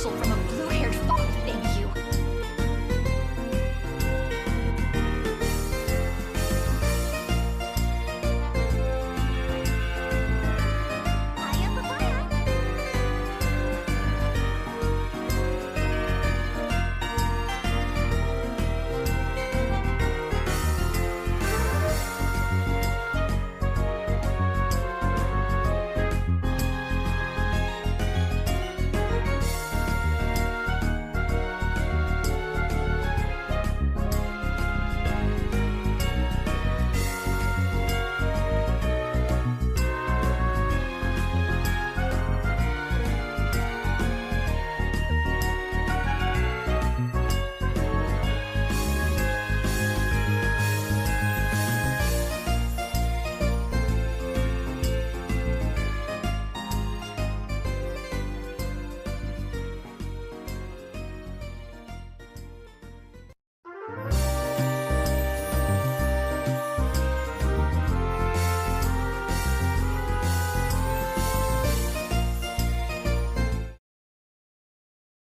special from a blue-haired fox. Thank you. Hiya, papaya.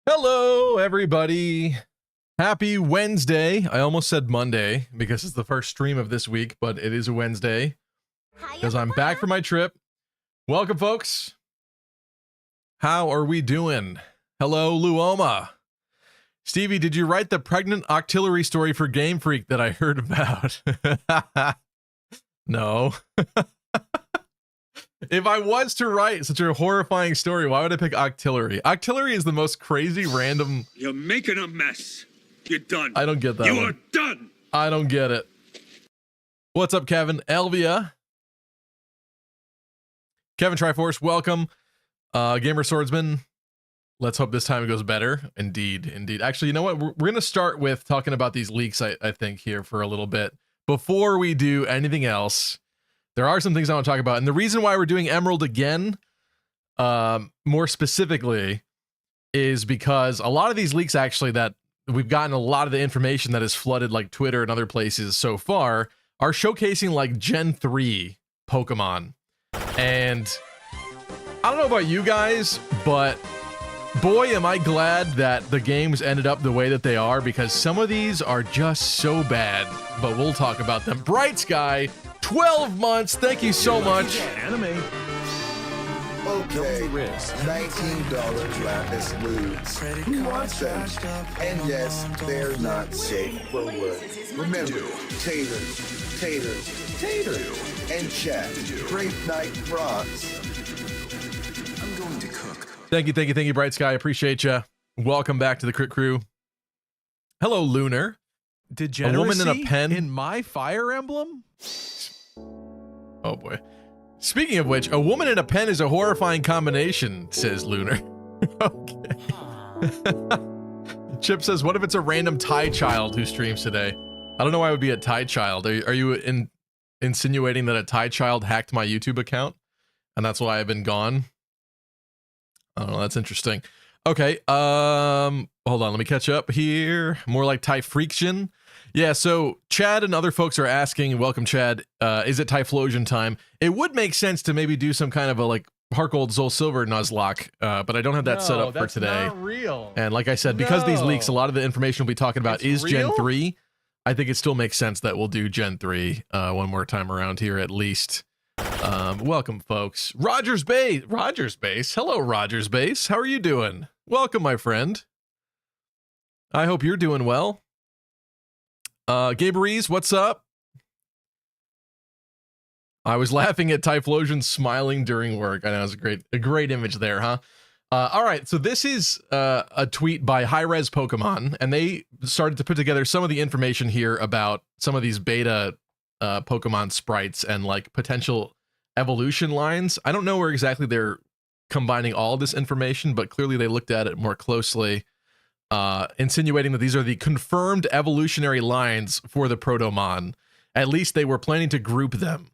Hello, everybody. Happy Wednesday. I almost said Monday because it's the first stream of this week, but it is a Wednesday because I'm back from my trip. Welcome, folks. How are we doing? Hello, Luoma. Stevie, did you write the pregnant octillery story for Game Freak that I heard about? No. If I was to write such a horrifying story, why would I pick octillery? Octillery is the most crazy random... You're making a mess. You're done. I don't get that You one. are done. I don't get it. What's up, Kevin? Elvia. Kevin Triforce, welcome. Gamer Swordsman. Let's hope this time it goes better. Indeed, indeed. Actually, you know what? We're going to start with talking about these leaks, I think, here for a little bit. Before we do anything else, there are some things I want to talk about. And the reason why we're doing Emerald again, more specifically, is because a lot of these leaks, actually, that we've gotten a lot of the information that has flooded like Twitter and other places so far, are showcasing like Gen 3 Pokemon. And I don't know about you guys, but boy, am I glad that the games ended up the way that they are, because some of these are just so bad, but we'll talk about them. Bright Sky, 12 months, thank you so much. Anime. Okay, $19 Lapis Blues. Who wants them? And yes, they're not safe for work. Remember, taters, and chat. Great night rocks. I'm going to cook. Thank you, Bright Sky. Appreciate you. Welcome back to the Crit Crew. Hello, Lunar. Degeneracy A woman in a pen? in my Fire Emblem? Oh boy. Speaking of which, a woman in a pen is a horrifying combination, says Lunar. Okay. Chip says, what if it's a random Thai child who streams today? I don't know why it would be a Thai child. Are you insinuating that a Thai child hacked my YouTube account and that's why I've been gone? I don't know. That's interesting. Okay. Hold on. Let me catch up here. More like Typhlosion. Yeah. So Chad and other folks are asking, welcome Chad. Is it Typhlosion time? It would make sense to maybe do some kind of a like Harkold Zol Silver Nuzlocke, but I don't have that set up for today. Not real. And like I said, because these leaks, a lot of the information we'll be talking about is real? Gen 3. I think it still makes sense that we'll do Gen 3 one more time around here at least. Welcome, folks. Rogers Base. Hello, Rogers Base. How are you doing? Welcome, my friend. I hope you're doing well. Gabriez, what's up? I was laughing at Typhlosion smiling during work. I know, it was a great image there, huh? All right, so this is a tweet by High Res Pokemon, and they started to put together some of the information here about some of these beta Pokemon sprites and like potential evolution lines. I don't know where exactly they're combining all this information, but clearly they looked at it more closely, insinuating that these are the confirmed evolutionary lines for the Protomon. At least they were planning to group them.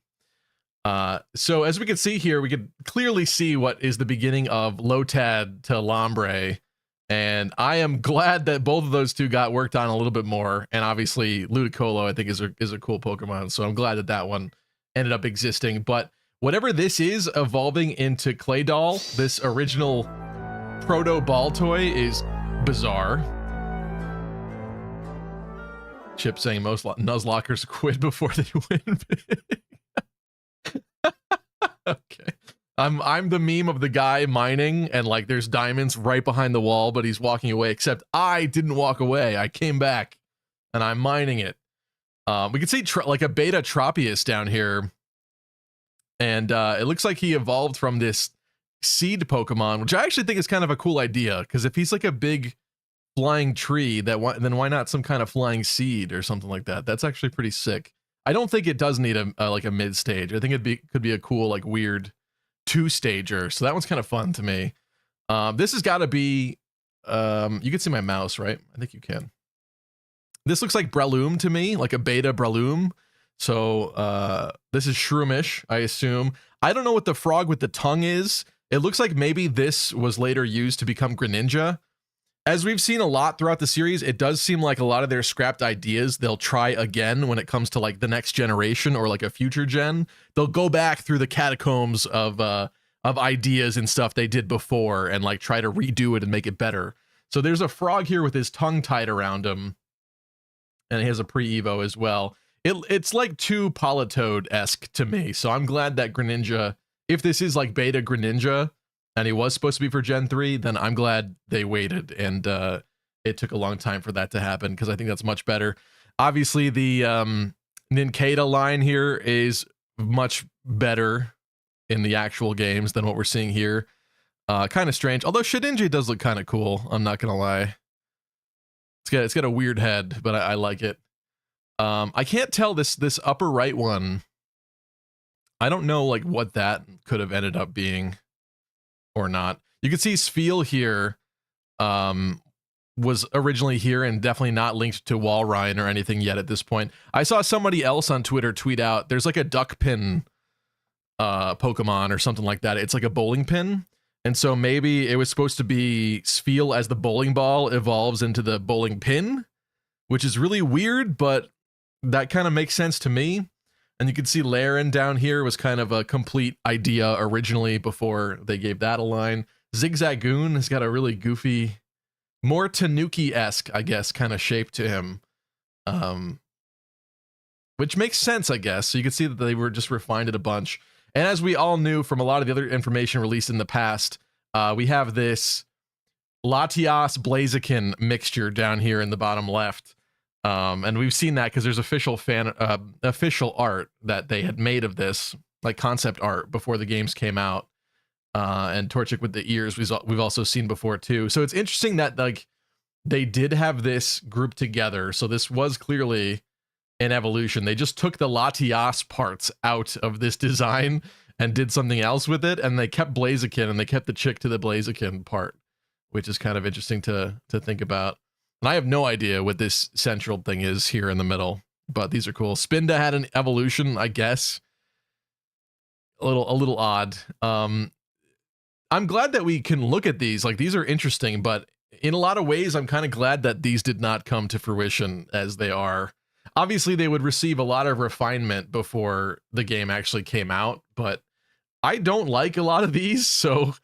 So as we can see here, we could clearly see what is the beginning of Lotad to Lombre. And I am glad that both of those two got worked on a little bit more. And obviously Ludicolo, I think, is a cool Pokemon. So I'm glad that that one ended up existing. But whatever this is evolving into Claydol, this original proto ball toy is bizarre. Chip saying most Nuzlockers quit before they win big. Okay. I'm the meme of the guy mining and like there's diamonds right behind the wall, but he's walking away, except I didn't walk away. I came back and I'm mining it. We can see like a beta Tropius down here. And it looks like he evolved from this seed Pokemon, which I actually think is kind of a cool idea. Because if he's like a big flying tree, then why not some kind of flying seed or something like that? That's actually pretty sick. I don't think it does need a like a mid stage. I think could be a cool like weird 2-stager. So that one's kind of fun to me. This has got to be you can see my mouse, right? I think you can. This looks like Breloom to me, like a beta Breloom. So this is Shroomish, I assume. I don't know what the frog with the tongue is. It looks like maybe this was later used to become Greninja. As we've seen a lot throughout the series, it does seem like a lot of their scrapped ideas they'll try again when it comes to like the next generation or like a future gen. They'll go back through the catacombs of ideas and stuff they did before and like try to redo it and make it better. So there's a frog here with his tongue tied around him, and he has a pre-evo as well. It's like too Politoed-esque to me. So I'm glad that Greninja, if this is like beta Greninja, and he was supposed to be for Gen 3, then I'm glad they waited, and it took a long time for that to happen, because I think that's much better. Obviously, the Nincada line here is much better in the actual games than what we're seeing here. Kind of strange, although Shedinja does look kind of cool, I'm not going to lie. It's got a weird head, but I like it. I can't tell this upper right one. I don't know like what that could have ended up being or not. You can see Spheal here was originally here and definitely not linked to Walrein or anything yet at this point. I saw somebody else on Twitter tweet out there's like a duck pin Pokemon or something like that. It's like a bowling pin. And so maybe it was supposed to be Spheal as the bowling ball evolves into the bowling pin, which is really weird, but that kind of makes sense to me. And you can see Laren down here was kind of a complete idea originally before they gave that a line. Zigzagoon has got a really goofy, more Tanuki-esque, I guess, kind of shape to him. Which makes sense, I guess. So you can see that they were just refined it a bunch. And as we all knew from a lot of the other information released in the past, we have this Latias Blaziken mixture down here in the bottom left. And we've seen that because there's official art that they had made of this, like concept art before the games came out. And Torchic with the ears we've also seen before too. So it's interesting that like they did have this group together. So this was clearly an evolution. They just took the Latias parts out of this design and did something else with it. And they kept Blaziken and they kept the chick to the Blaziken part, which is kind of interesting to think about. And I have no idea what this central thing is here in the middle, but these are cool. Spinda had an evolution, I guess. A little odd. I'm glad that we can look at these. Like, these are interesting, but in a lot of ways, I'm kind of glad that these did not come to fruition as they are. Obviously, they would receive a lot of refinement before the game actually came out, but I don't like a lot of these, so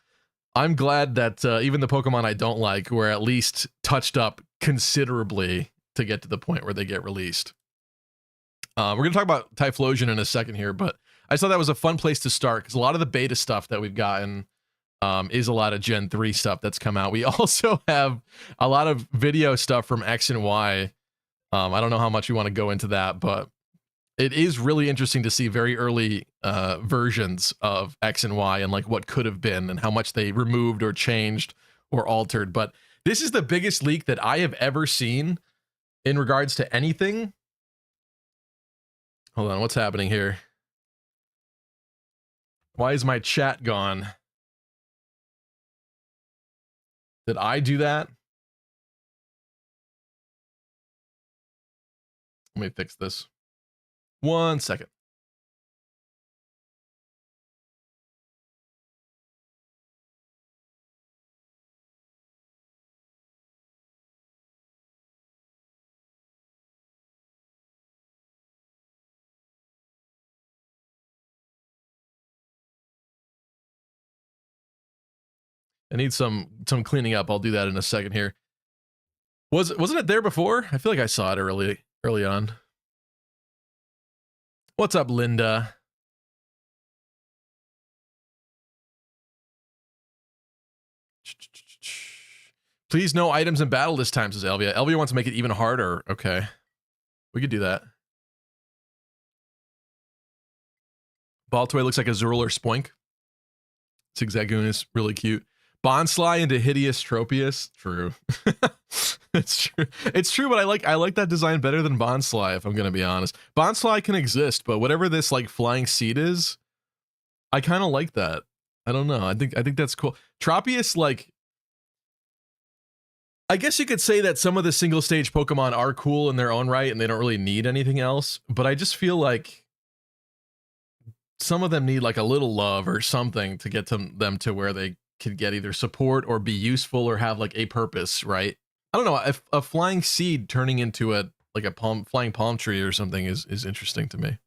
I'm glad that even the Pokemon I don't like were at least touched up considerably to get to the point where they get released. We're going to talk about Typhlosion in a second here, but I thought that was a fun place to start because a lot of the beta stuff that we've gotten is a lot of Gen 3 stuff that's come out. We also have a lot of video stuff from X and Y. I don't know how much we want to go into that, but it is really interesting to see very early versions of X and Y and like what could have been and how much they removed or changed or altered. But this is the biggest leak that I have ever seen in regards to anything. Hold on, what's happening here? Why is my chat gone? Did I do that? Let me fix this. 1 second. I need some cleaning up. I'll do that in a second here. Wasn't it there before? I feel like I saw it early on. What's up, Linda? Please no items in battle this time, says Elvia. Elvia wants to make it even harder. Okay. We could do that. Baltoy looks like a Zerul or Spoink. Zigzagoon is really cute. Bonsly into Hideous Tropius. True. It's true. It's true, but I like that design better than Bonsly, if I'm gonna be honest. Bonsly can exist, but whatever this like flying seed is, I kind of like that. I don't know. I think that's cool. Tropius, like, I guess you could say that some of the single stage Pokemon are cool in their own right and they don't really need anything else, but I just feel like some of them need like a little love or something to get them to where they could get either support or be useful or have like a purpose, right? I don't know. If a flying seed turning into a flying palm tree or something is interesting to me.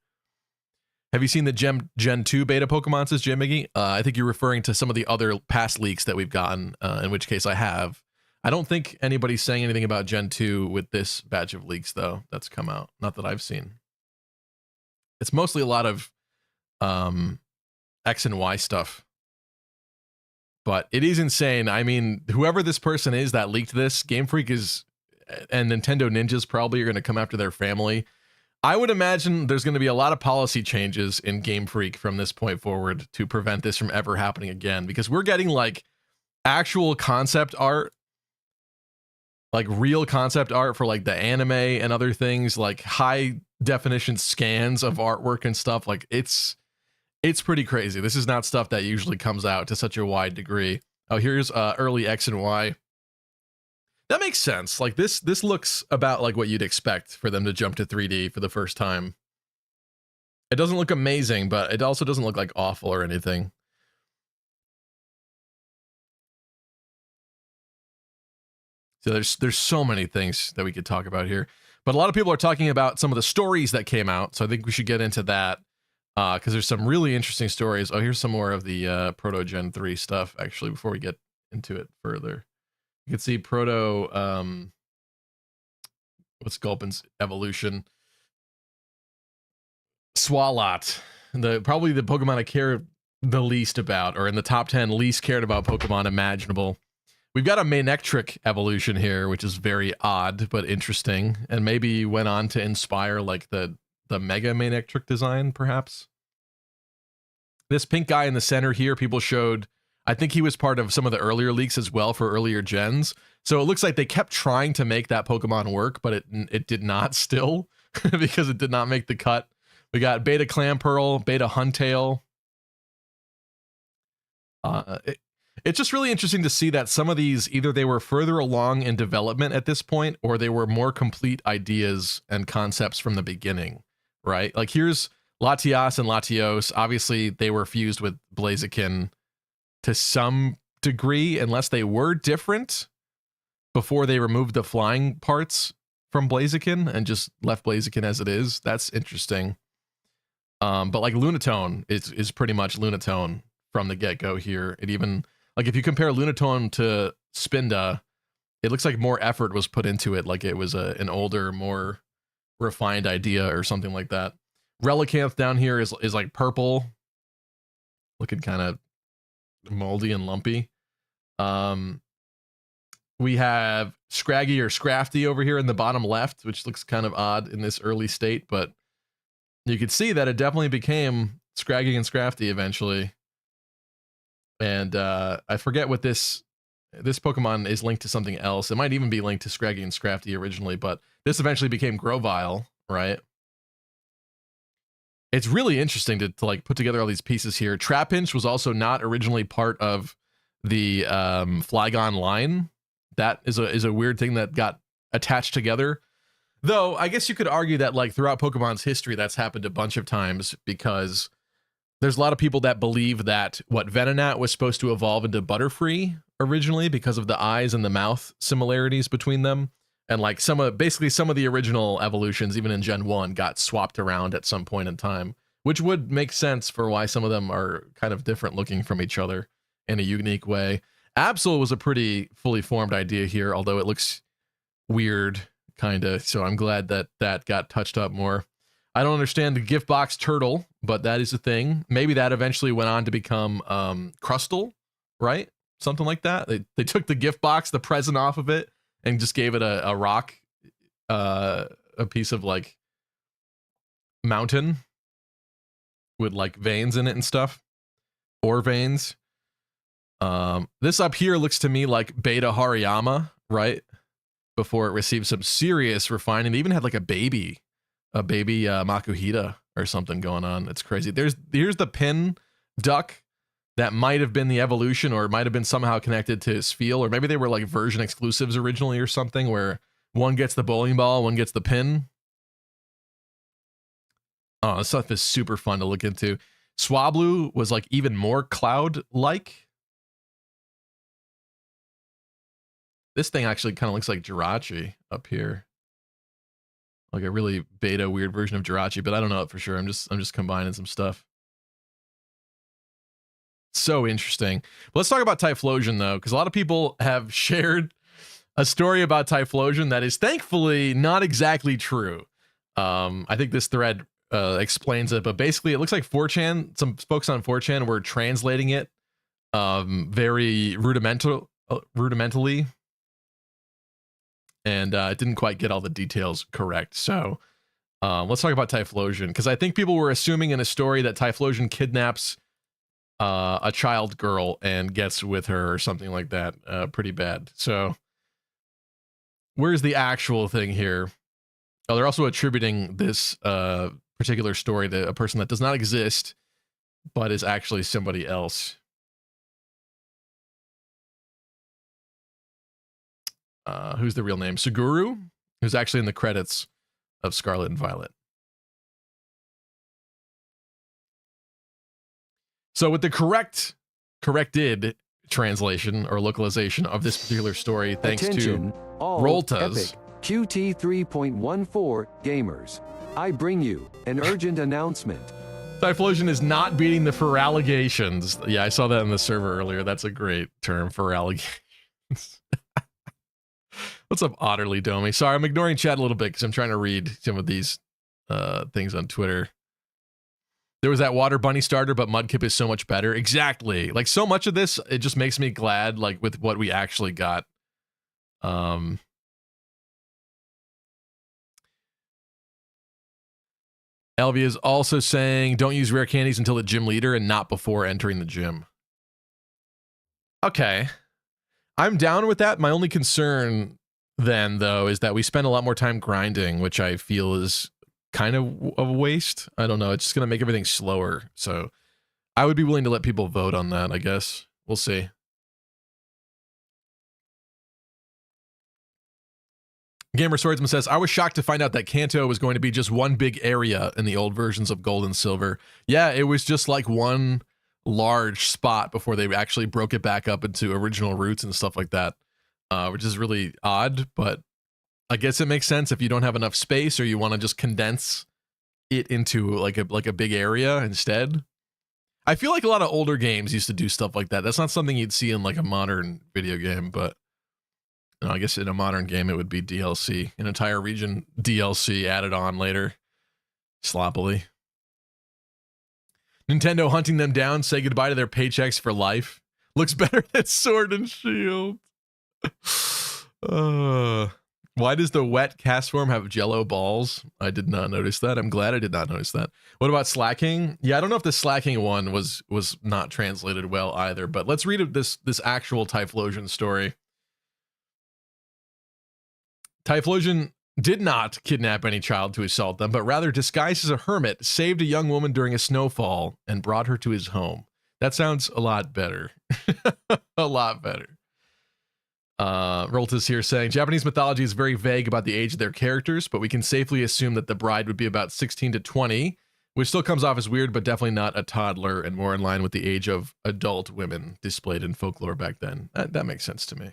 Have you seen the Gen 2 beta Pokemon, says Jim Miggy? I think you're referring to some of the other past leaks that we've gotten, in which case I have. I don't think anybody's saying anything about Gen 2 with this batch of leaks, though, that's come out. Not that I've seen. It's mostly a lot of X and Y stuff. But it is insane. I mean, whoever this person is that leaked this, Game Freak is, and Nintendo Ninjas probably are going to come after their family. I would imagine there's going to be a lot of policy changes in Game Freak from this point forward to prevent this from ever happening again, because we're getting like actual concept art, like real concept art for like the anime and other things, like high definition scans of artwork and stuff. Like it's pretty crazy. This is not stuff that usually comes out to such a wide degree. Oh, here's early X and Y. That makes sense. Like this looks about like what you'd expect for them to jump to 3D for the first time. It doesn't look amazing, but it also doesn't look like awful or anything. So there's so many things that we could talk about here, but a lot of people are talking about some of the stories that came out. So I think we should get into that. Because there's some really interesting stories. Oh, here's some more of the Proto Gen 3 stuff, actually, before we get into it further. You can see Proto, what's Gulpin's evolution? Swalot, probably the Pokemon I care the least about, or in the top 10 least cared about Pokemon imaginable. We've got a Manectric evolution here, which is very odd, but interesting, and maybe went on to inspire like the Mega Manectric design, perhaps. This pink guy in the center here, people showed, I think he was part of some of the earlier leaks as well for earlier gens. So it looks like they kept trying to make that Pokemon work, but it did not still, because it did not make the cut. We got Beta Clamperl, Beta Huntail. It's just really interesting to see that some of these, either they were further along in development at this point, or they were more complete ideas and concepts from the beginning. Right? Like here's Latias and Latios. Obviously, they were fused with Blaziken to some degree, unless they were different before they removed the flying parts from Blaziken and just left Blaziken as it is. That's interesting. But like Lunatone is pretty much Lunatone from the get-go here. It even, like if you compare Lunatone to Spinda, it looks like more effort was put into it. Like it was an older, more refined idea or something like that. Relicanth down here is like purple, looking kind of moldy and lumpy. We have Scraggy or Scrafty over here in the bottom left, which looks kind of odd in this early state, but you could see that it definitely became Scraggy and Scrafty eventually. And I forget what this Pokemon is linked to something else. It might even be linked to Scraggy and Scrafty originally, but this eventually became Grovyle, right? It's really interesting to like put together all these pieces here. Trapinch was also not originally part of the Flygon line. That is a weird thing that got attached together. Though I guess you could argue that like throughout Pokemon's history, that's happened a bunch of times, because there's a lot of people that believe that Venonat was supposed to evolve into Butterfree originally because of the eyes and the mouth similarities between them. And like basically some of the original evolutions, even in Gen 1, got swapped around at some point in time, which would make sense for why some of them are kind of different looking from each other in a unique way. Absol was a pretty fully formed idea here, although it looks weird, kind of. So I'm glad that that got touched up more. I don't understand the gift box turtle, but that is a thing. Maybe that eventually went on to become Crustal, right? Something like that. They took the gift box, the present off of it, and just gave it a rock, a piece of like mountain with like veins in it and stuff, ore veins. This up here looks to me like Beta Hariyama, right? Before it received some serious refining. They even had like a baby Makuhita or something going on. It's crazy. Here's the pin duck that might have been the evolution, or it might have been somehow connected to Spheal, or maybe they were like version exclusives originally or something, where one gets the bowling ball, one gets the pin. Oh, this stuff is super fun to look into. Swablu was like even more cloud-like. This thing actually kind of looks like Jirachi up here. Like a really beta weird version of Jirachi, but I don't know it for sure. I'm just combining some stuff. So interesting. Let's talk about Typhlosion though, because a lot of people have shared a story about Typhlosion that is thankfully not exactly true. I think this thread explains it, but basically it looks like 4chan, some folks on 4chan were translating it very rudimentally, and it didn't quite get all the details correct. So let's talk about Typhlosion, because I think people were assuming in a story that Typhlosion kidnaps a child girl and gets with her or something like that. Pretty bad. So where's the actual thing here? Oh, they're also attributing this particular story to a person that does not exist, but is actually somebody else. Who's the real name? Suguru, who's actually in the credits of Scarlet and Violet. So with the corrected translation or localization of this particular story, thanks Attention, to all Roltas. Epic QT 3.14 gamers. I bring you an urgent announcement. Typhlosion is not beating the Feraligations. Yeah, I saw that in the server earlier. That's a great term, Feraligations. What's up, Otterly Domi? Sorry, I'm ignoring chat a little bit because I'm trying to read some of these things on Twitter. There was that water bunny starter, but Mudkip is so much better. Exactly. Like so much of this, it just makes me glad, like with what we actually got. Elvie is also saying, don't use rare candies until the gym leader and not before entering the gym. Okay. I'm down with that. My only concern then, though, is that we spend a lot more time grinding, which I feel is kind of a waste. I don't know. It's just going to make everything slower. So I would be willing to let people vote on that, I guess. We'll see. Gamer Swordsman says, I was shocked to find out that Kanto was going to be just one big area in the old versions of Gold and Silver. Yeah, it was just like one large spot before they actually broke it back up into original routes and stuff like that, which is really odd, but I guess it makes sense if you don't have enough space or you want to just condense it into like a big area instead. I feel like a lot of older games used to do stuff like that. That's not something you'd see in like a modern video game, but you know, I guess in a modern game it would be DLC, an entire region DLC added on later, sloppily. Nintendo hunting them down, say goodbye to their paychecks for life. Looks better than Sword and Shield. Why does the wet cast form have jello balls? I did not notice that. I'm glad I did not notice that. What about slacking? Yeah, I don't know if the slacking one was not translated well either, but let's read this actual Typhlosion story. Typhlosion did not kidnap any child to assault them, but rather disguised as a hermit, saved a young woman during a snowfall and brought her to his home. That sounds a lot better. A lot better. Rolta's here saying, Japanese mythology is very vague about the age of their characters, but we can safely assume that the bride would be about 16 to 20, which still comes off as weird, but definitely not a toddler and more in line with the age of adult women displayed in folklore back then. That makes sense to me.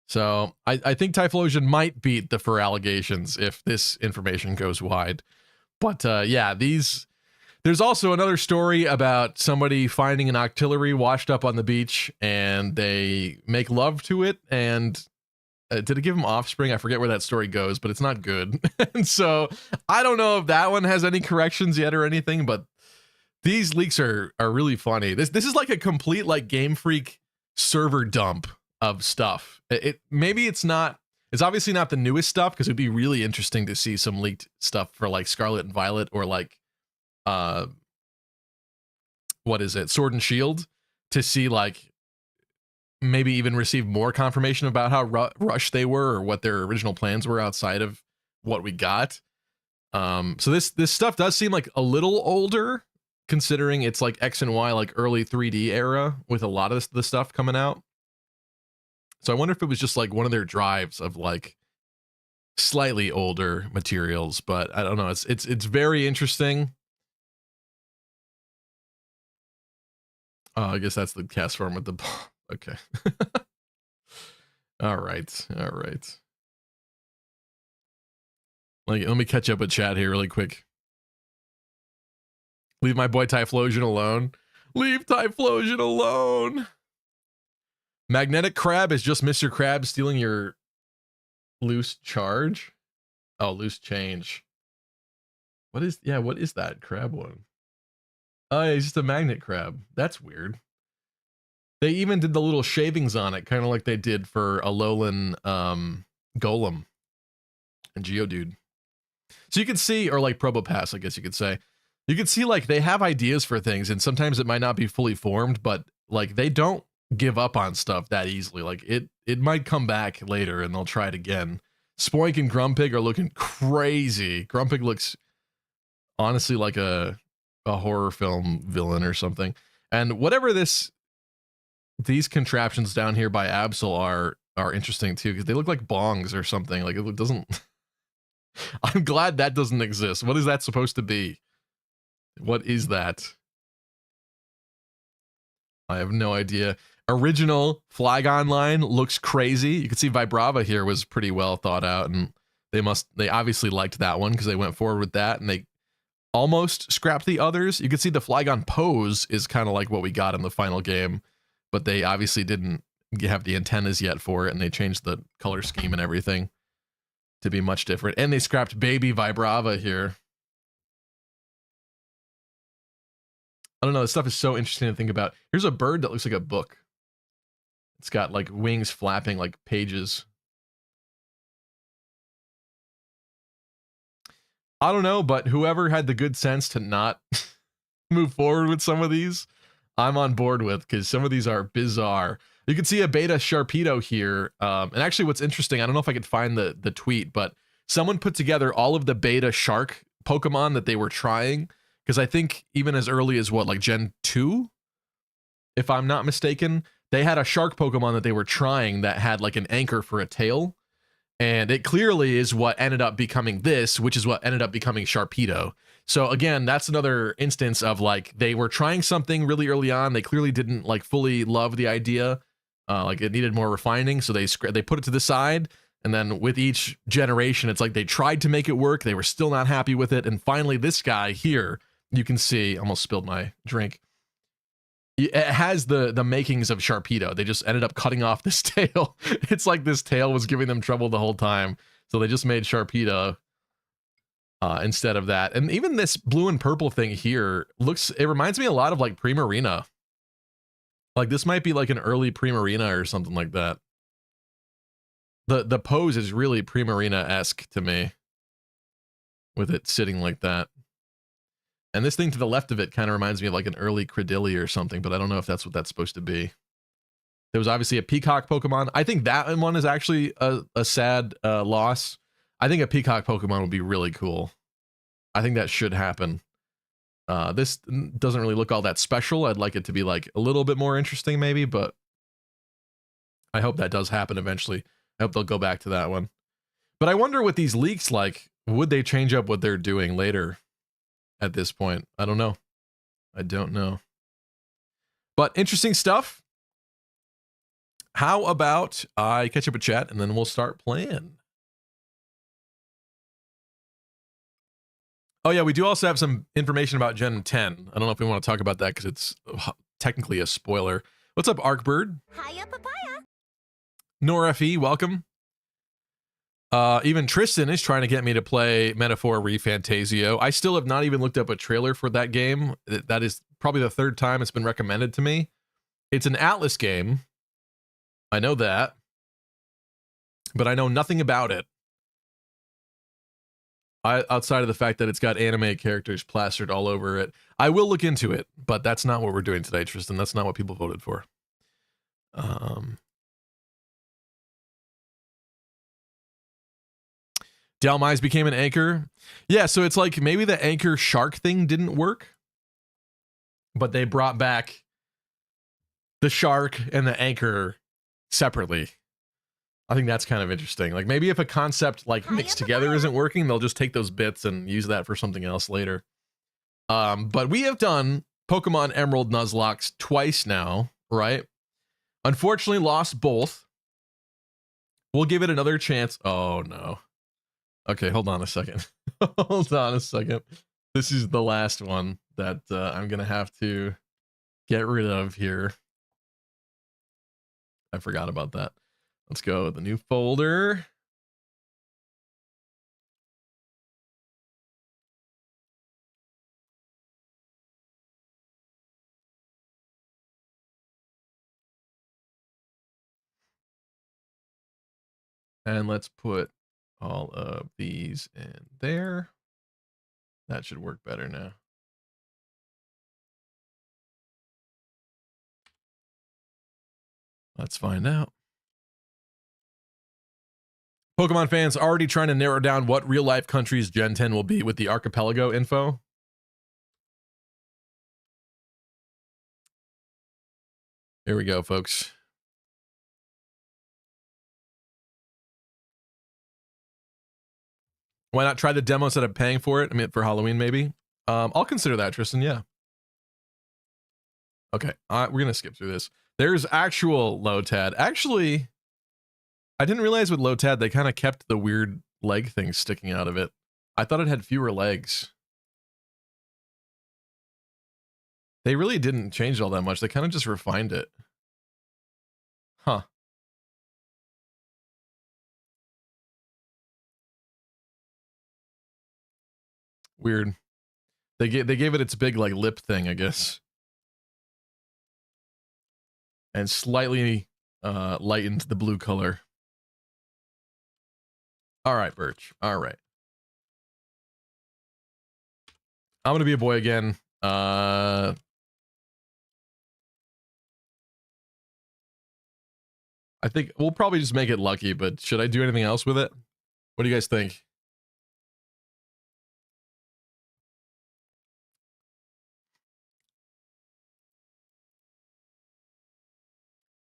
So I think Typhlosion might beat the Feraligations if this information goes wide. But yeah, these There's also another story about somebody finding an octillery washed up on the beach, and they make love to it. And did it give them offspring? I forget where that story goes, but it's not good. And so I don't know if that one has any corrections yet or anything, but these leaks are really funny. This is like a complete like Game Freak server dump of stuff. Maybe it's not. It's obviously not the newest stuff, because it'd be really interesting to see some leaked stuff for like Scarlet and Violet, or like what is it, Sword and Shield, to see like maybe even receive more confirmation about how rushed they were, or what their original plans were outside of what we got. So this stuff does seem like a little older, considering it's like X and Y, like early 3D era, with a lot of the stuff coming out. So I wonder if it was just like one of their drives of like slightly older materials, but I don't know. It's very interesting. I guess that's the cast form with the ball. Okay. All right. Let me catch up with chat here really quick. Leave my boy Typhlosion alone. Leave Typhlosion alone. Magnetic Crab is just Mr. Crab stealing your loose charge. Oh, loose change. What is that crab one? Oh, yeah, he's just a magnet crab. That's weird. They even did the little shavings on it, kind of like they did for Alolan Golem and Geodude. So you can see, or like Probopass, I guess you could say. You can see like they have ideas for things, and sometimes it might not be fully formed, but like they don't give up on stuff that easily. Like it might come back later and they'll try it again. Spoink and Grumpig are looking crazy. Grumpig looks honestly like a horror film villain or something. And whatever these contraptions down here by Absol are interesting too, because they look like bongs or something. Like it doesn't. I'm glad that doesn't exist. What is that supposed to be? What is that? I have no idea. Original Flygon line looks crazy. You can see Vibrava here was pretty well thought out, and they obviously liked that one because they went forward with that, and they almost scrapped the others. You can see the Flygon pose is kind of like what we got in the final game, but they obviously didn't have the antennas yet for it, and they changed the color scheme and everything to be much different. And they scrapped baby Vibrava here. I don't know, this stuff is so interesting to think about. Here's a bird that looks like a book. It's got like wings flapping like pages. I don't know, but whoever had the good sense to not move forward with some of these, I'm on board with, because some of these are bizarre. You can see a beta Sharpedo here. And actually what's interesting, I don't know if I could find the tweet, but someone put together all of the beta shark Pokemon that they were trying. Because I think even as early as what, like Gen 2, if I'm not mistaken, they had a shark Pokemon that they were trying that had like an anchor for a tail. And it clearly is what ended up becoming this, which is what ended up becoming Sharpedo. So again, that's another instance of like, they were trying something really early on. They clearly didn't like fully love the idea. Like it needed more refining. So they put it to the side. And then with each generation, it's like they tried to make it work. They were still not happy with it. And finally, this guy here, you can see, almost spilled my drink. It has the makings of Sharpedo. They just ended up cutting off this tail. It's like this tail was giving them trouble the whole time. So they just made Sharpedo instead of that. And even this blue and purple thing here it reminds me a lot of like Primarina. Like this might be like an early Primarina or something like that. The pose is really Primarina-esque to me, with it sitting like that. And this thing to the left of it kind of reminds me of like an early Credilli or something, but I don't know if that's what that's supposed to be. There was obviously a Peacock Pokemon. I think that one is actually a sad loss. I think a Peacock Pokemon would be really cool. I think that should happen. This doesn't really look all that special. I'd like it to be like a little bit more interesting maybe, but I hope that does happen eventually. I hope they'll go back to that one. But I wonder with these leaks, like, would they change up what they're doing later? At this point, I don't know. I don't know. But interesting stuff. How about I catch up with chat and then we'll start playing. Oh yeah, we do also have some information about Gen 10. I don't know if we want to talk about that because it's technically a spoiler. What's up, Arkbird? Hiya, papaya. Nora FE, welcome. Even Tristan is trying to get me to play Metaphor ReFantasio. I still have not even looked up a trailer for that game. That is probably the third time it's been recommended to me. It's an Atlas game. I know that. But I know nothing about it. Outside of the fact that it's got anime characters plastered all over it. I will look into it, but that's not what we're doing today, Tristan. That's not what people voted for. Dalmise became an anchor. Yeah, so it's like maybe the anchor shark thing didn't work, but they brought back the shark and the anchor separately. I think that's kind of interesting. Like maybe if a concept like mixed together isn't working, they'll just take those bits and use that for something else later. But we have done Pokemon Emerald Nuzlocke twice now, right? Unfortunately, lost both. We'll give it another chance. Oh no. Okay, hold on a second. Hold on a second. This is the last one that I'm gonna have to get rid of here. I forgot about that. Let's go with the new folder. And let's put all of these in there. That should work better now. Let's find out. Pokemon fans already trying to narrow down what real life countries Gen 10 will be with the archipelago info. Here we go, folks. Why not try the demo instead of paying for it? I mean, for Halloween, maybe. I'll consider that, Tristan. Yeah. Okay, we're gonna skip through this. There's actual Lotad. Actually, I didn't realize with Lotad they kind of kept the weird leg thing sticking out of it. I thought it had fewer legs. They really didn't change all that much. They kind of just refined it. Huh. Weird. They gave it its big like lip thing, I guess. And slightly lightened the blue color. All right, Birch. All right. I'm gonna be a boy again. I think we'll probably just make it lucky, but should I do anything else with it? What do you guys think?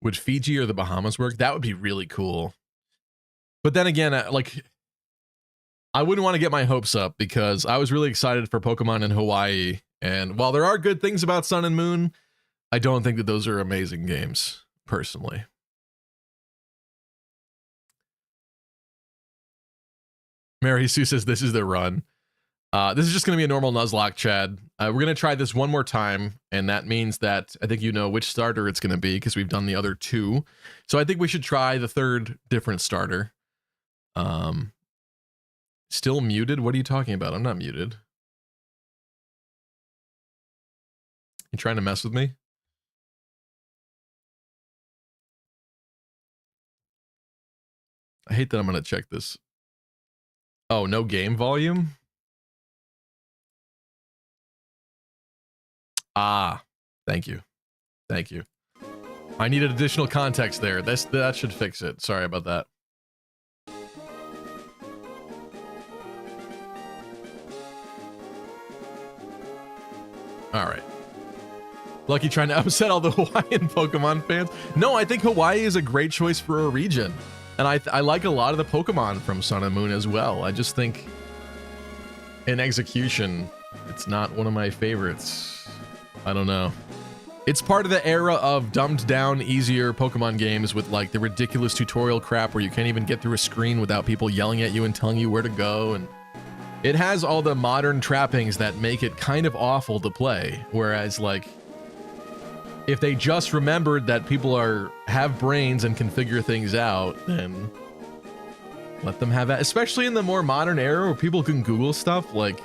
Would Fiji or the Bahamas work? That would be really cool. But then again, like, I wouldn't want to get my hopes up because I was really excited for Pokemon in Hawaii. And while there are good things about Sun and Moon, I don't think that those are amazing games, personally. Mary Sue says this is the run. This is just going to be a normal Nuzlocke, Chad. We're going to try this one more time, and that means that I think you know which starter it's going to be because we've done the other two. So I think we should try the third different starter. Still muted? What are you talking about? I'm not muted. You trying to mess with me? I hate that I'm going to check this. Oh, no game volume? Ah, thank you. Thank you. I needed additional context there. That should fix it. Sorry about that. All right. Lucky trying to upset all the Hawaiian Pokemon fans. No, I think Hawaii is a great choice for a region. And I like a lot of the Pokemon from Sun and Moon as well. I just think in execution, it's not one of my favorites. I don't know. It's part of the era of dumbed down, easier Pokemon games with like the ridiculous tutorial crap where you can't even get through a screen without people yelling at you and telling you where to go. And It has all the modern trappings that make it kind of awful to play. Whereas, like, if they just remembered that people have brains and can figure things out, then let them have that. Especially in the more modern era where people can Google stuff. Like,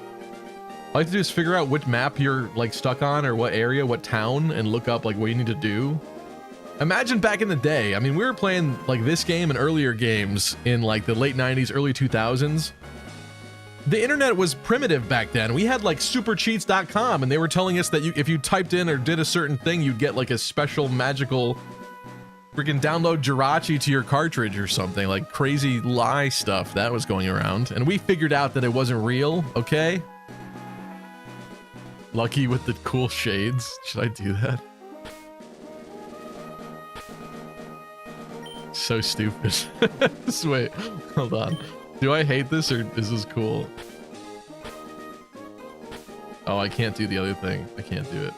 all you have to do is figure out which map you're like stuck on, or what area, what town, and look up like what you need to do. Imagine back in the day. I mean, we were playing like this game and earlier games in like the late 90s, early 2000s. The internet was primitive back then. We had like supercheats.com, and they were telling us that if you typed in or did a certain thing, you'd get like a special magical freaking download Jirachi to your cartridge or something. Like crazy lie stuff that was going around. And we figured out that it wasn't real, okay? Lucky with the cool shades. Should I do that? So stupid. Just wait, hold on. Do I hate this or is this cool? Oh, I can't do the other thing. I can't do it.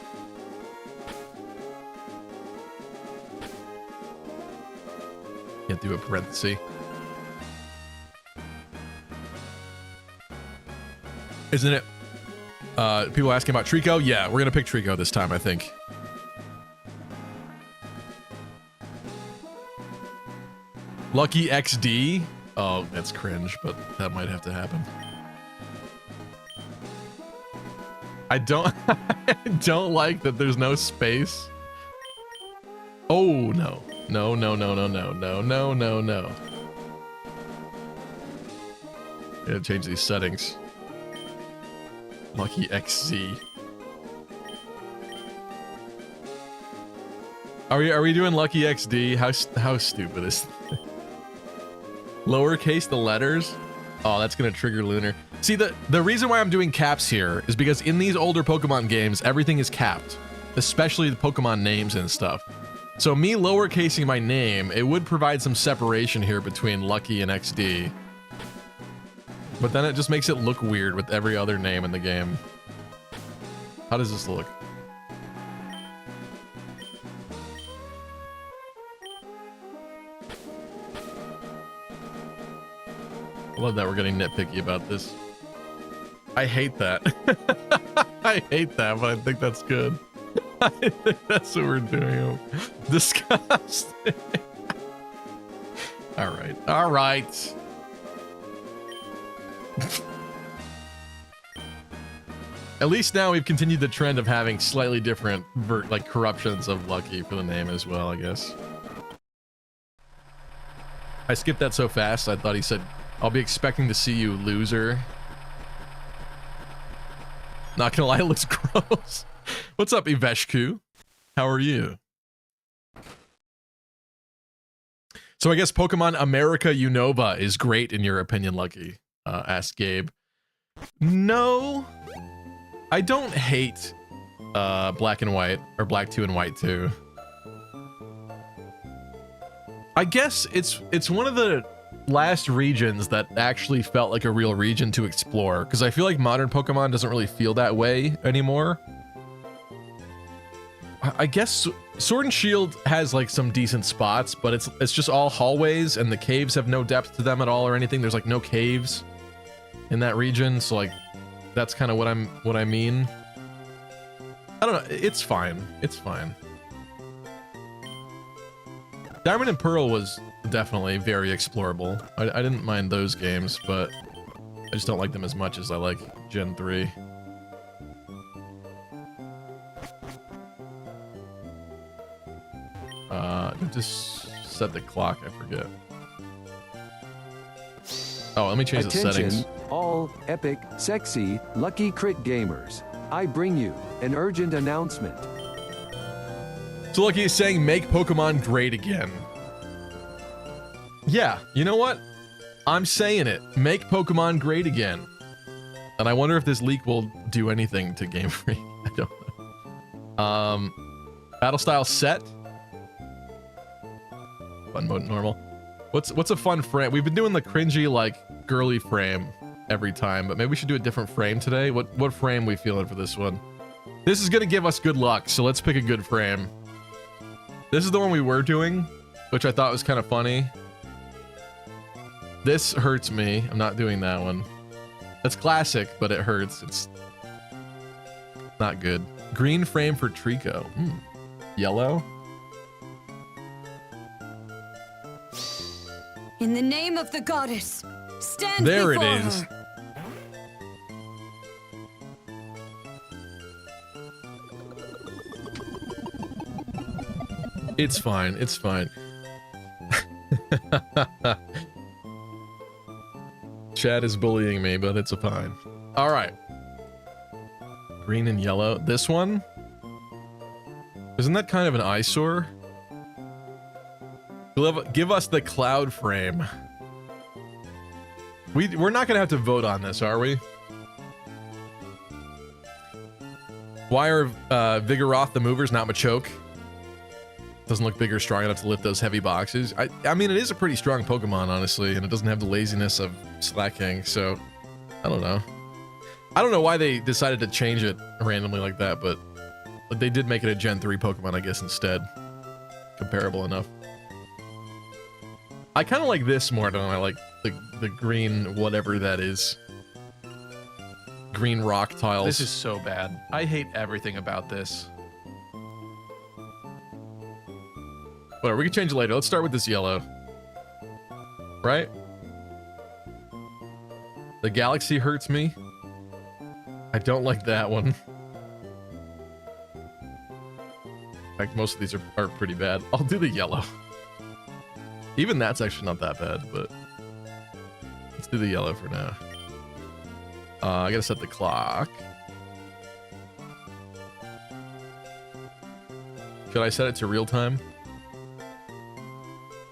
Can't do a parenthesis. Isn't it? People asking about Trico? Yeah, we're gonna pick Trico this time, I think. Lucky XD? Oh, that's cringe, but that might have to happen. I don't I don't like that there's no space. Oh no. No, no, no, no, no, no, no, no, no. Gotta change these settings. Lucky XZ. Are we doing Lucky XD? How stupid is this? Lowercase the letters? Oh, that's gonna trigger Lunar. See, the reason why I'm doing caps here is because in these older Pokemon games, everything is capped, especially the Pokemon names and stuff. So me lowercasing my name, it would provide some separation here between Lucky and XD. But then it just makes it look weird with every other name in the game. How does this look? I love that we're getting nitpicky about this. I hate that. I hate that, but I think that's good. I think that's what we're doing. Disgusting. All right. All right. At least now we've continued the trend of having slightly different like corruptions of Lucky for the name as well, I guess. I skipped that so fast. I thought he said, I'll be expecting to see you, loser. Not gonna lie, it looks gross. What's up, Iveshku? How are you? So I guess Pokemon America Unova is great in your opinion, Lucky? Asked Gabe. No, I don't hate Black and White, or Black 2 and White 2. I guess it's one of the last regions that actually felt like a real region to explore, because I feel like modern Pokemon doesn't really feel that way anymore. I guess Sword and Shield has like some decent spots, but it's just all hallways, and the caves have no depth to them at all or anything. There's like no caves in that region, so like that's kind of what I mean. I don't know. It's fine. It's fine. Diamond and Pearl was definitely very explorable. I didn't mind those games, but I just don't like them as much as I like Gen 3. Just set the clock, I forget. Oh, let me change the settings. All epic, sexy, lucky crit gamers. I bring you an urgent announcement. So Lucky is saying, make Pokemon great again. Yeah, you know what? I'm saying it. Make Pokemon great again. And I wonder if this leak will do anything to Game Freak. I don't know. Battle style set. Fun mode normal. What's a fun frame? We've been doing the cringy, like, girly frame every time, but maybe we should do a different frame today. What frame we feeling for this one? This is gonna give us good luck, so let's pick a good frame. This is the one we were doing, which I thought was kind of funny. This hurts me. I'm not doing that one. That's classic, but it hurts. It's not good. Green frame for Trico. Yellow. In the name of the goddess, stand There it before is. her. It's fine. It's fine. Chad is bullying me, but it's fine. All right. Green and yellow. This one? Isn't that kind of an eyesore? Give us the cloud frame. We're not gonna have to vote on this, are we? Why are Vigoroth the movers not Machoke? Doesn't look big or strong enough to lift those heavy boxes. I mean, it is a pretty strong Pokemon, honestly, and it doesn't have the laziness of Slacking, so I don't know. I don't know why they decided to change it randomly like that, but they did make it a Gen 3 Pokemon, I guess, instead. Comparable enough. I kind of like this more than I like the green whatever that is. Green rock tiles. This is so bad. I hate everything about this. Whatever, we can change it later. Let's start with this yellow. Right? The galaxy hurts me. I don't like that one. In fact, most of these are pretty bad. I'll do the yellow. Even that's actually not that bad, but let's do the yellow for now. I gotta set the clock. Should I set it to real time?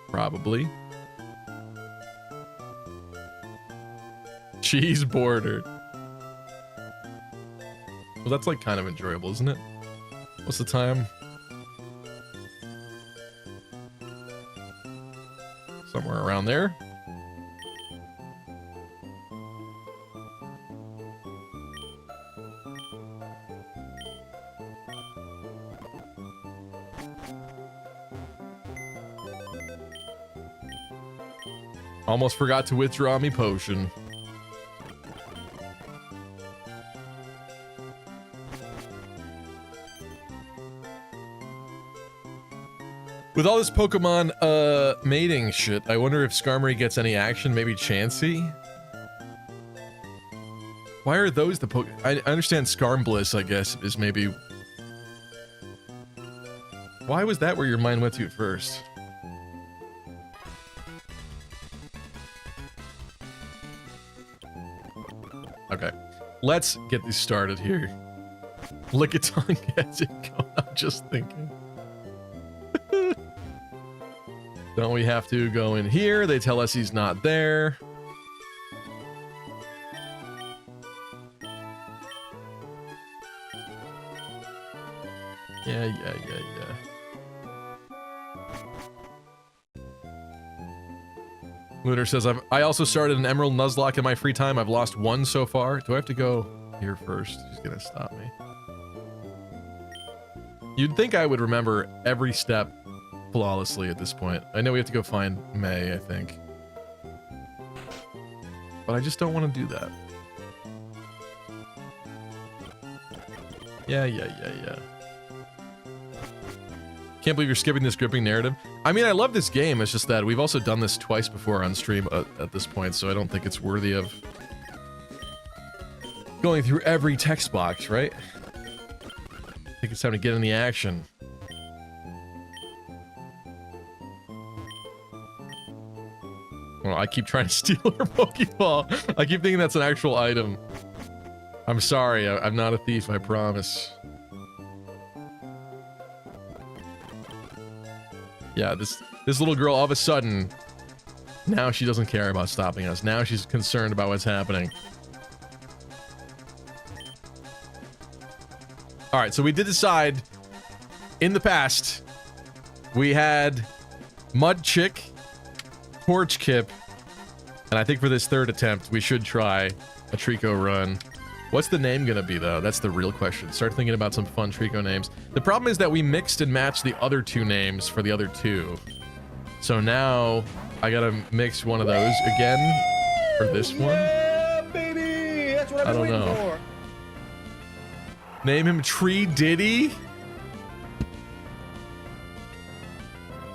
Probably. Cheese bordered. Well, that's like kind of enjoyable, isn't it? What's the time? Somewhere around there. Almost forgot to withdraw me potion. With all this Pokemon mating shit, I wonder if Skarmory gets any action, maybe Chansey? Why are those the I understand Skarmbliss, I guess, is maybe... Why was that where your mind went to first? Okay, let's get this started here. Lickitung gets it going, I'm just thinking. Don't we have to go in here? They tell us he's not there. Yeah. Lunar says, I also started an Emerald Nuzlocke in my free time. I've lost one so far. Do I have to go here first? He's gonna stop me. You'd think I would remember every step flawlessly at this point. I know we have to go find May, I think. But I just don't want to do that. Yeah. Can't believe you're skipping this gripping narrative. I mean, I love this game. It's just that we've also done this twice before on stream at this point, so I don't think it's worthy of going through every text box, right? I think it's time to get in the action. Well, I keep trying to steal her Pokeball. I keep thinking that's an actual item. I'm sorry, I'm not a thief, I promise. Yeah, this little girl, all of a sudden, now she doesn't care about stopping us. Now she's concerned about what's happening. All right, so we did decide in the past, we had Mud Chick, Torch Kip, and I think for this third attempt, we should try a Trico run. What's the name gonna be, though? That's the real question. Start thinking about some fun Trico names. The problem is that we mixed and matched the other two names for the other two. So now I gotta mix one of those again for this one. Yeah, baby! I don't know. Name him Tree Diddy?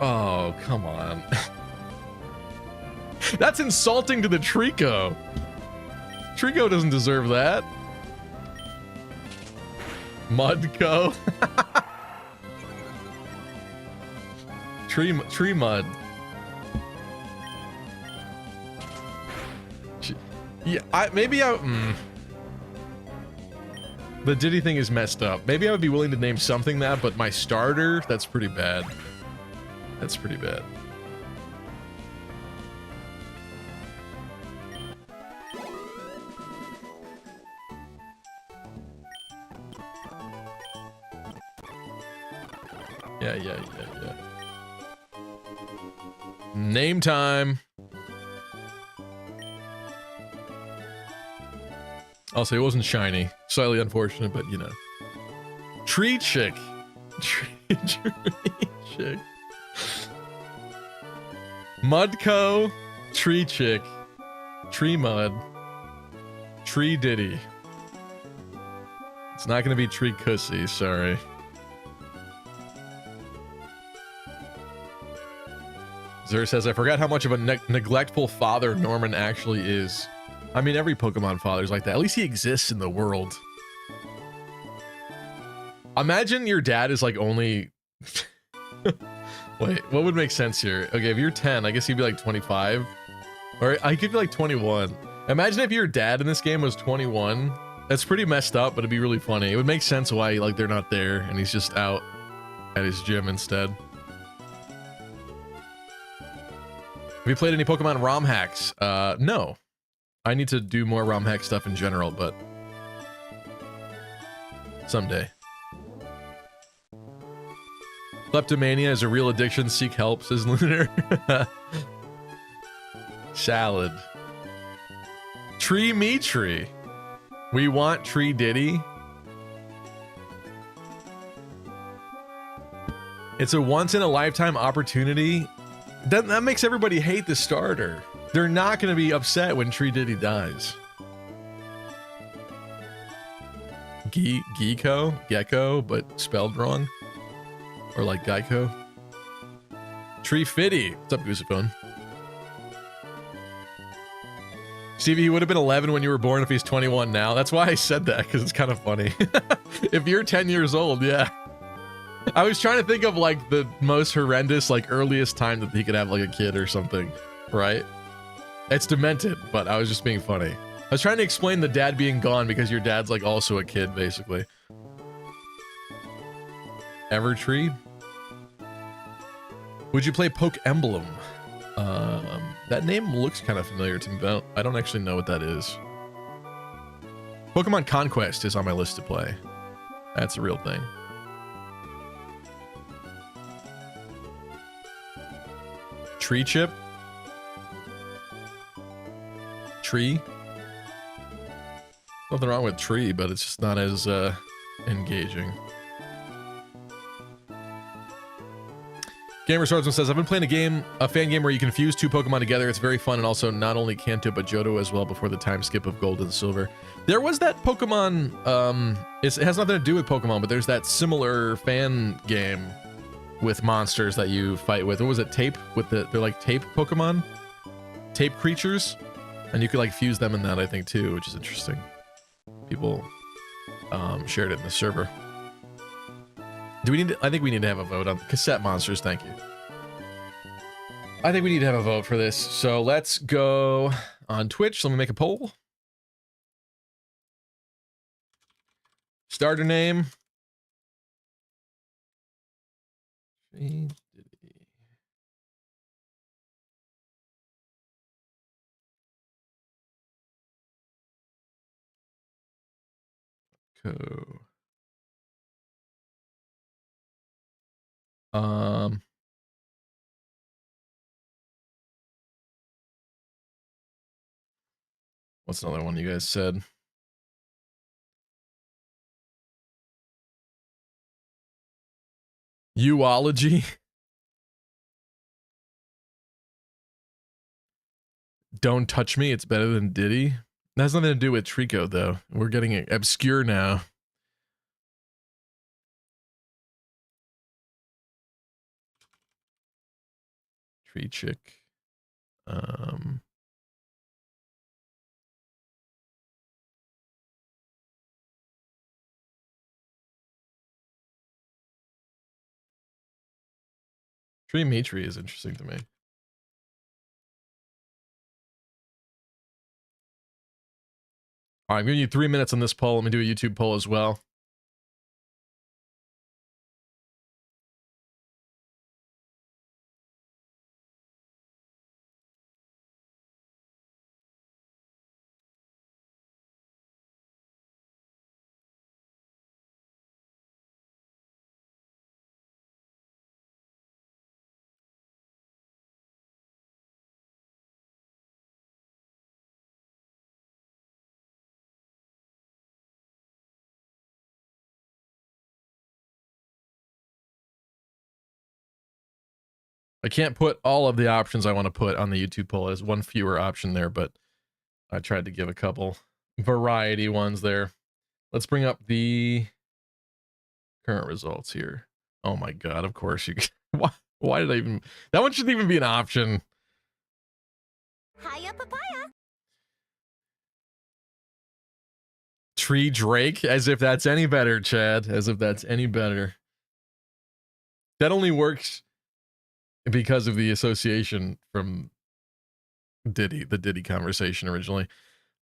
Oh, come on. That's insulting to the Trico. Trico doesn't deserve that. Mudco. Tree mud. Yeah, the Diddy thing is messed up. Maybe I would be willing to name something that, but my starter, that's pretty bad. That's pretty bad. Yeah. Name time. I'll say it wasn't shiny. Slightly unfortunate, but you know. Tree chick. Tree chick. Mudco. Tree chick. Tree mud. Tree Diddy. It's not gonna be Tree Cussy, sorry. Zer says, I forgot how much of a neglectful father Norman actually is. I mean, every Pokemon father's like that. At least he exists in the world. Imagine your dad is like only... Wait, what would make sense here? Okay, if you're 10, I guess he'd be like 25. Or I could be like 21. Imagine if your dad in this game was 21. That's pretty messed up, but it'd be really funny. It would make sense why like they're not there and he's just out at his gym instead. Have you played any Pokemon ROM hacks? No. I need to do more ROM hack stuff in general, but someday. Kleptomania is a real addiction. Seek help, says Lunar. Salad. Tree me tree. We want Tree Diddy. It's a once in a lifetime opportunity. That makes everybody hate the starter. They're not going to be upset when Tree Diddy dies. Gecko, but spelled wrong. Or like Geico. Tree Fitty. What's up, Goosephone? Stevie, he would have been 11 when you were born if he's 21 now. That's why I said that, because it's kind of funny. If you're 10 years old, yeah. I was trying to think of like the most horrendous, like earliest time that he could have like a kid or something, right? It's demented, but I was just being funny. I was trying to explain the dad being gone because your dad's like also a kid, basically. Evertree? Would you play Poke Emblem? That name looks kind of familiar to me, but I don't actually know what that is. Pokemon Conquest is on my list to play. That's a real thing. Tree chip? Tree? Nothing wrong with tree, but it's just not as engaging. Gamer Swordsman says, I've been playing a fan game where you can fuse two Pokemon together. It's very fun, and also not only Kanto, but Johto as well before the time skip of Gold and Silver. There was that Pokemon, it has nothing to do with Pokemon, but there's that similar fan game with monsters that you fight with. What was it, tape? They're like tape Pokemon? Tape creatures? And you could like fuse them in that, I think, too, which is interesting. People shared it in the server. Do we need to, I think we need to have a vote on cassette monsters, thank you. I think we need to have a vote for this. So let's go on Twitch. Let me make a poll. Starter name. What's another one you guys said? Uology. Don't touch me. It's better than Diddy. That has nothing to do with Trico, though. We're getting obscure now. Tree chick. Tree Mitri is interesting to me. All right, I'm giving you 3 minutes on this poll. Let me do a YouTube poll as well. I can't put all of the options I want to put on the YouTube poll. There's one fewer option there, but I tried to give a couple variety ones there. Let's bring up the current results here. Oh my god, of course you why did I even, that one shouldn't even be an option. Hiya, papaya. Tree Drake, as if that's any better, Chad. As if that's any better. That only works because of the association from Diddy, the Diddy conversation originally.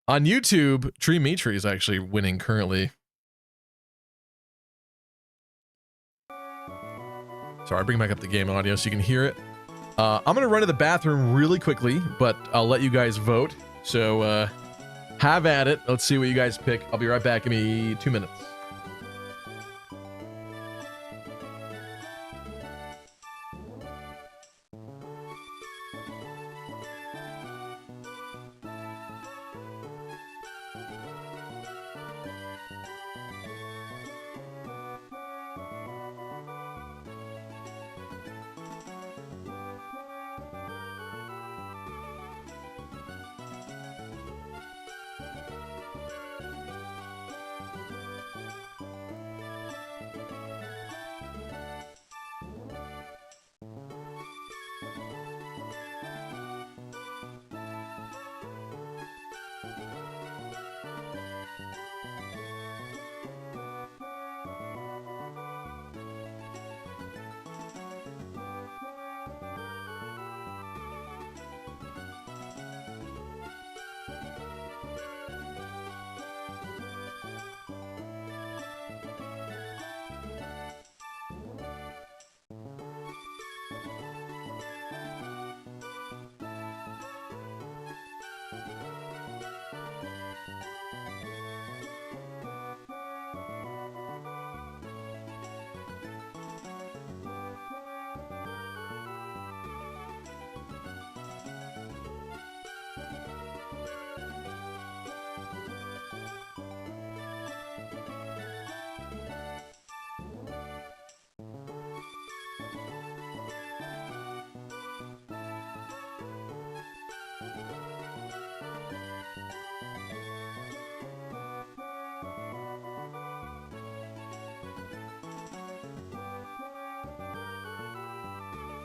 On YouTube, Tree Mitri is actually winning currently. Sorry, bring back up the game audio so you can hear it. I'm going to run to the bathroom really quickly, but I'll let you guys vote. So have at it. Let's see what you guys pick. I'll be right back. Give me 2 minutes.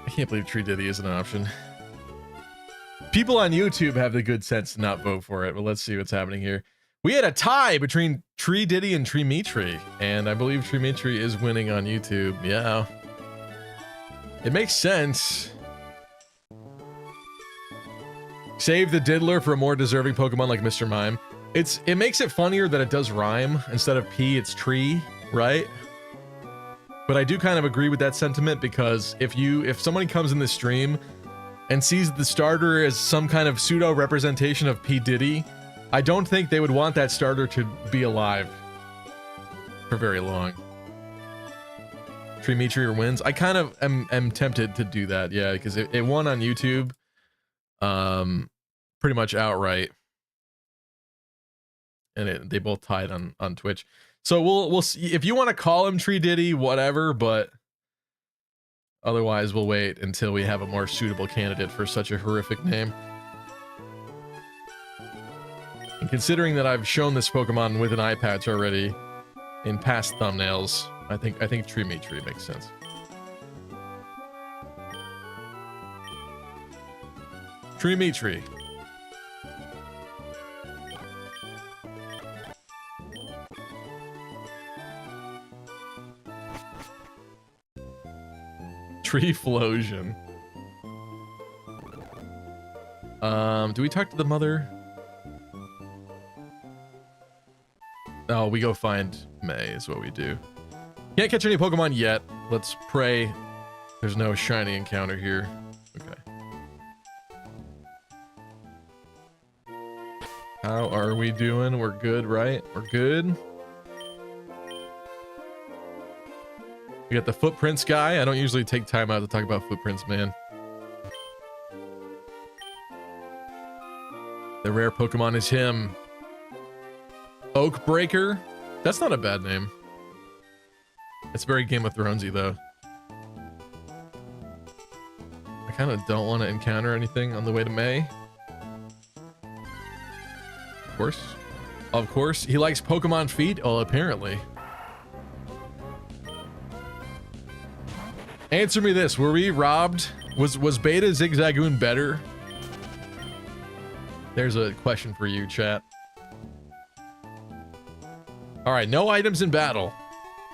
I can't believe Tree Diddy is an option. People on YouTube have the good sense to not vote for it, but let's see what's happening here. We had a tie between Tree Diddy and Tree Mitri, and I believe Tree Mitri is winning on YouTube. Yeah. It makes sense. Save the diddler for a more deserving Pokemon like Mr. Mime. It makes it funnier that it does rhyme. Instead of P, it's tree, right? But I do kind of agree with that sentiment, because if somebody comes in the stream and sees the starter as some kind of pseudo representation of P. Diddy, I don't think they would want that starter to be alive for very long. Tree Mitri wins. I kind of am tempted to do that, yeah, because it won on YouTube pretty much outright. And they both tied on Twitch. So we'll see. If you want to call him Tree Diddy, whatever, but otherwise we'll wait until we have a more suitable candidate for such a horrific name. In considering that I've shown this Pokemon with an eye patch already in past thumbnails, I think Trimetri makes sense. Trimetri. Typhlosion. Do we talk to the mother? Oh, we go find May is what we do. Can't catch any Pokemon yet. Let's pray there's no shiny encounter here. Okay. How are we doing? We're good, right? We're good. We got the footprints guy. I don't usually take time out to talk about footprints, man. The rare Pokemon is him. Oakbreaker? That's not a bad name. It's very Game of Thronesy though. I kind of don't want to encounter anything on the way to May. Of course. Of course. He likes Pokemon feet? Oh, apparently. Answer me this. Were we robbed? Was Beta Zigzagoon better? There's a question for you, chat. All right, no items in battle.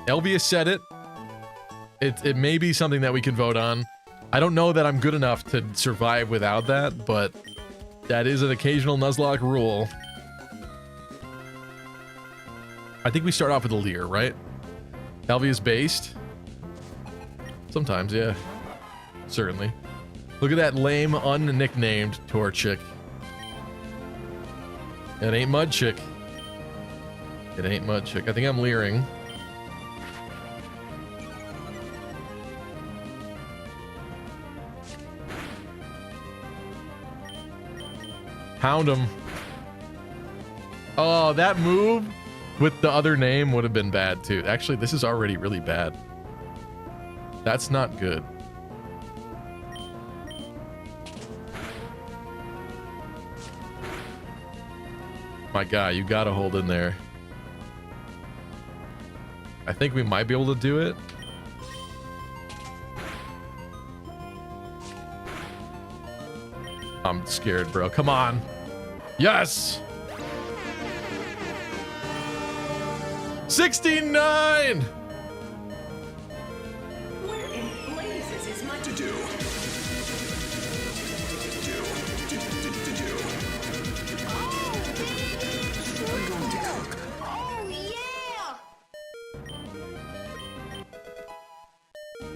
Elvius said it. It may be something that we can vote on. I don't know that I'm good enough to survive without that, but that is an occasional Nuzlocke rule. I think we start off with a Leer, right? Elvius based. Sometimes, yeah. Certainly. Look at that lame, unnicknamed Torchic. It ain't Mudchick. It ain't Mudchick. I think I'm leering. Pound him. Oh, that move with the other name would have been bad too. Actually, this is already really bad. That's not good. My guy, you gotta hold in there. I think we might be able to do it. I'm scared, bro. Come on. Yes! 69! Where in blazes is my to do? I'm going to cook. Oh, yeah!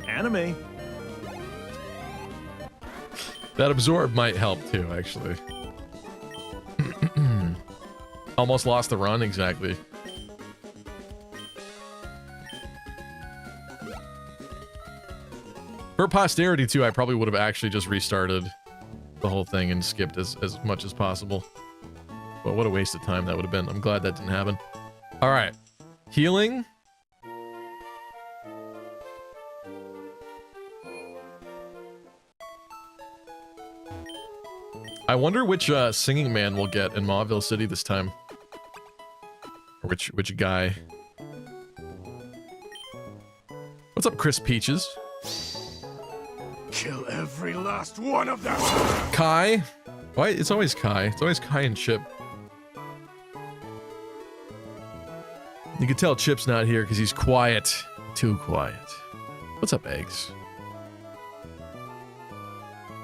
Anime. That absorb might help too, actually. Almost lost the run, exactly. For posterity too, I probably would have actually just restarted the whole thing and skipped as much as possible. But what a waste of time that would have been. I'm glad that didn't happen. All right. Healing. I wonder which singing man we'll get in Mauville City this time. Or which guy. What's up, Chris Peaches? Kill every last one of them. Kai? Why? It's always Kai. It's always Kai and Chip. You can tell Chip's not here because he's quiet. Too quiet. What's up, Eggs?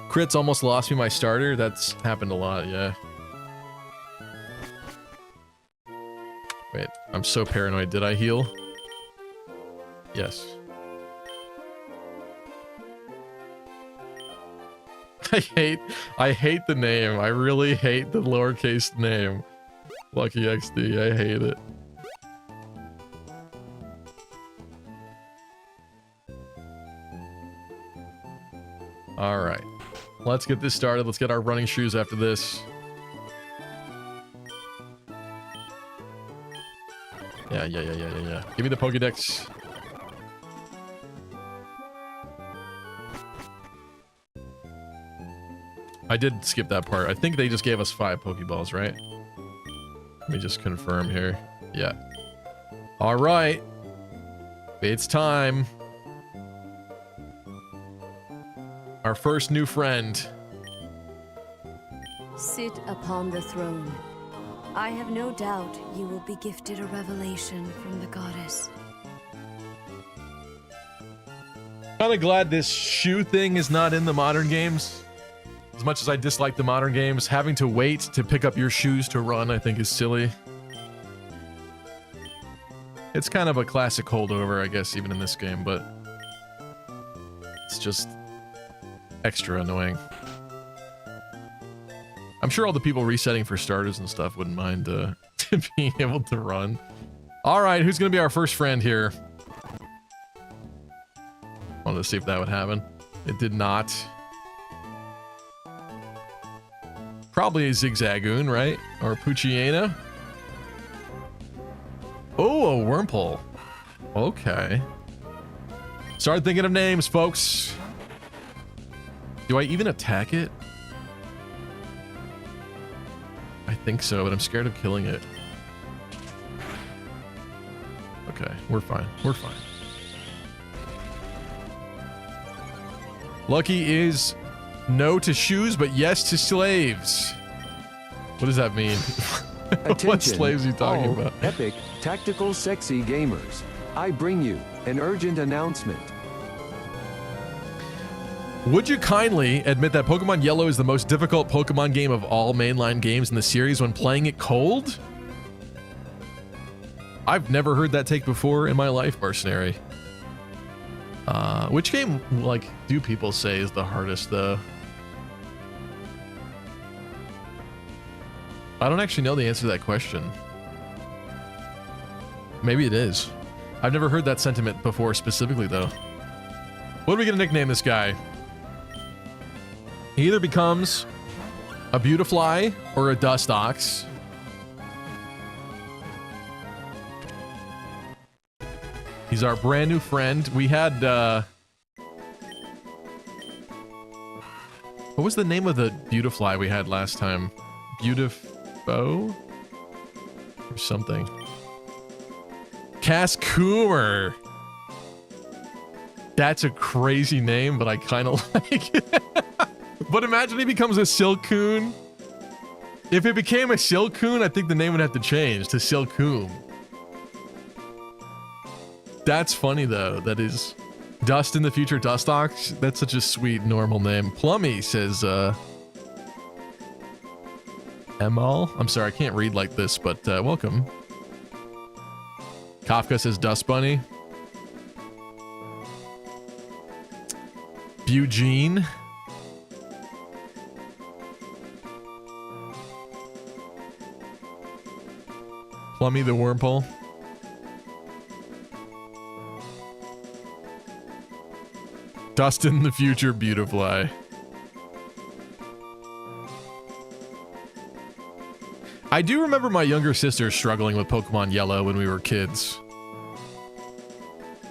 Crits almost lost me my starter. That's happened a lot, yeah. Wait, I'm so paranoid. Did I heal? Yes. I hate the name. I really hate the lowercase name. Lucky XD, I hate it. All right. Let's get this started. Let's get our running shoes after this. Yeah. Give me the Pokédex. I did skip that part. I think they just gave us 5 Pokeballs, right? Let me just confirm here. Yeah. All right. It's time. Our first new friend. Sit upon the throne. I have no doubt you will be gifted a revelation from the goddess. Kind of glad this shoe thing is not in the modern games. As much as I dislike the modern games, having to wait to pick up your shoes to run, I think, is silly. It's kind of a classic holdover, I guess, even in this game, but it's just extra annoying. I'm sure all the people resetting for starters and stuff wouldn't mind being able to run. All right, who's going to be our first friend here? Wanted to see if that would happen. It did not. Probably a Zigzagoon, right? Or Poochyena. Oh, a Wurmple. Okay. Start thinking of names, folks. Do I even attack it? I think so, but I'm scared of killing it. Okay, we're fine. We're fine. Lucky is no to shoes, but yes to slaves. What does that mean? What slaves are you talking about? Epic, tactical, sexy gamers. I bring you an urgent announcement. Would you kindly admit that Pokemon Yellow is the most difficult Pokemon game of all mainline games in the series when playing it cold? I've never heard that take before in my life, Mercenary. Which game, like, do people say is the hardest, though? I don't actually know the answer to that question. Maybe it is. I've never heard that sentiment before specifically, though. What are we gonna nickname this guy? He either becomes a Beautifly or a Dustox. He's our brand new friend. We had, what was the name of the Beautifly we had last time? Beautifo? Or something. Cascoomer. That's a crazy name, but I kind of like it. But imagine he becomes a Silcoon. If it became a Silcoon, I think the name would have to change to Silcoon. That's funny, though. That is Dust in the Future Dustox. That's such a sweet, normal name. Plummy says, Emal? I'm sorry, I can't read like this, but welcome. Kafka says Dust Bunny. Eugene. Plummy the Wurmple. Dust in the Future Beautifly. I do remember my younger sister struggling with Pokemon Yellow when we were kids.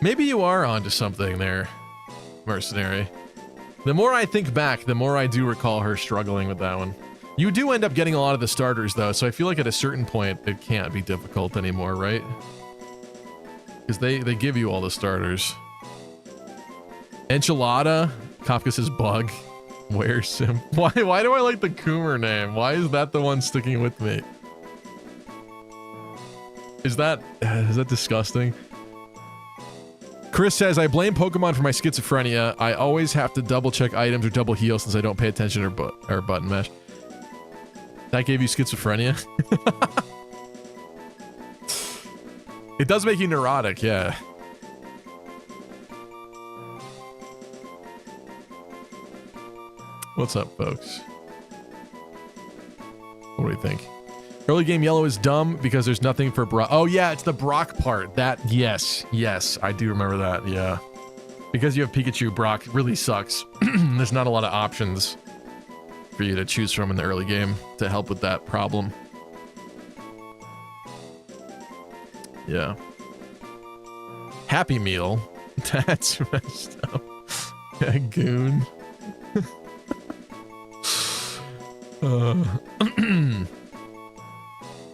Maybe you are onto something there, Mercenary. The more I think back, the more I do recall her struggling with that one. You do end up getting a lot of the starters, though, so I feel like at a certain point, it can't be difficult anymore, right? Because they give you all the starters. Enchilada? Kafka says Bug. Where's him? Why do I like the Coomer name? Why is that the one sticking with me? Is that disgusting? Chris says, I blame Pokemon for my schizophrenia. I always have to double check items or double heal since I don't pay attention or button mash. That gave you schizophrenia? It does make you neurotic, yeah. What's up, folks? What do we think? Early game Yellow is dumb because there's nothing for Brock. Oh yeah, it's the Brock part. That, yes, I do remember that, yeah. Because you have Pikachu, Brock really sucks. There's not a lot of options for you to choose from in the early game to help with that problem. Yeah. Happy Meal. That's messed up. Goon.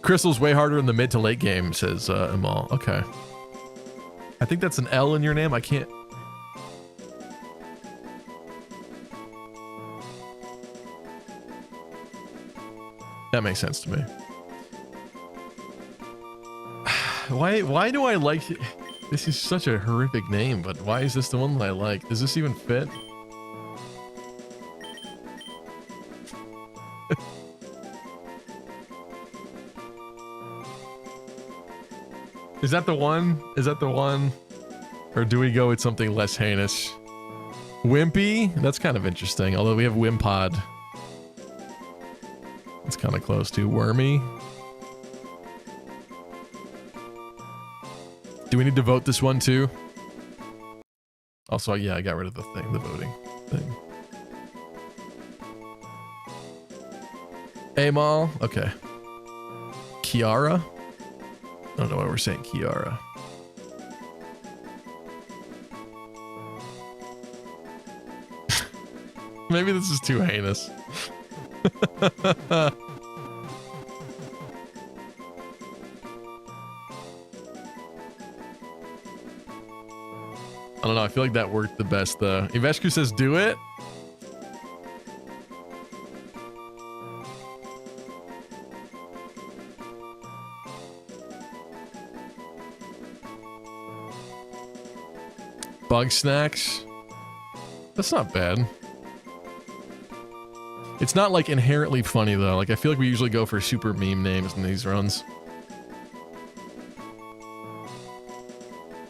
Crystal's way harder in the mid to late game, says Amal. Okay. I think that's an L in your name. I can't. That makes sense to me. Why do I like it? This is such a horrific name, but why is this the one that I like? Does this even fit? Is that the one? Is that the one? Or do we go with something less heinous? Wimpy? That's kind of interesting, although we have Wimpod. It's kind of close to Wormy. Do we need to vote this one too? Also, yeah, I got rid of the thing, the voting thing. Amal, okay. Kiara? I don't know why we're saying Kiara. Maybe this is too heinous. I don't know. I feel like that worked the best though. Iveshku says do it. Bug snacks. That's not bad. It's not like inherently funny though. Like I feel like we usually go for super meme names in these runs.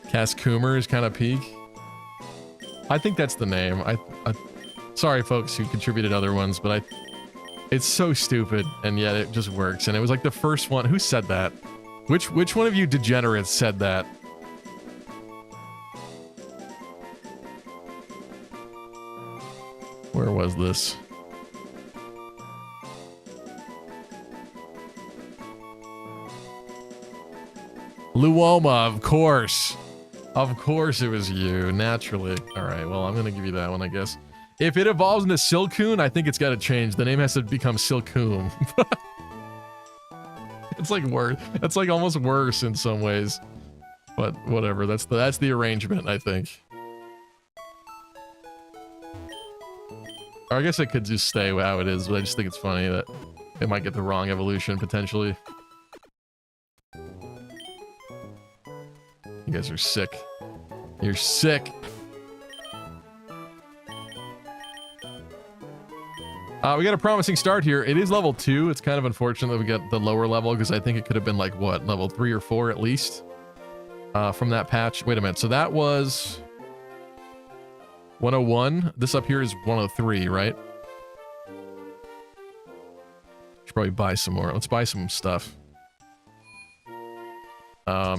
Cascoomer is kind of peak. I think that's the name. I sorry folks who contributed other ones, but it's so stupid and yet it just works. And it was like the first one. Who said that? Which one of you degenerates said that? Where was this? Luoma, of course. Of course it was you, naturally. Alright, well, I'm gonna give you that one, I guess. If it evolves into Silcoon, I think it's gotta change. The name has to become Silcoon. It's like worse. That's like almost worse in some ways. But whatever, that's the arrangement, I think. Or I guess it could just stay how it is, but I just think it's funny that it might get the wrong evolution, potentially. You guys are sick. You're sick. We got a promising start here. It is level 2. It's kind of unfortunate that we got the lower level because I think it could have been like, what, level 3 or 4 at least from that patch. Wait a minute. So that was 101. This up here is 103, right? Should probably buy some more. Let's buy some stuff.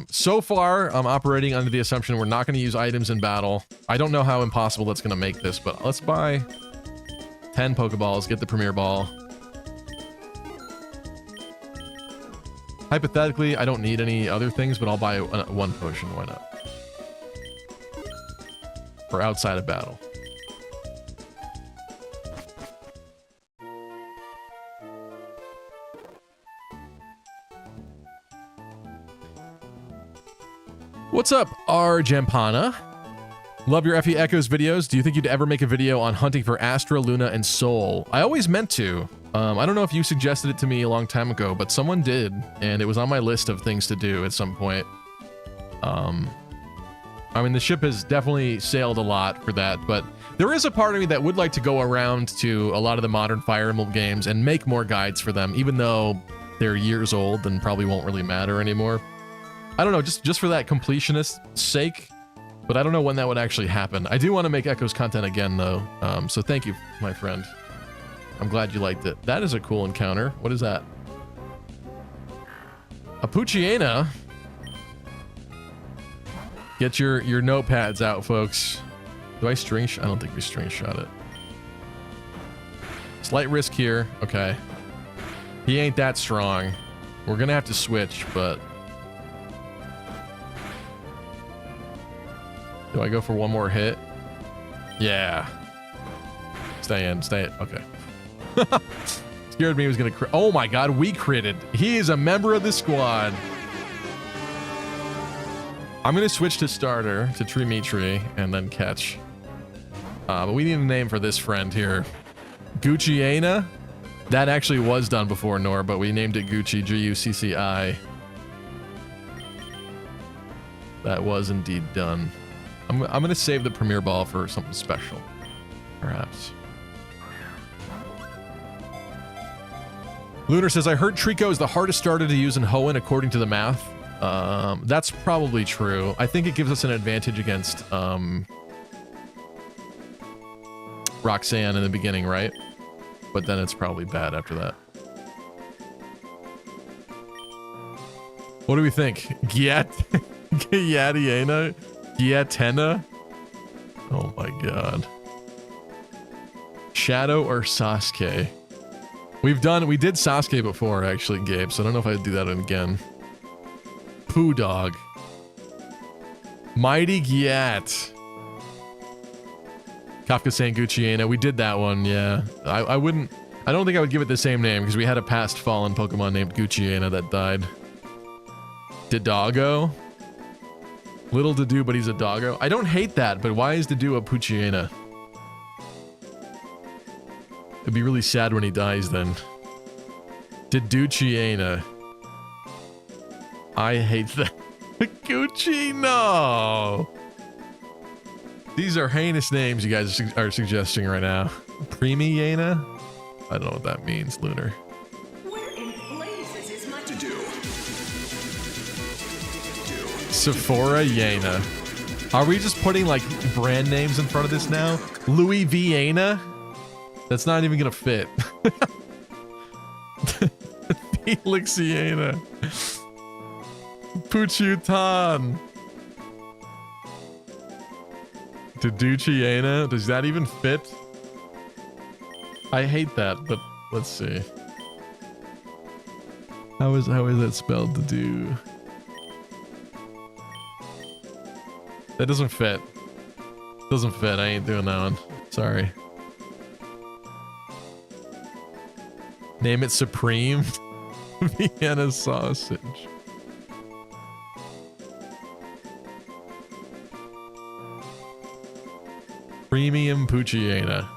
So far, I'm operating under the assumption we're not going to use items in battle. I don't know how impossible that's going to make this, but let's buy 10 Pokeballs, get the Premier Ball. Hypothetically, I don't need any other things, but I'll buy one potion. Why not? For outside of battle. What's up, R. Jampana? Love your FE Echoes videos. Do you think you'd ever make a video on hunting for Astra, Luna, and Soul? I always meant to. I don't know if you suggested it to me a long time ago, but someone did, and it was on my list of things to do at some point. I mean, the ship has definitely sailed a lot for that, but there is a part of me that would like to go around to a lot of the modern Fire Emblem games and make more guides for them, even though they're years old and probably won't really matter anymore. I don't know, just for that completionist sake, but I don't know when that would actually happen. I do want to make Echoes content again, though, so thank you, my friend. I'm glad you liked it. That is a cool encounter. What is that? A Poochyena. Get your notepads out, folks. Do I string shot? I don't think we string shot it. Slight risk here. Okay. He ain't that strong. We're gonna have to switch, but... Do I go for one more hit? Yeah. Stay in, stay in. Okay. Scared me he was gonna crit. Oh my god, we critted. He is a member of the squad. I'm gonna switch to starter to Trimitri and then catch. But we need a name for this friend here. Gucciana. That actually was done before Nor, but we named it Gucci, G-U-C-C-I. That was indeed done. I'm gonna save the Premier Ball for something special, perhaps. Lunar says, I heard Trico is the hardest starter to use in Hoenn according to the math. That's probably true. I think it gives us an advantage against Roxanne in the beginning, right? But then it's probably bad after that. What do we think? Giatiana? Giatena? Oh my god. Shadow or Sasuke? We did Sasuke before, actually, Gabe, so I don't know if I'd do that again. Poo Dog. Mighty Giat. Kafka saying Gucciana. We did that one, yeah. I don't think I would give it the same name, because we had a past fallen Pokemon named Gucciana that died. Didago? Little Didu, but he's a doggo. I don't hate that, but why is Didu a Pucciana? It'd be really sad when he dies then. Diduciana. I hate that. Gucci, no! These are heinous names you guys are suggesting right now. Premiana? I don't know what that means, Lunar. Where in blazes is my to-do? Sephora Yena. Are we just putting like brand names in front of this now? Louis Viana? That's not even gonna fit. Felixiana. Puchutan. Diduciana? Does that even fit? I hate that, but let's see. How is that spelled? Didu? That doesn't fit. Doesn't fit. I ain't doing that one. Sorry. Name it Supreme. Vienna sausage. Premium Pucciana.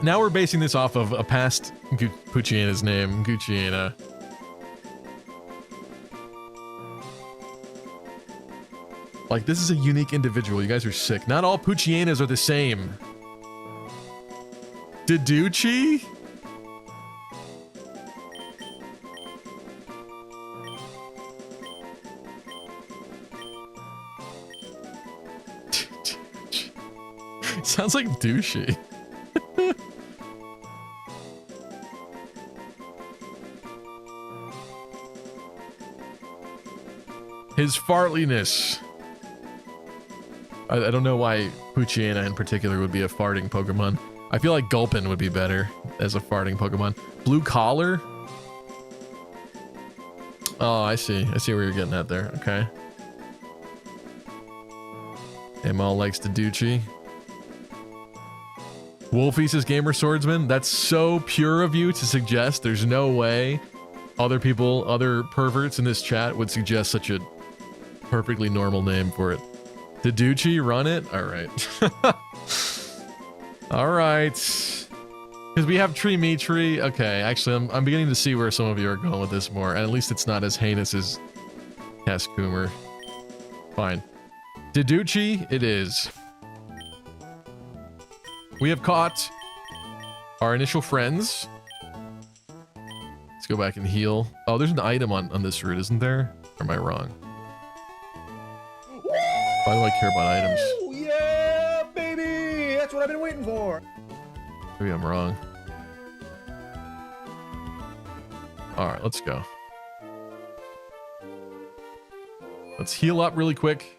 Now we're basing this off of a past Pucciana's name, Gucciana. Like, this is a unique individual. You guys are sick. Not all Puccianas are the same. Diducci? Sounds like douchey. His fartliness. I don't know why Pucciana in particular would be a farting Pokemon. I feel like Gulpin would be better as a farting Pokemon. Blue Collar? Oh, I see. I see where you're getting at there. Okay. Amal likes Diducci. Wolfie says Gamer Swordsman. That's so pure of you to suggest. There's no way other people, other perverts in this chat would suggest such a perfectly normal name for it. Diducci, run it? Alright. Alright. Because we have Trimitri. Okay, actually, I'm beginning to see where some of you are going with this more. And at least it's not as heinous as Cascoomer. Fine. Diducci, it is. We have caught our initial friends. Let's go back and heal. Oh, there's an item on this route, isn't there? Or am I wrong? Why do I care about items? Yeah, baby! That's what I've been waiting for. Maybe I'm wrong. Alright, let's go. Let's heal up really quick.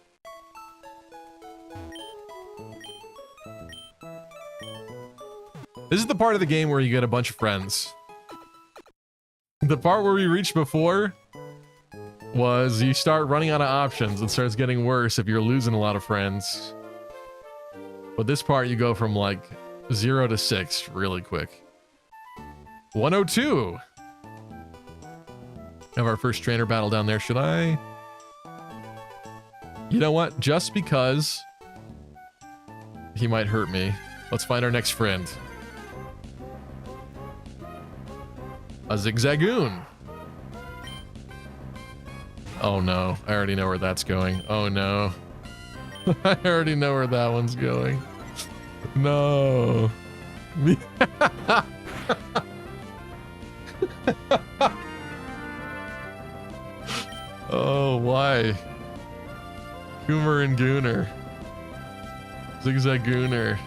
This is the part of the game where you get a bunch of friends. The part where we reached before was you start running out of options and starts getting worse if you're losing a lot of friends. But this part you go from like 0 to 6 really quick. 102. Have our first trainer battle down there. Should I? You know what? Just because he might hurt me. Let's find our next friend. A Zigzagoon. Oh no, I already know where that's going. Oh no. I already know where that one's going. No. Oh, why? Goomer and Gooner. Zigzagooner.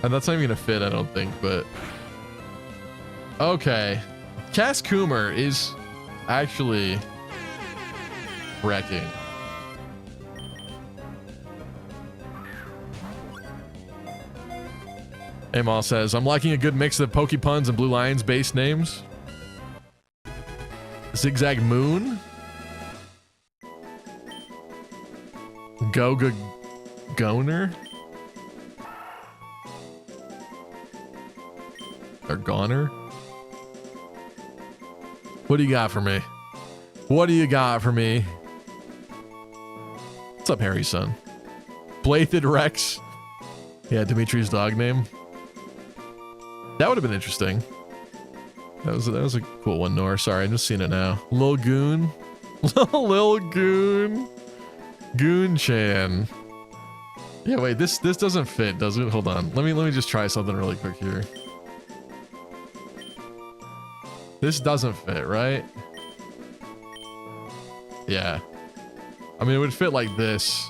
And that's not even gonna fit, I don't think, but... Okay. Cass Coomer is actually wrecking. Amal says, I'm liking a good mix of Pokepuns and Blue Lions base names. Zigzag Moon. Goga Goner. Or Goner. What do you got for me? What do you got for me? What's up, Harry's son? Blathed Rex. Yeah, Dimitri's dog name. That would have been interesting. That was a cool one, Nor. Sorry, I'm just seeing it now. Lil Goon. Lil Goon. Goon-chan. Yeah, wait, this doesn't fit, does it? Hold on. Let me just try something really quick here. This doesn't fit, right? Yeah. I mean, it would fit like this.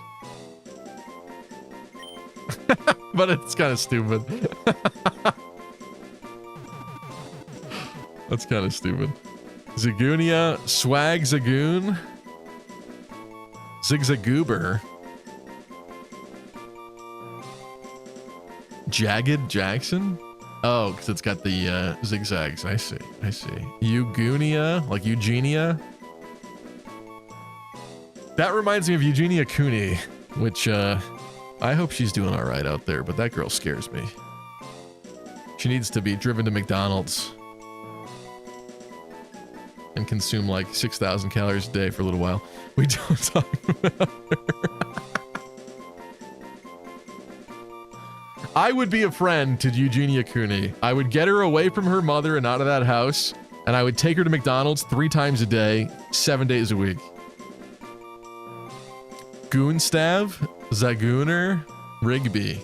But it's kind of stupid. That's kind of stupid. Zagoonia, Swag Zagoon, Zigzagoober, Jagged Jackson. Oh, because it's got the zigzags. I see. I see. Eugenia, like Eugenia. That reminds me of Eugenia Cooney, which I hope she's doing all right out there, but that girl scares me. She needs to be driven to McDonald's and consume like 6,000 calories a day for a little while. We don't talk about her. I would be a friend to Eugenia Cooney. I would get her away from her mother and out of that house, and I would take her to McDonald's 3 times a day, 7 days a week. Goonstav, Zagooner, Rigby.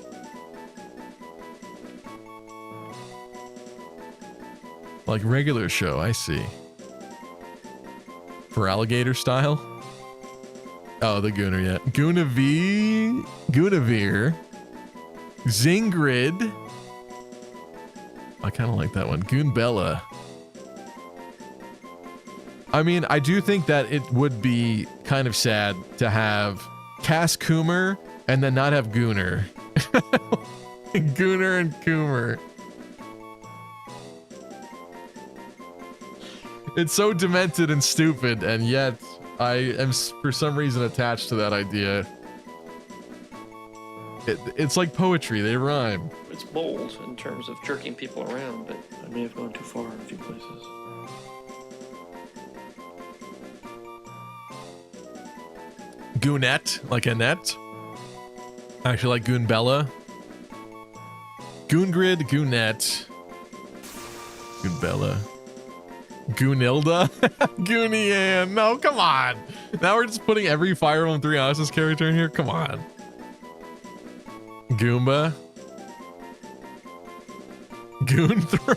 Like regular show, I see. For alligator style? Oh, the Gooner, yeah. Goonavere. Zingrid. I kind of like that one. Goonbella. I mean, I do think that it would be kind of sad to have Cass Coomer and then not have Gooner. Gooner and Coomer. It's so demented and stupid, and yet I am for some reason attached to that idea. It's like poetry, they rhyme. It's bold in terms of jerking people around, but I may have gone too far in a few places. Goonette, like Annette. I actually like Goonbella. Goongrid, Goonette. Goonbella. Goonilda? Goonian. No, come on. Now we're just putting every Fire Emblem 3 Houses character in here? Come on. Goomba. Goonthra.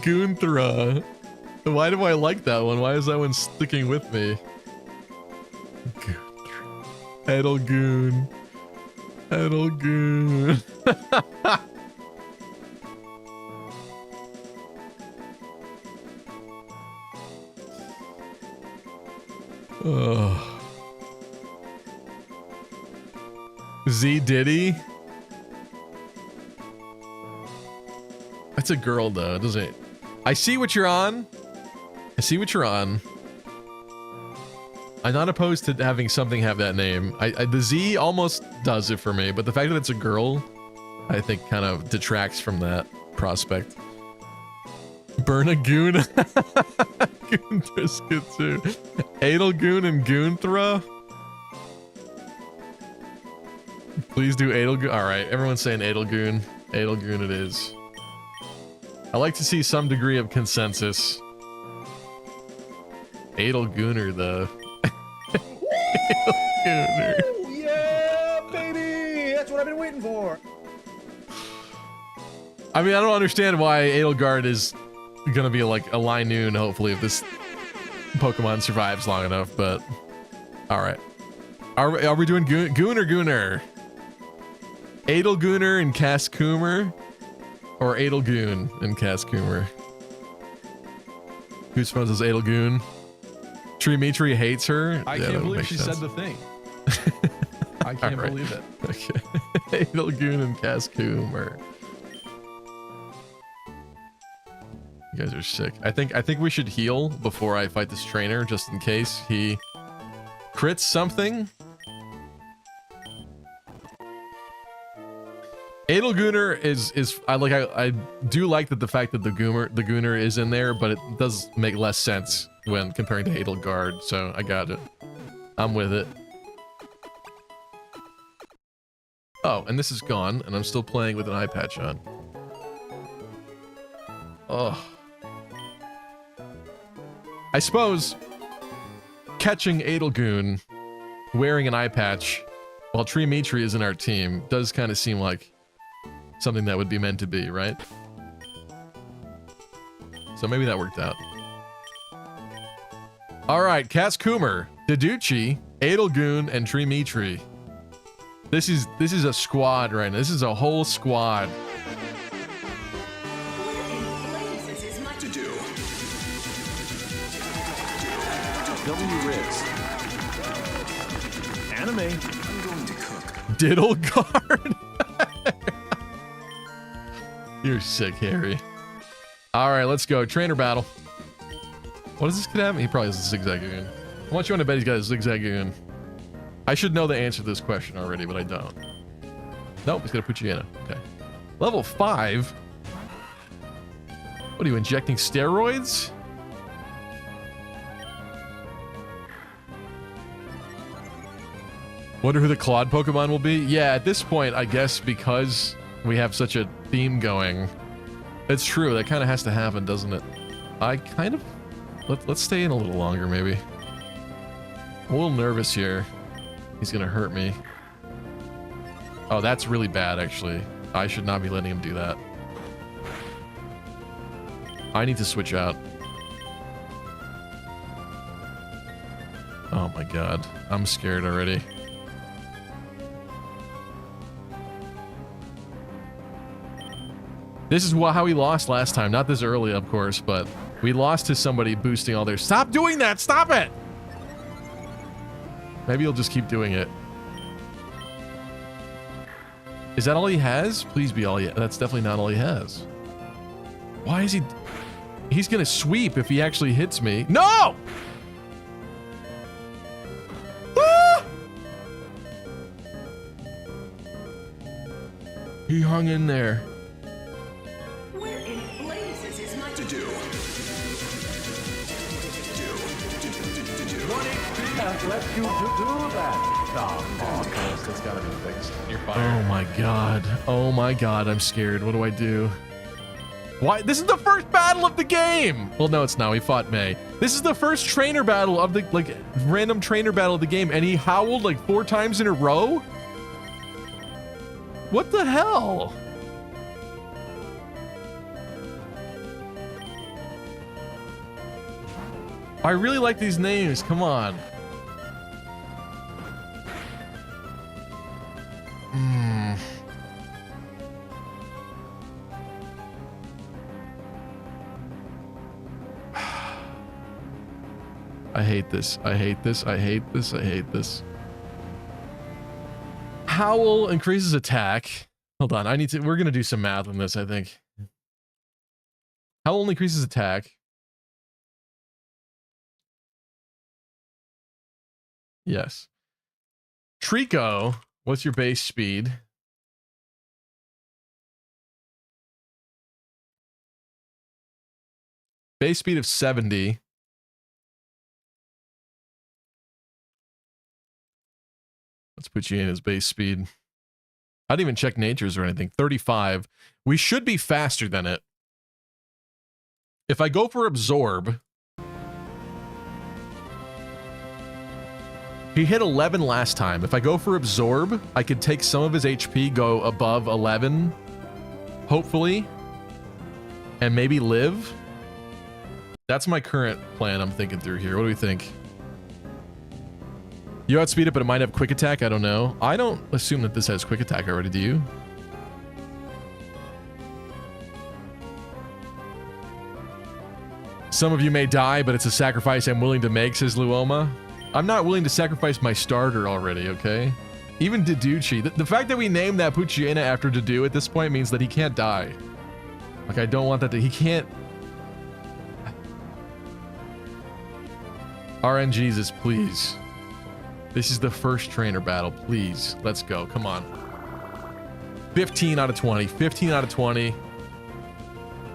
Goonthra. Why do I like that one? Why is that one sticking with me? Goonthra. Edelgoon. Edelgoon. Oh. Z Diddy. That's a girl though, doesn't it? I see what you're on. I see what you're on. I'm not opposed to having something have that name. The Z almost does it for me, but the fact that it's a girl, I think kind of detracts from that prospect. Burn a goon. Goonthra's good too. Adelgoon and Goonthra. Please do Adelgoon. All right, everyone's saying Adelgoon. Adelgoon it is. I like to see some degree of consensus. Adelgooner though. Adelgooner. Yeah, baby! That's what I've been waiting for. I mean, I don't understand why Edelgard is gonna be like a Linoon, hopefully, if this Pokemon survives long enough, but alright. Are we doing Goon or Gooner? Adelgooner and Cascoomer? Or Adelgoon and Cascoomer? Who supposes Adelgoon? Trimitri hates her? I can't believe she said the thing. I can't believe it. Okay. Adelgoon and Cascoomer. You guys are sick. I think we should heal before I fight this trainer, just in case he crits something. Adelgooner is I do like that the fact that the Gooner is in there, but it does make less sense when comparing to Adelgard, so I got it. I'm with it. Oh, and this is gone, and I'm still playing with an eye patch on. Oh. I suppose catching Adelgoon wearing an eye patch while Trimitri is in our team does kind of seem like something that would be meant to be, right? So maybe that worked out. All right, Cascoomer, Deducci, Adelgoon, and Trimitri. This is a squad right now. This is a whole squad. W-Riz. Anime. I'm going to cook. Diddleguard. You're sick, Harry. All right, let's go. Trainer battle. What does this kid have? He probably has a Zigzagoon. How much you want to bet he's got a Zigzagoon? I should know the answer to this question already, but I don't. Nope, he's got a Poochyena. Okay. Level 5? What are you, injecting steroids? Wonder who the Claude Pokemon will be? Yeah, at this point, I guess because we have such a theme going. It's true, that kind of has to happen, doesn't it? I kind of... Let's stay in a little longer, maybe. I'm a little nervous here. He's gonna hurt me. Oh, that's really bad, actually. I should not be letting him do that. I need to switch out. Oh my god. I'm scared already. This is how we lost last time. Not this early, of course, but we lost to somebody boosting all their... Stop doing that! Stop it! Maybe he'll just keep doing it. Is that all he has? Please be all he... That's definitely not all he has. Why is he... He's gonna sweep if he actually hits me. No! Ah! He hung in there. Where in blazes is my To do. Let you do that. Oh, that's gotta be fixed. You're fine. Oh my god. Oh my god, I'm scared. What do I do? Why? This is the first battle of the game! Well, no, it's not. We fought May. This is the first trainer battle of the, like, random trainer battle of the game, and he howled like 4 times in a row? What the hell? I really like these names. Come on. I hate this. I hate this. I hate this. I hate this. Howl increases attack. Hold on. We're going to do some math on this, I think. Howl only increases attack. Yes. Trico, what's your base speed? Base speed of 70. Let's put you in as base speed. I didn't even check natures or anything. 35. We should be faster than it. If I go for absorb, he hit 11 last time. If I go for absorb, I could take some of his HP, go above 11, hopefully, and maybe live. That's my current plan I'm thinking through here. What do we think? You outspeed it, but it might have quick attack. I don't know. I don't assume that this has quick attack already, do you? Some of you may die, but it's a sacrifice I'm willing to make, says Luoma. I'm not willing to sacrifice my starter already, okay? Even Deducci. The fact that we named that Poochyena after Dedu at this point means that he can't die. Like, I don't want that to... He can't... RNGesus, please. This is the first trainer battle, please. Let's go, come on. 15 out of 20, 15 out of 20.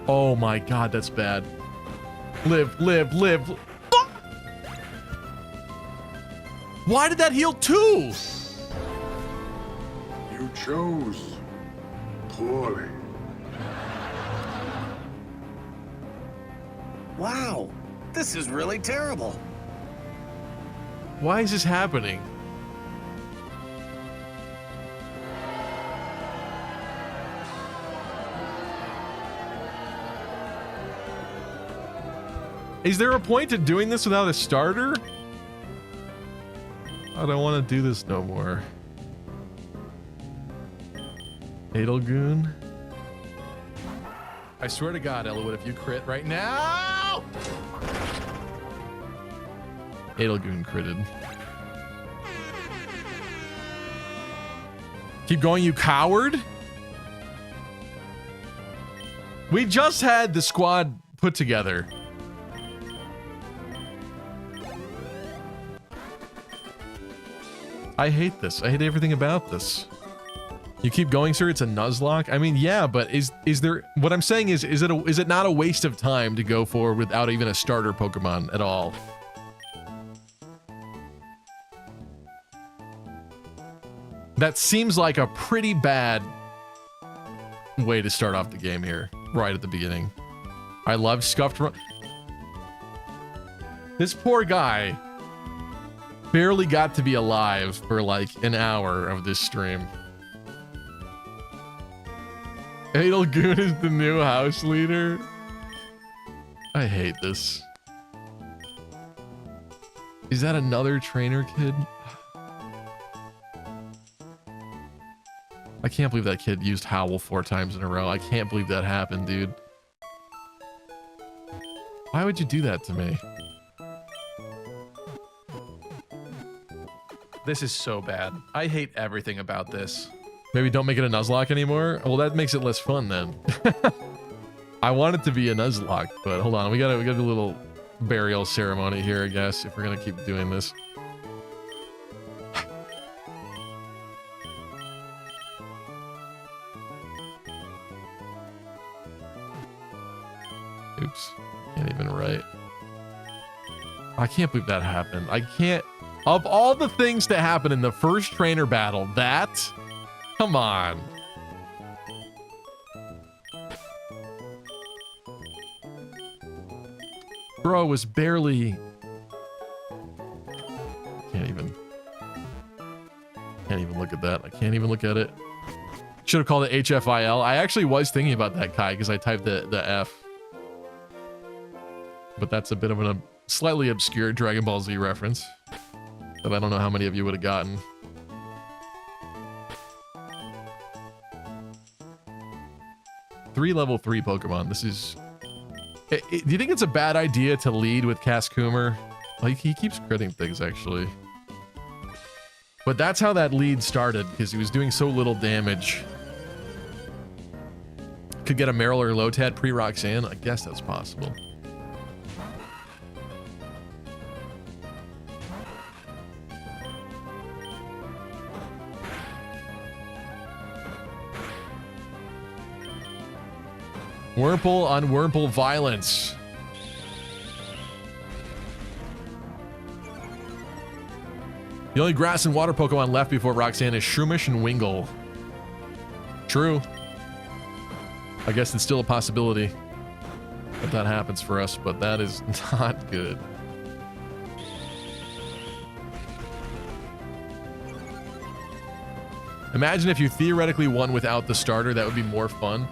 Oh my god, that's bad. Live, live, live. Why did that heal 2? You chose poorly. Wow, this is really terrible. Why is this happening? Is there a point to doing this without a starter? I don't want to do this no more. Edelgoon. I swear to God, Elwood, if you crit right now! Edelgoon critted. Keep going, you coward! We just had the squad put together. I hate this. I hate everything about this. You keep going, sir. It's a Nuzlocke. I mean, yeah, but is there? What I'm saying is it not a waste of time to go forward without even a starter Pokemon at all? That seems like a pretty bad way to start off the game here, right at the beginning. I love Scuffed Run. This poor guy barely got to be alive for like an hour of this stream. Edelgoon is the new house leader. I hate this. Is that another trainer kid? I can't believe that kid used Howl 4 times in a row. I can't believe that happened, dude. Why would you do that to me? This is so bad. I hate everything about this. Maybe don't make it a Nuzlocke anymore? Well, that makes it less fun then. I want it to be a Nuzlocke, but hold on. We gotta do a little burial ceremony here, I guess, if we're gonna keep doing this. Oops. Can't even write. I can't believe that happened. I can't... Of all the things to happen in the first trainer battle, that... Come on. Bro was barely... Can't even look at that. I can't even look at it. Should have called it HFIL. I actually was thinking about that, Kai, because I typed the F. But that's a bit of a slightly obscure Dragon Ball Z reference that I don't know how many of you would have gotten. Level 3 Pokemon. This is... do you think it's a bad idea to lead with Cascoomer? Like, he keeps critting things, actually. But that's how that lead started, because he was doing so little damage. Could get a Meryl or Lotad pre-Roxanne? I guess that's possible. Wurmple on Wurmple violence. The only grass and water Pokemon left before Roxanne is Shroomish and Wingull. True. I guess it's still a possibility that that happens for us, but that is not good. Imagine if you theoretically won without the starter, that would be more fun.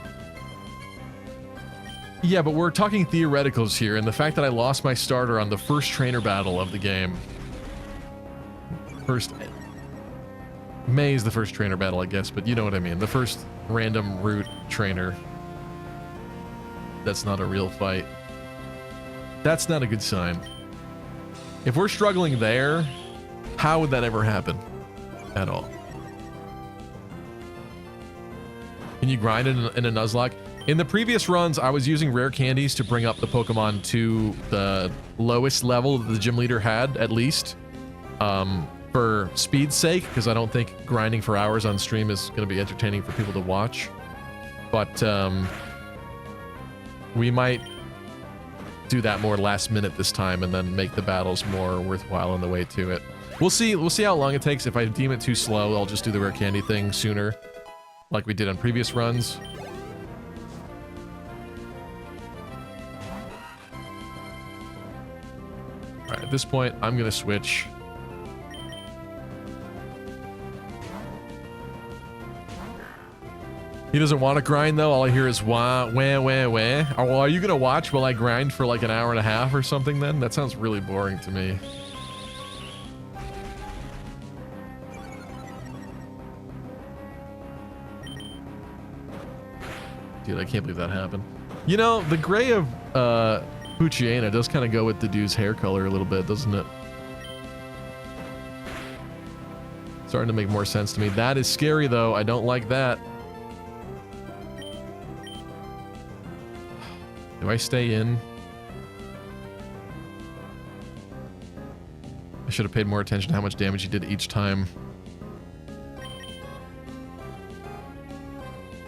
Yeah, but we're talking theoreticals here, and the fact that I lost my starter on the first trainer battle of the game. May is the first trainer battle, I guess, but you know what I mean. The first random route trainer. That's not a real fight. That's not a good sign. If we're struggling there, how would that ever happen? At all. Can you grind in a Nuzlocke? In the previous runs, I was using rare candies to bring up the Pokemon to the lowest level that the gym leader had, at least. For speed's sake, because I don't think grinding for hours on stream is going to be entertaining for people to watch. But we might do that more last minute this time and then make the battles more worthwhile on the way to it. We'll see how long it takes. If I deem it too slow, I'll just do the rare candy thing sooner, like we did on previous runs. All right, at this point, I'm going to switch. He doesn't want to grind, though. All I hear is wah, wah, wah, wah. Oh, well, are you going to watch while I grind for like an hour and a half or something then? That sounds really boring to me. Dude, I can't believe that happened. You know, the gray of Poochyena does kind of go with the dude's hair color a little bit, doesn't it? Starting to make more sense to me. That is scary, though. I don't like that. Do I stay in? I should have paid more attention to how much damage he did each time.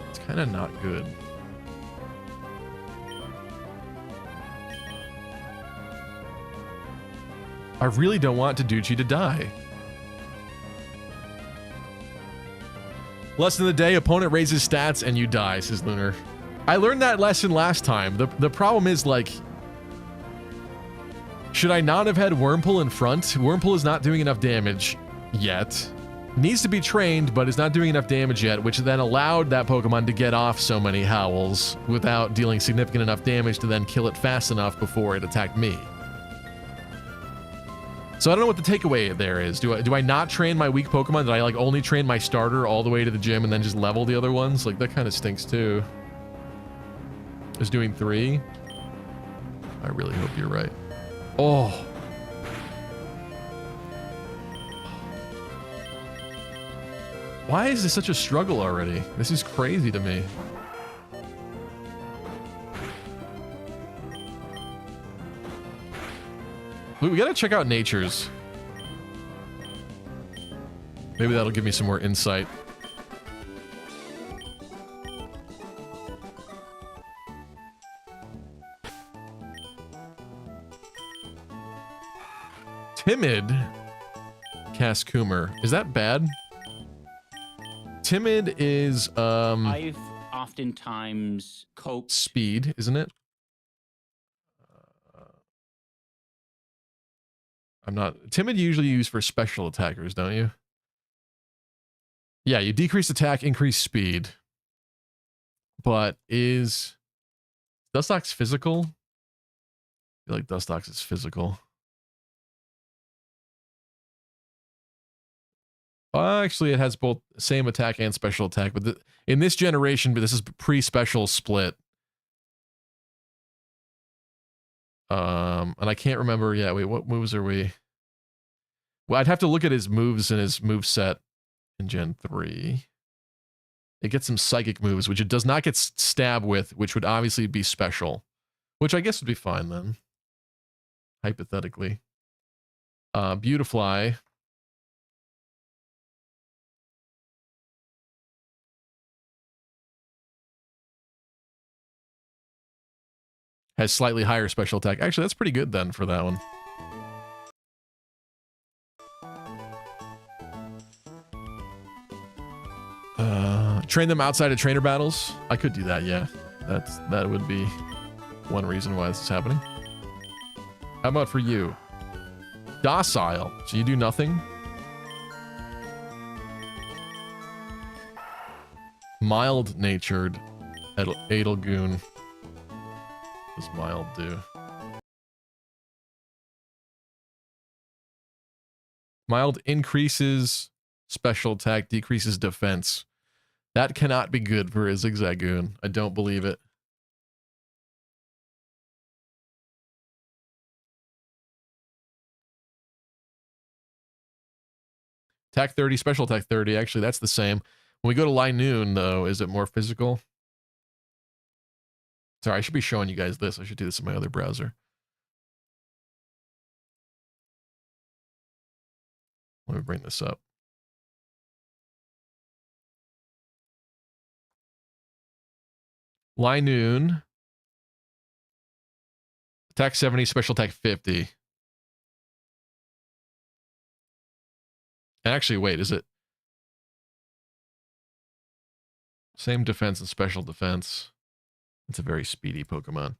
It's kind of not good. I really don't want Taduchi to die. Lesson of the day, opponent raises stats and you die, says Lunar. I learned that lesson last time. The problem is, like, should I not have had Wurmple in front? Wurmple is not doing enough damage yet. Needs to be trained, but is not doing enough damage yet, which then allowed that Pokemon to get off so many howls without dealing significant enough damage to then kill it fast enough before it attacked me. So I don't know what the takeaway there is. Do I not train my weak Pokemon? Did I like only train my starter all the way to the gym and then just level the other ones? Like, that kind of stinks too. Is doing 3. I really hope you're right. Oh. Why is this such a struggle already? This is crazy to me. We gotta check out Nature's. Maybe that'll give me some more insight. Timid Cascoomer. Is that bad? Timid is I've oftentimes coped speed, isn't it? I'm not timid. You usually use for special attackers, don't you? Yeah, you decrease attack, increase speed. But is Dustox physical? I feel like Dustox is physical. Actually, it has both same attack and special attack, but in this generation, but this is pre-special split. And I can't remember. Yeah, wait, what moves are we? Well, I'd have to look at his moves and his move set in Gen 3. It gets some psychic moves, which it does not get stab with, which would obviously be special, which I guess would be fine then, hypothetically. Beautifly. has slightly higher special attack. Actually, that's pretty good then for that one. Train them outside of trainer battles. I could do that, yeah. That would be one reason why this is happening. How about for you? Docile. So you do nothing? Mild-natured Edelgoon. What does mild do? Mild increases special attack, decreases defense. That cannot be good for a Zigzagoon. I don't believe it. Attack 30, special attack 30. Actually, that's the same. When we go to Linoon, though, is it more physical? Sorry, I should be showing you guys this. I should do this in my other browser. Let me bring this up. Linoon. Attack 70, special attack 50. Actually, wait, is it? Same defense and special defense. It's a very speedy Pokemon.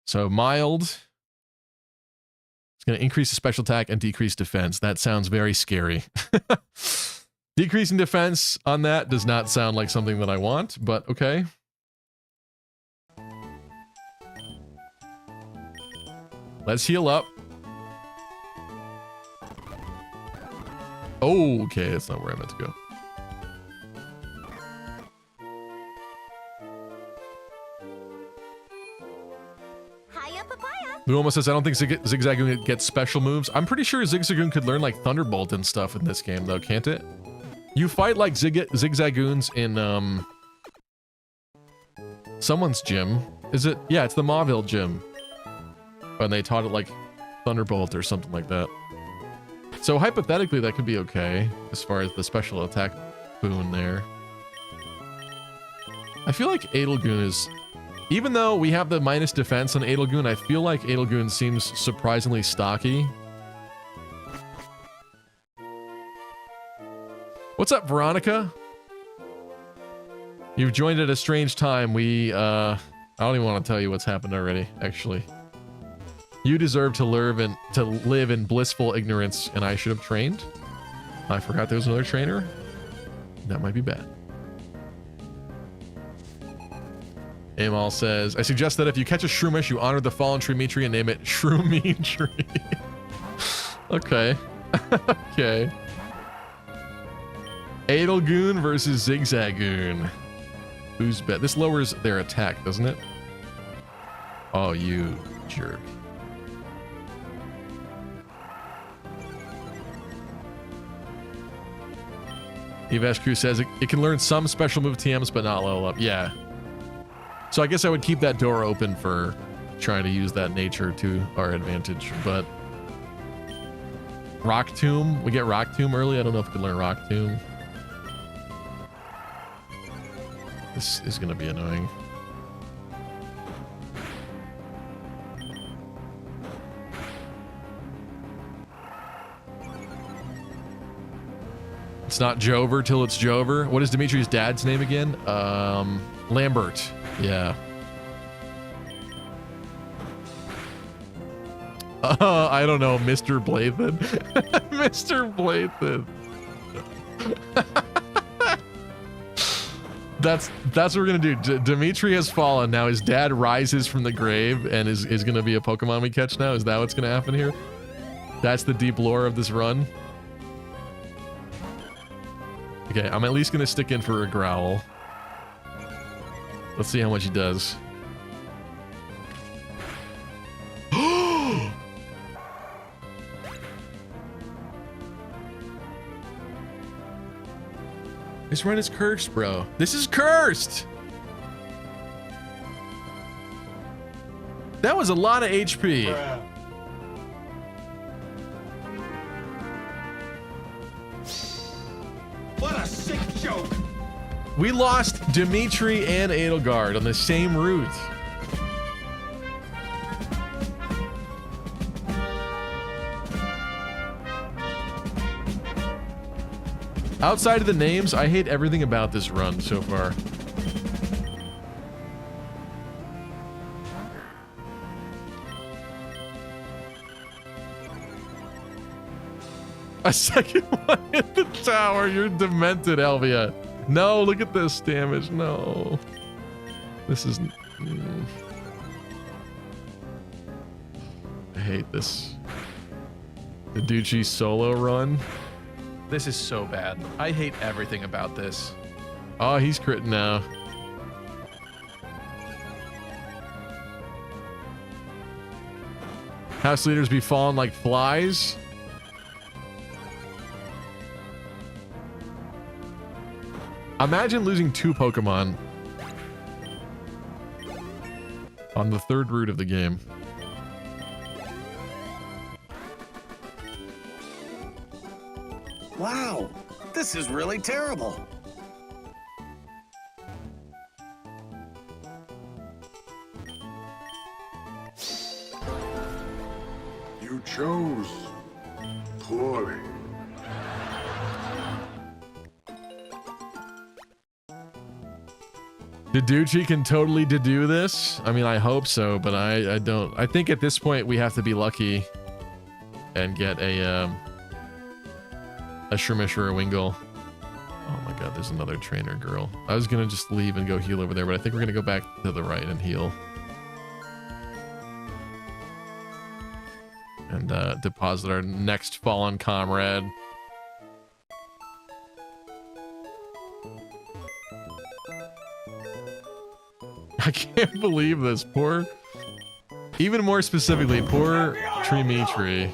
So mild. It's going to increase the special attack and decrease defense. That sounds very scary. Decreasing defense on that does not sound like something that I want, but okay. Let's heal up. Oh, okay, that's not where I meant to go. Hiya, papaya. Luoma says, I don't think Zigzagoon gets special moves. I'm pretty sure Zigzagoon could learn like Thunderbolt and stuff in this game, though, can't it? You fight like Zigzagoons in someone's gym. Is it? Yeah, it's the Mauville gym. And they taught it like Thunderbolt or something like that. So hypothetically, that could be okay as far as the special attack boon there. I feel like Edelgoon is, even though we have the minus defense on Edelgoon, I feel like Edelgoon seems surprisingly stocky. What's up, Veronica? You've joined at a strange time. I don't even want to tell you what's happened already, actually. You deserve to live in blissful ignorance, and I should have trained. I forgot there was another trainer. That might be bad. Amal says, I suggest that if you catch a Shroomish, you honor the fallen Trimitri and name it Shroomitri. Okay. Okay. Edelgoon versus Zigzagoon. Who's bet? This lowers their attack, doesn't it? Oh, you jerk. Evash says it can learn some special move TMs, but not level up. Yeah. So I guess I would keep that door open for trying to use that nature to our advantage, but Rock Tomb, we get Rock Tomb early. I don't know if we can learn Rock Tomb. This is going to be annoying. It's not Jover till it's Jover. What is Dimitri's dad's name again? Lambert. Yeah. I don't know, Mr. Blathen. Mr. Blathen. That's what we're gonna do. Dimitri has fallen. Now his dad rises from the grave and is gonna be a Pokemon we catch now. Is that what's gonna happen here? That's the deep lore of this run. Okay, I'm at least gonna stick in for a growl. Let's see how much he does. This run is cursed, bro. This is cursed! That was a lot of HP. Bruh. What a We lost Dimitri and Edelgard on the same route. Outside of the names, I hate everything about this run so far. A second one in the tower. You're demented, Elvia. No, look at this damage. No. This is... I hate this. The Ducci solo run. This is so bad. I hate everything about this. Oh, he's critting now. House leaders be falling like flies. Imagine losing 2 Pokemon on the 3rd route of the game. Wow, this is really terrible. You chose poorly. Deducci can totally dedo this. I mean, I hope so, but I don't. I think at this point we have to be lucky and get a Shrimish or a Wingull. Oh my god, there's another trainer girl. I was gonna just leave and go heal over there, but I think we're gonna go back to the right and heal. And deposit our next fallen comrade. I can't believe this. Poor, even more specifically, poor Trimitri.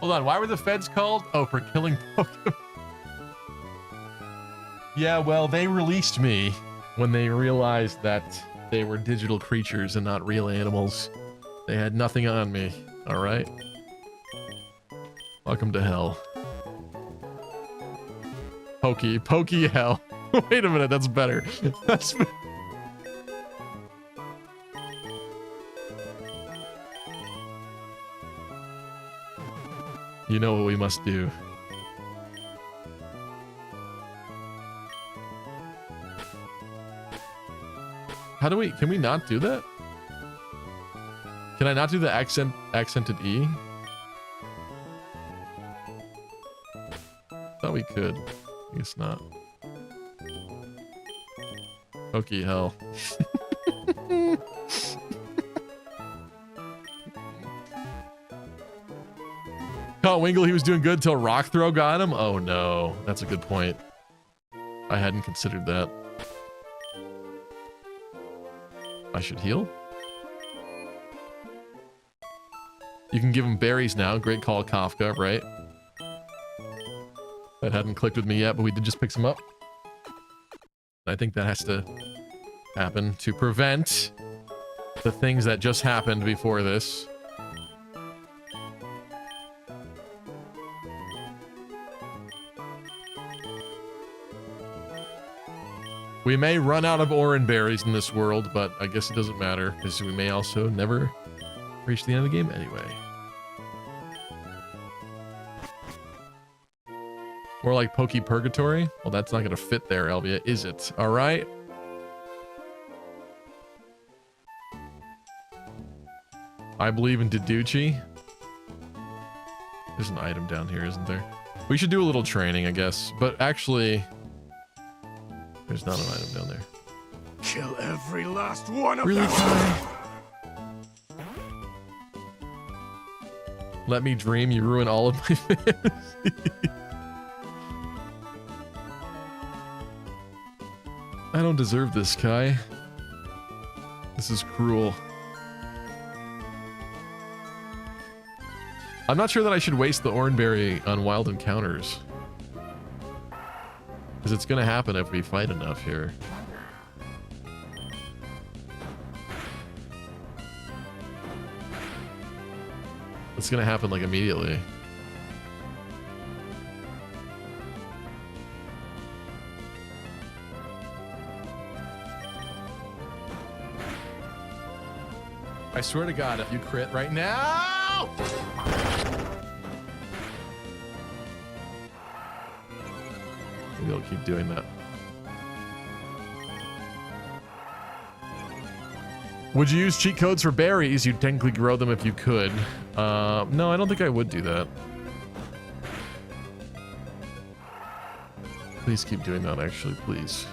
Hold on, why were the feds called? Oh, for killing Pokemon. Yeah, well, they released me when they realized that they were digital creatures and not real animals. They had nothing on me, all right? Welcome to hell. Pokey hell. Wait a minute, that's better. That's better. You know what we must do. How do we, can we not do that? Can I not do the accented E? Thought we could. I guess not. Pokey hell. Caught Wingull, he was doing good till Rock Throw got him? Oh no, that's a good point. I hadn't considered that. I should heal? You can give him berries now. Great call, Kafka, right? That hadn't clicked with me yet, but we did just pick some up. I think that has to happen to prevent the things that just happened before this. We may run out of Oran berries in this world, but I guess it doesn't matter, because we may also never reach the end of the game anyway. More like Pokey Purgatory? Well, that's not going to fit there, Elvia, is it? All right. I believe in Deducci. There's an item down here, isn't there? We should do a little training, I guess. But actually, there's not an item down there. Kill every last one of really, them. Kai? Let me dream. You ruin all of my fantasy. I don't deserve this, Kai. This is cruel. I'm not sure that I should waste the Oranberry on wild encounters. Because it's going to happen if we fight enough here. It's going to happen like immediately. I swear to God, if you crit right now! Maybe I'll keep doing that. Would you use cheat codes for berries? You'd technically grow them if you could. No, I don't think I would do that. Please keep doing that, actually, please.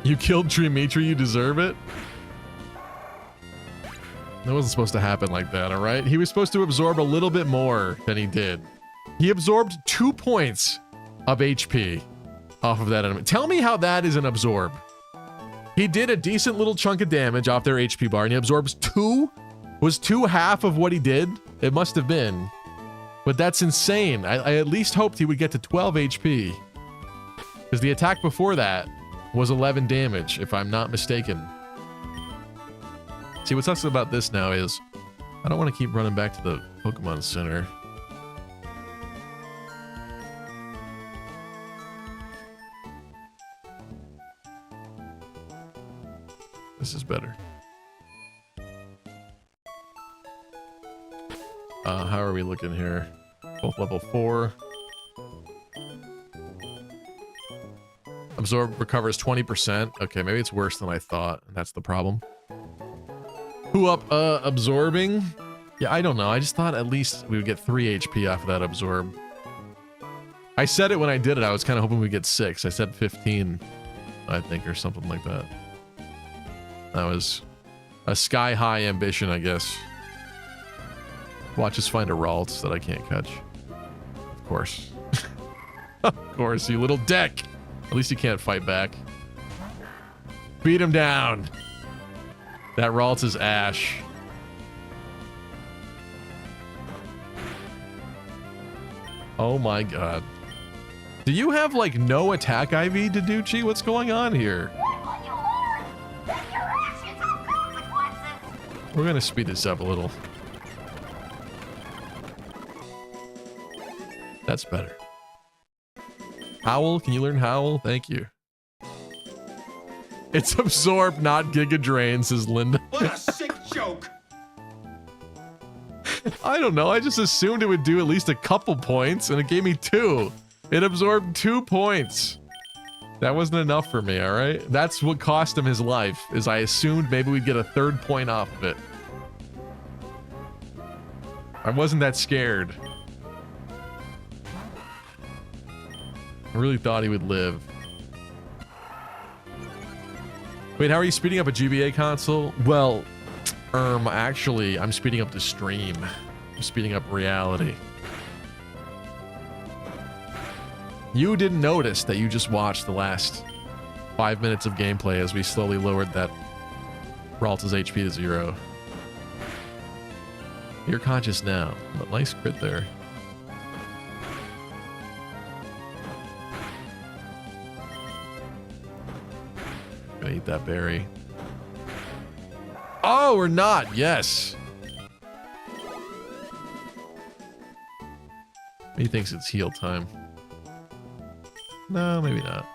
You killed Trimitri, you deserve it? That wasn't supposed to happen like that, alright? He was supposed to absorb a little bit more than he did. He absorbed 2 points of HP off of that enemy. Tell me how that is an absorb. He did a decent little chunk of damage off their HP bar, and he absorbs 2? Was 2 half of what he did? It must have been. But that's insane. I at least hoped he would get to 12 HP. Because the attack before that was 11 damage, if I'm not mistaken. See, what sucks about this now is I don't want to keep running back to the Pokemon Center. This is better. How are we looking here? Both level 4. Absorb recovers 20%. Okay, maybe it's worse than I thought. That's the problem. Who up absorbing? Yeah, I don't know. I just thought at least we would get 3 HP off of that absorb. I said it when I did it. I was kind of hoping we'd get 6. I said 15, I think, or something like that. That was a sky-high ambition, I guess. Watch us find a Ralts that I can't catch. Of course. Of course, you little dick. At least you can't fight back. Beat him down. That Ralts is Ash. Oh my god. Do you have like no attack IV to do, Chi? What's going on here? We're gonna speed this up a little. That's better. Howl? Can you learn Howl? Thank you. It's absorb, not Giga Drain, says Linda. What a sick joke! I don't know. I just assumed it would do at least a couple points, and it gave me 2. It absorbed 2 points. That wasn't enough for me, all right? That's what cost him his life, is I assumed maybe we'd get a 3rd point off of it. I wasn't that scared. I really thought he would live. Wait, how are you speeding up a GBA console? Well, actually, I'm speeding up the stream. I'm speeding up reality. You didn't notice that you just watched the last 5 minutes of gameplay as we slowly lowered that Ralts' HP to 0. You're conscious now. But nice crit there. Gonna eat that berry. Oh, we're not. Yes. He thinks it's heal time. No, maybe not.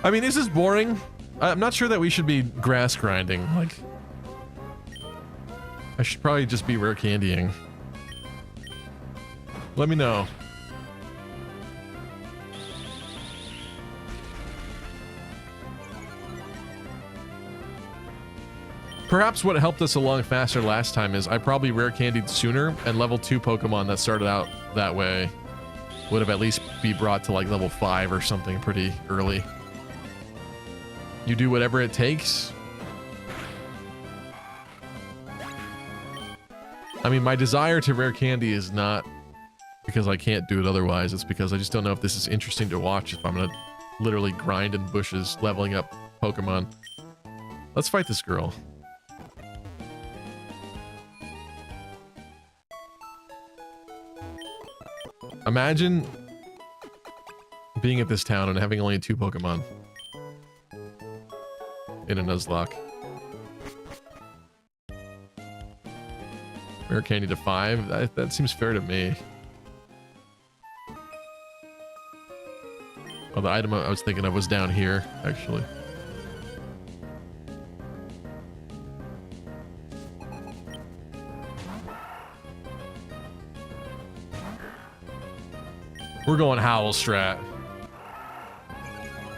I mean, this is boring. I'm not sure that we should be grass grinding. Like, I should probably just be rare candying. Let me know. Perhaps what helped us along faster last time is I probably rare candied sooner, and level 2 Pokemon that started out that way would have at least be brought to like level 5 or something pretty early. You do whatever it takes. I mean, my desire to rare candy is not because I can't do it otherwise. It's because I just don't know if this is interesting to watch, if I'm gonna literally grind in bushes, leveling up Pokemon. Let's fight this girl. Imagine being at this town and having only 2 Pokemon in a Nuzlocke. Rare candy to 5? That seems fair to me. Oh, the item I was thinking of was down here, actually. We're going Howl strat.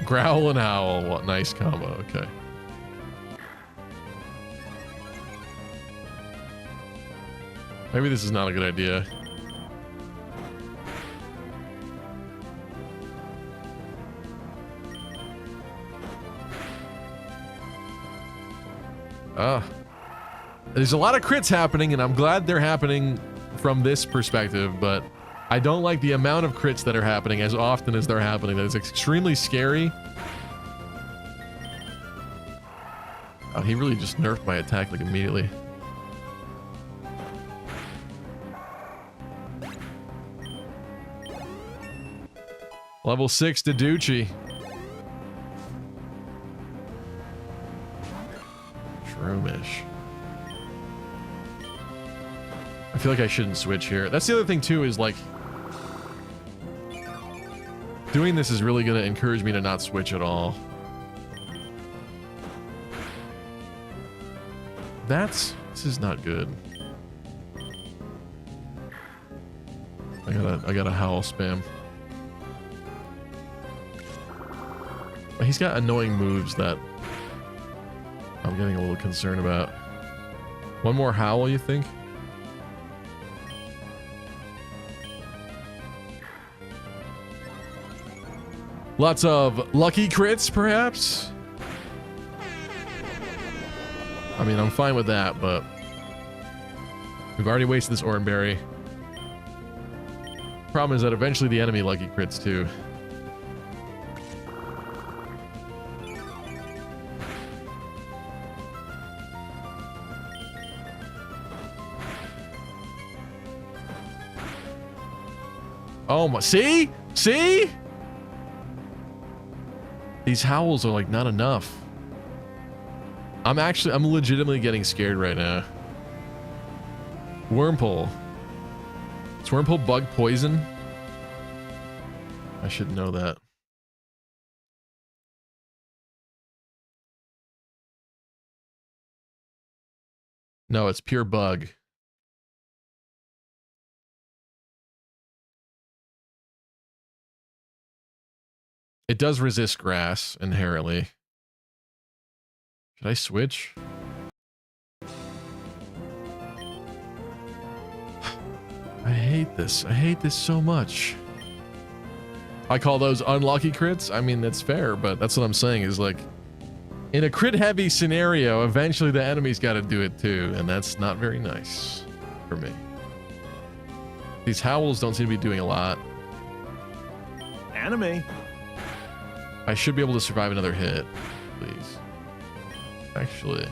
Growl and Howl. What nice combo. Okay. Maybe this is not a good idea. There's a lot of crits happening, and I'm glad they're happening from this perspective, but I don't like the amount of crits that are happening as often as they're happening. That is extremely scary. Oh, he really just nerfed my attack like immediately. Level 6 Daducci. Shroomish. I feel like I shouldn't switch here. That's the other thing too, is like doing this is really going to encourage me to not switch at all. This is not good. I gotta howl spam. He's got annoying moves that I'm getting a little concerned about. One more howl, you think? Lots of lucky crits, perhaps? I mean, I'm fine with that, but we've already wasted this Oran Berry. Problem is that eventually the enemy lucky crits too. Oh my, see? See? These howls are like not enough. I'm legitimately getting scared right now. Wormpole. Is Wormpole bug poison? I should know that. No, it's pure bug. It does resist grass inherently. Should I switch? I hate this. I hate this so much. I call those unlucky crits. I mean, that's fair, but that's what I'm saying is like, in a crit heavy scenario, eventually the enemy's got to do it too, and that's not very nice for me. These howls don't seem to be doing a lot. Anime. I should be able to survive another hit, please. Actually.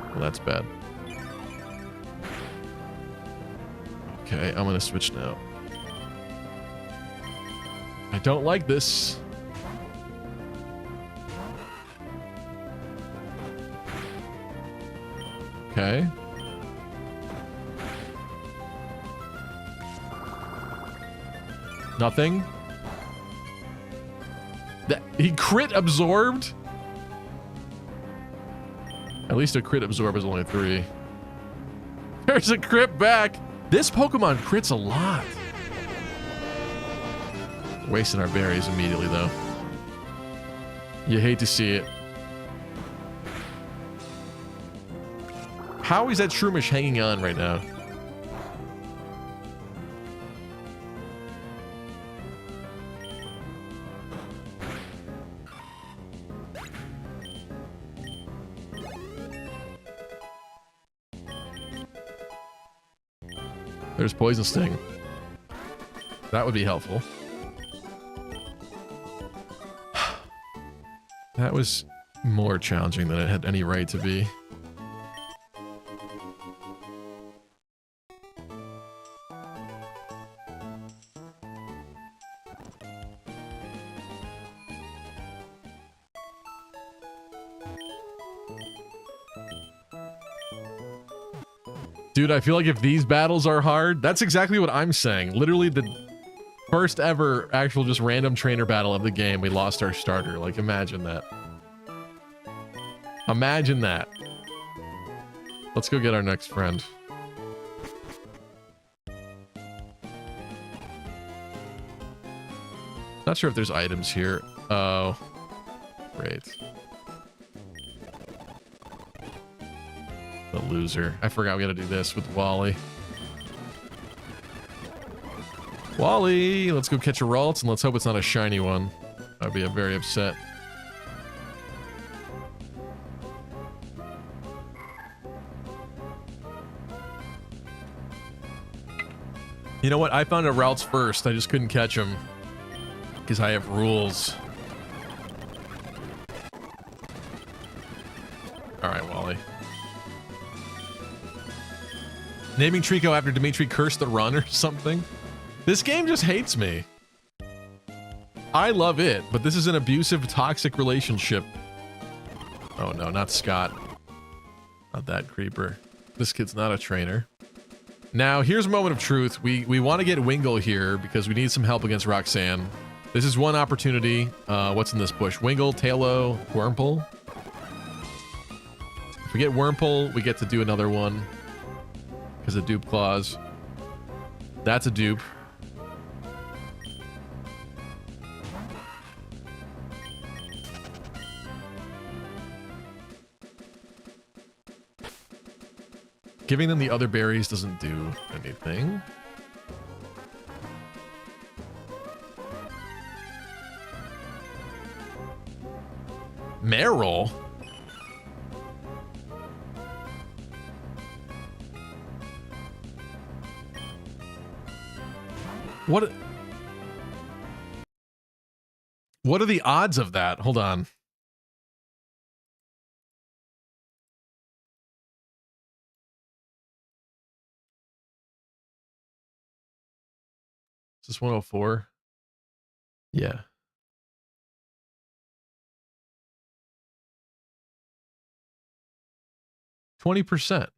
Well, that's bad. Okay, I'm gonna switch now. I don't like this. Okay. Nothing. He crit absorbed? At least a crit absorb is only 3. There's a crit back. This Pokemon crits a lot. Wasting our berries immediately, though. You hate to see it. How is that Shroomish hanging on right now? There's Poison Sting. That would be helpful. That was more challenging than it had any right to be. Dude, I feel like if these battles are hard, that's exactly what I'm saying. Literally the first ever actual just random trainer battle of the game, we lost our starter. Like, imagine that. Imagine that. Let's go get our next friend. Not sure if there's items here. Oh, great. The loser. I forgot we gotta do this with Wally. Wally, let's go catch a Ralts and let's hope it's not a shiny one. I'd be very upset. You know what? I found a Ralts first. I just couldn't catch him because I have rules. All right, Wally. Naming Trico after Dimitri cursed the run or something. This game just hates me. I love it, but this is an abusive, toxic relationship. Oh no, not Scott. Not that creeper. This kid's not a trainer. Now, here's a moment of truth. We want to get Wingull here because we need some help against Roxanne. This is one opportunity. What's in this bush? Wingull, Tailo, Wurmple. If we get Wurmple, we get to do another one. Because of dupe clause. That's a dupe. Giving them the other berries doesn't do anything. Meryl? What are the odds of that? Hold on. Is this 104? Yeah. %.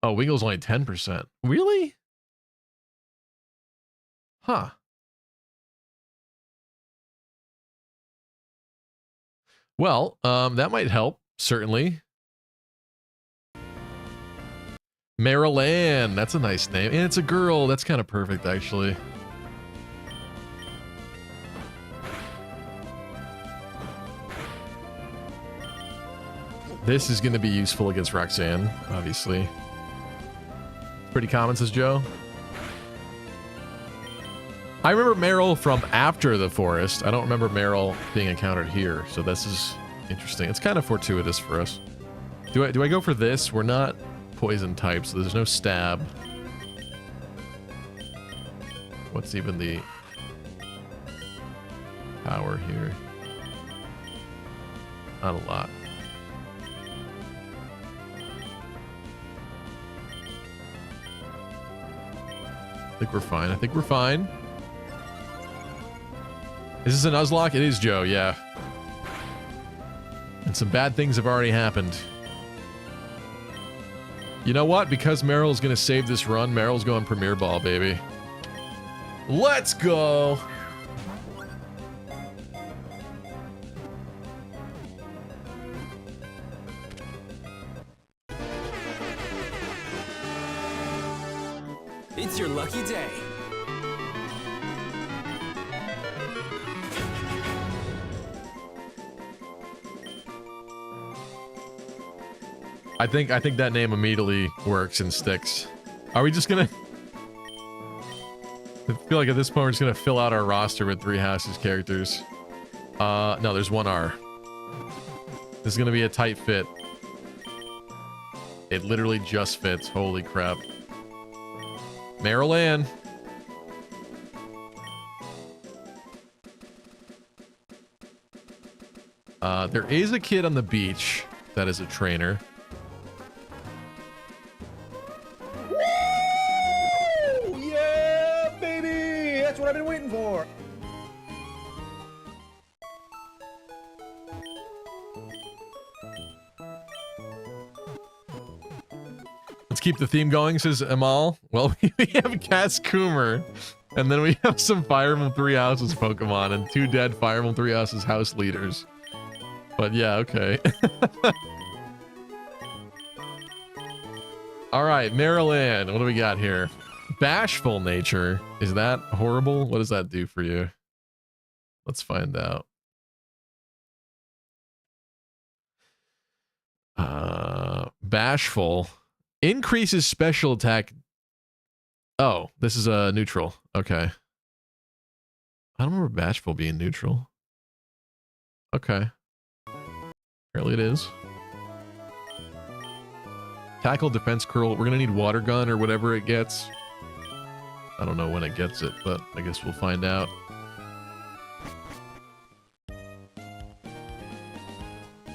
Oh, Wingull's only 10%. Really? Huh. Well, that might help, certainly. Maryland, that's a nice name. And it's a girl. That's kind of perfect, actually. This is going to be useful against Roxanne, obviously. Pretty common, says Joe. I remember Meryl from after the forest. I don't remember Meryl being encountered here, so this is interesting. It's kind of fortuitous for us. Do I go for this? We're not poison type, so there's no stab. What's even the power here? Not a lot. I think we're fine. I think we're fine. Is this a Nuzlocke? It is, Joe, yeah. And some bad things have already happened. You know what? Because Meryl's gonna save this run, Meryl's going Premier Ball, baby. Let's go! It's your lucky day. I think that name immediately works and sticks. Are we just gonna... I feel like at this point we're just gonna fill out our roster with 3 Houses characters. No, there's 1 R. This is gonna be a tight fit. It literally just fits. Holy crap. Maryland. There is a kid on the beach that is a trainer. Woo! Yeah, baby! That's what I've been waiting for. Let's keep the theme going, says Amal. Well, we have Cass Coomer, and then we have some Fire Emblem Three Houses Pokemon and 2 dead Fire Emblem Three Houses house leaders. But yeah, okay. All right, Maryland, what do we got here? Bashful nature. Is that horrible? What does that do for you? Let's find out. Bashful increases special attack. Oh, this is a neutral. Okay. I don't remember Bashful being neutral. Okay. Apparently it is. Tackle, defense, curl. We're gonna need water gun or whatever it gets. I don't know when it gets it, but I guess we'll find out.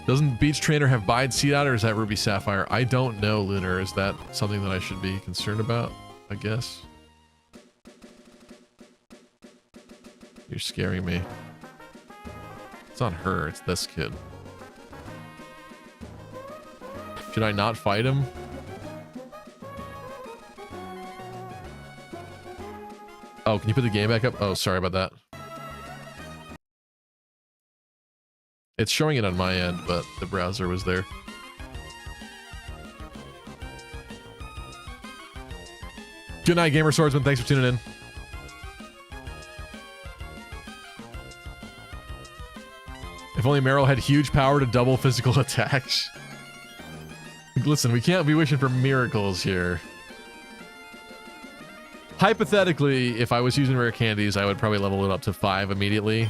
Doesn't Beach Trainer have Bide Seed Out, or is that Ruby Sapphire? I don't know, Lunar. Is that something that I should be concerned about? I guess. You're scaring me. It's not her, it's this kid. Should I not fight him? Oh, can you put the game back up? Oh, sorry about that. It's showing it on my end, but the browser was there. Good night, Gamer Swordsman. Thanks for tuning in. If only Meryl had huge power to double physical attacks. Listen, we can't be wishing for miracles here. Hypothetically, if I was using rare candies, I would probably level it up to 5 immediately.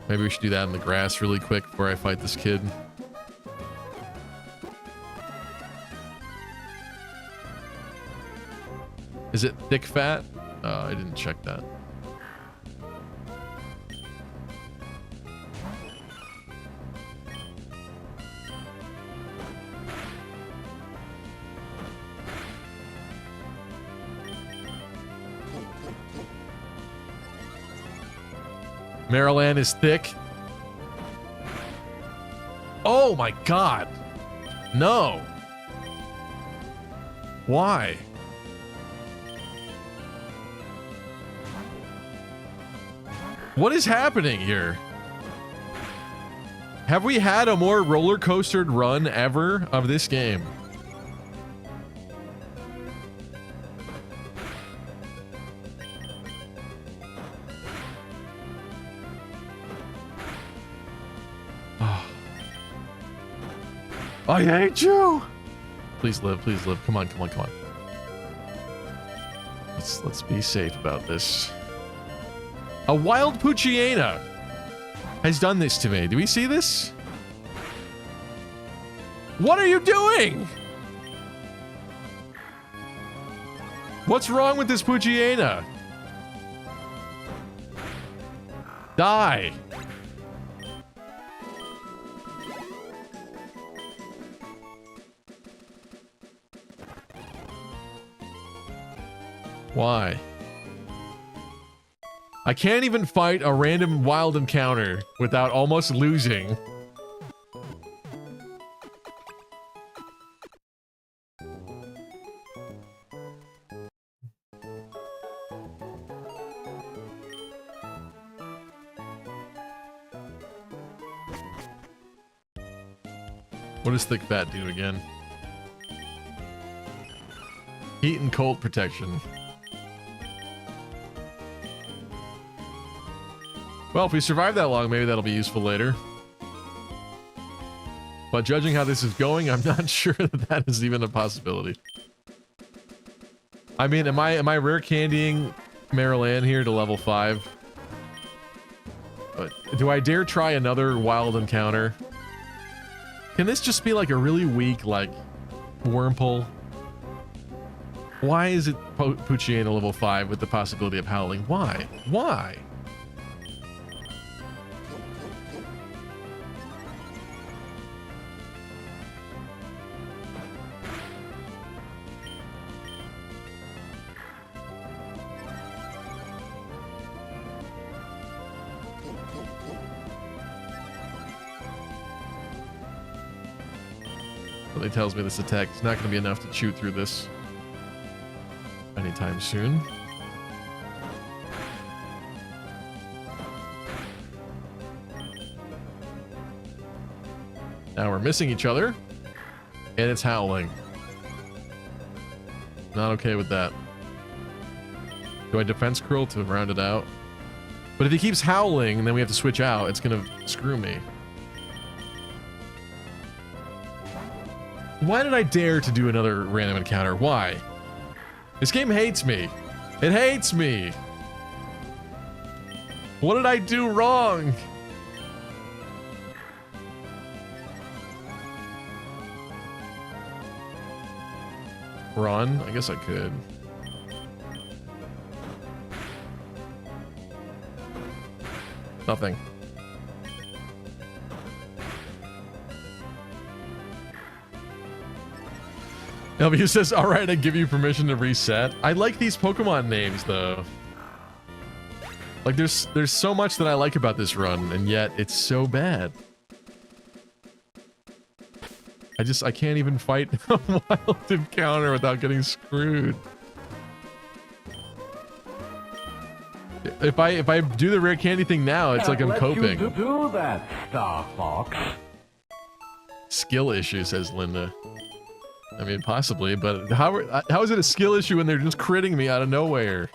Maybe we should do that in the grass really quick before I fight this kid. Is it thick fat? I didn't check that. Maryland is thick. Oh my god. No. Why? What is happening here? Have we had a more roller coastered run ever of this game? I hate you. Please live, please live. Come on, come on, come on. Let's be safe about this. A wild Poochyena has done this to me. Do we see this? What are you doing? What's wrong with this Poochyena? Die. Why? I can't even fight a random wild encounter without almost losing. What does thick fat do again? Heat and cold protection. Well, if we survive that long, maybe that'll be useful later. But judging how this is going, I'm not sure that that is even a possibility. I mean, am I rare candying Maryland here to level 5? Do I dare try another wild encounter? Can this just be like a really weak, like, Wurmple? Why is it Poochyena level 5 with the possibility of howling? Why? Why? Really tells me this attack is not going to be enough to chew through this anytime soon. Now we're missing each other, and it's howling. Not okay with that. Do I defense curl to round it out? But if he keeps howling and then we have to switch out, it's gonna screw me. Why did I dare to do another random encounter? Why? This game hates me. It hates me. What did I do wrong? Run? I guess I could. Nothing. W says, all right, I give you permission to reset. I like these Pokemon names, though. Like, there's so much that I like about this run, and yet it's so bad. I can't even fight a wild encounter without getting screwed. If I do the rare candy thing now, it's like I'm coping. You do that, Star Fox. Skill issue, says Linda. I mean, possibly, but how is it a skill issue when they're just critting me out of nowhere?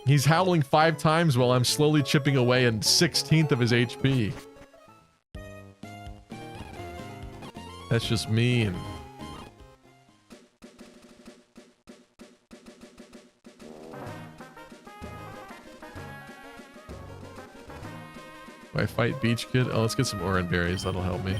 He's howling 5 times while I'm slowly chipping away a 1/16 of his HP. That's just mean. Do I fight Beach Kid? Oh, let's get some orange berries. That'll help me.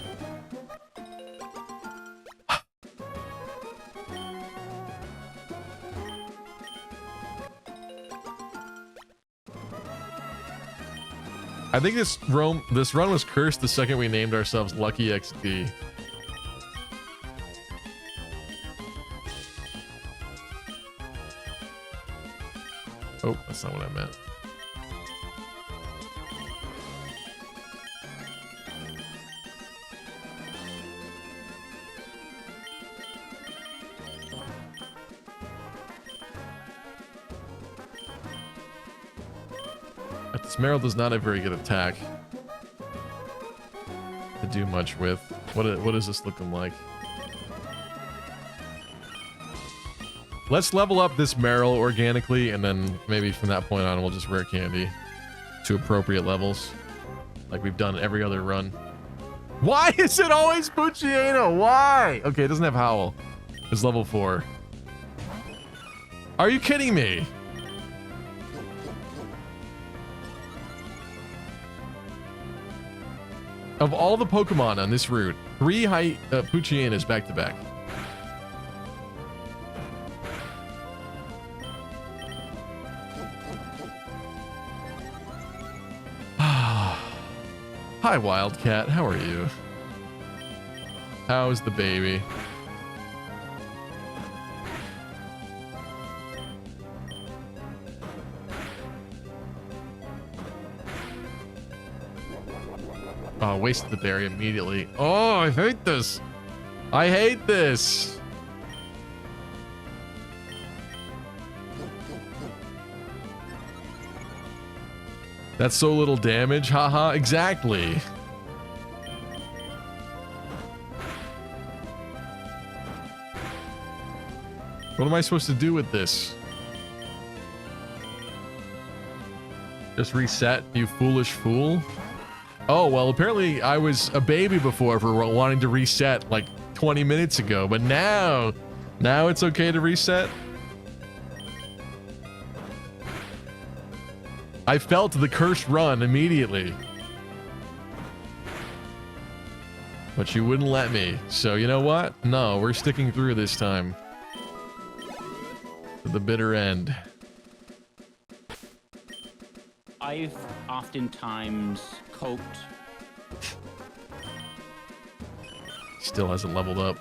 I think this run was cursed the second we named ourselves Lucky XD. Oh, that's not what I meant. This Meryl does not have very good attack to do much with. What is this looking like? Let's level up this Meryl organically, and then maybe from that point on we'll just rare candy to appropriate levels, like we've done every other run. Why is it always Pucciano? Why? Okay, it doesn't have Howl. It's level 4. Are you kidding me? Of all the Pokemon on this route, 3 Puccianas back to back. Hi, Wildcat. How are you? How's the baby? Oh, wasted the berry immediately. Oh, I hate this. I hate this. That's so little damage. Haha, exactly. What am I supposed to do with this? Just reset, you foolish fool? Oh, well, apparently I was a baby before for wanting to reset like 20 minutes ago, but now it's okay to reset? I felt the cursed run immediately. But you wouldn't let me. So you know what? No, we're sticking through this time. To the bitter end. I've oftentimes coped. Still hasn't leveled up.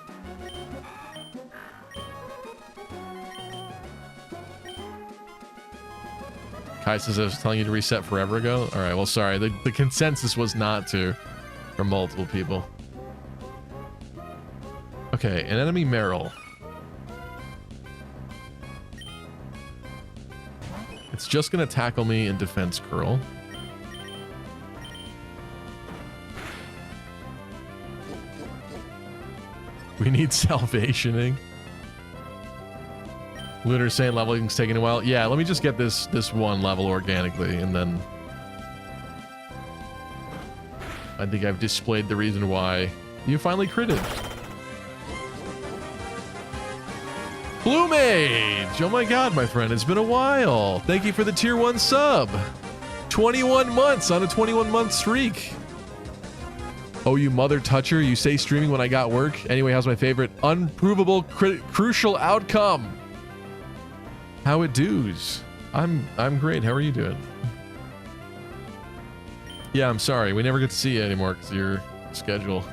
Kai says I was telling you to reset forever ago. All right, well, sorry. The consensus was not to, from multiple people. Okay, an enemy Meryl. It's just gonna tackle me in defense curl. We need salvationing. Lunar saying leveling's taking a while. Yeah, let me just get this one level organically, and then I think I've displayed the reason why you finally critted. Blue Mage! Oh my god, my friend, it's been a while. Thank you for the tier 1 sub. 21 months on a 21-month streak. Oh, you mother toucher, you say streaming when I got work. Anyway, how's my favorite unprovable crucial outcome? How it do's? I'm great. How are you doing? Yeah, I'm sorry. We never get to see you anymore because of your schedule.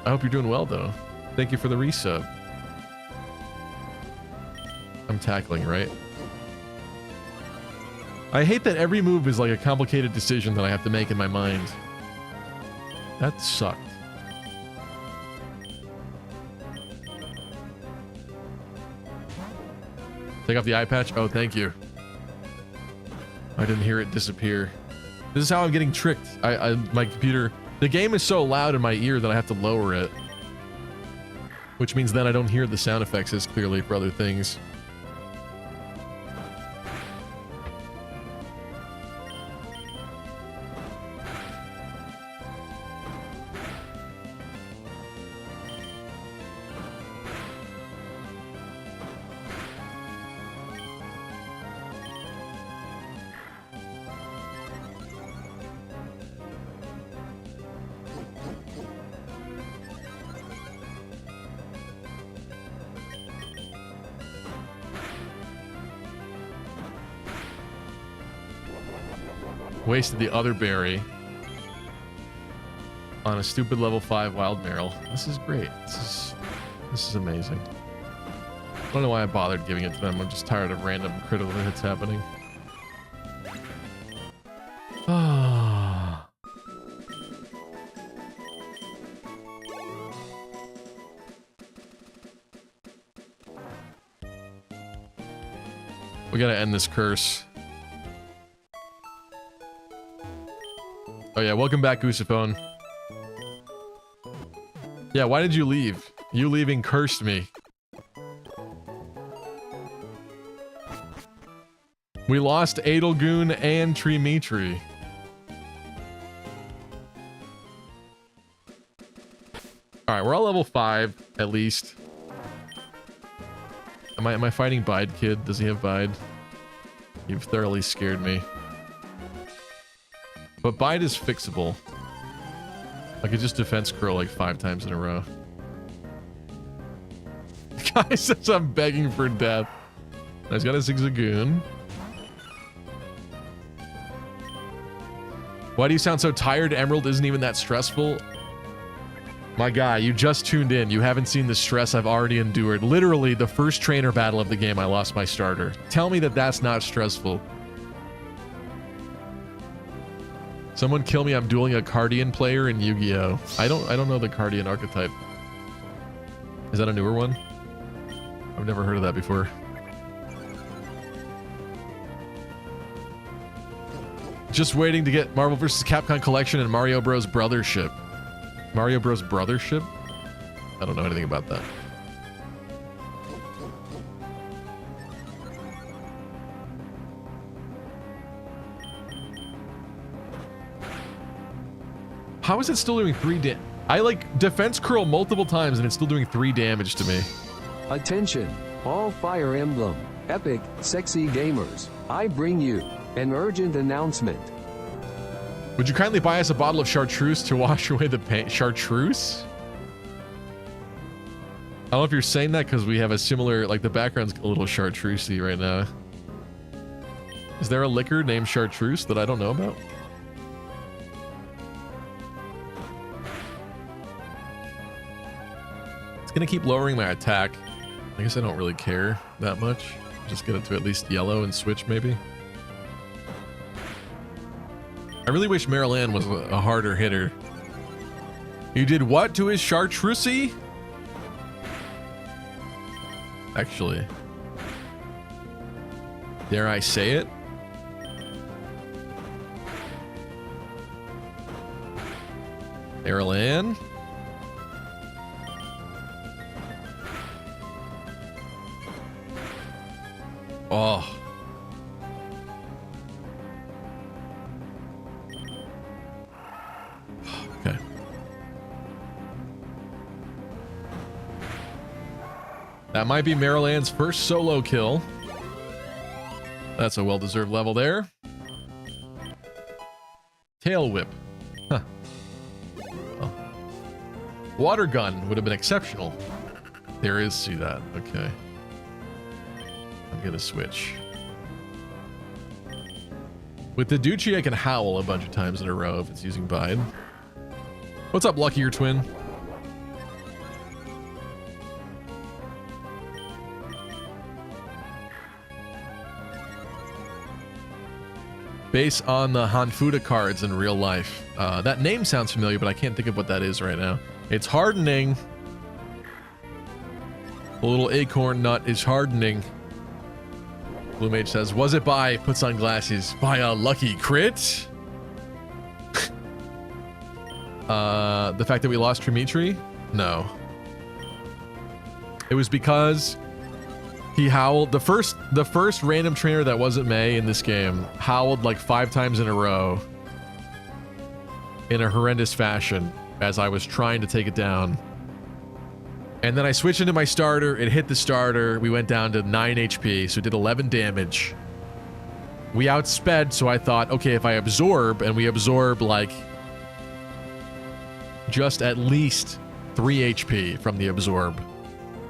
I hope you're doing well, though. Thank you for the resub. I'm tackling, right? I hate that every move is like a complicated decision that I have to make in my mind. That sucked. Take off the eye patch? Oh, thank you. I didn't hear it disappear. This is how I'm getting tricked. My computer... The game is so loud in my ear that I have to lower it. Which means then I don't hear the sound effects as clearly for other things. Wasted the other berry on a stupid level 5 wild Meryl. This is great. This is amazing. I don't know why I bothered giving it to them. I'm just tired of random critical hits happening. Ah. We gotta end this curse. Oh yeah, welcome back, Goosephone. Yeah, why did you leave? You leaving cursed me. We lost Adelgoon and Trimitri. Alright, we're all level 5, at least. Am I fighting Bide Kid? Does he have Bide? You've thoroughly scared me. But Bide is fixable. I could just defense curl like 5 times in a row. The guy says I'm begging for death. He's got a Zigzagoon. Why do you sound so tired? Emerald isn't even that stressful. My guy, you just tuned in. You haven't seen the stress I've already endured. Literally, the first trainer battle of the game, I lost my starter. Tell me that that's not stressful. Someone kill me, I'm dueling a Cardian player in Yu-Gi-Oh! I don't know the Cardian archetype. Is that a newer one? I've never heard of that before. Just waiting to get Marvel vs. Capcom Collection and Mario Bros. Brothership. Mario Bros. Brothership? I don't know anything about that. How is it still doing 3 damage? I like defense curl multiple times and it's still doing 3 damage to me. Attention, all Fire Emblem, epic, sexy gamers. I bring you an urgent announcement. Would you kindly buy us a bottle of chartreuse to wash away the pain? Chartreuse? I don't know if you're saying that because we have a similar, like the background's a little chartreusey right now. Is there a liquor named chartreuse that I don't know about? It's gonna keep lowering my attack. I guess I don't really care that much. Just get it to at least yellow and switch maybe. I really wish Meryl Ann was a harder hitter. You did what to his chartreuse? Actually, dare I say it? Maryland? Oh. Okay. That might be Maryland's first solo kill. That's a well-deserved level there. Tail whip. Huh. Well, water gun would have been exceptional. There is, see that. Okay. I'm gonna switch. With the Duchy, I can howl a bunch of times in a row if it's using Bide. What's up, Lucky Your Twin? Based on the Hanfuda cards in real life. That name sounds familiar, but I can't think of what that is right now. It's hardening. The little acorn nut is hardening. Blue Mage says, was it by, puts on glasses, by a lucky crit? The fact that we lost Trimitri? No. It was because he howled. The first random trainer that wasn't May in this game howled like 5 times in a row in a horrendous fashion as I was trying to take it down. And then I switched into my starter, it hit the starter, we went down to 9 HP, so it did 11 damage. We outsped, so I thought, okay, if I absorb, and we absorb like just at least 3 HP from the absorb,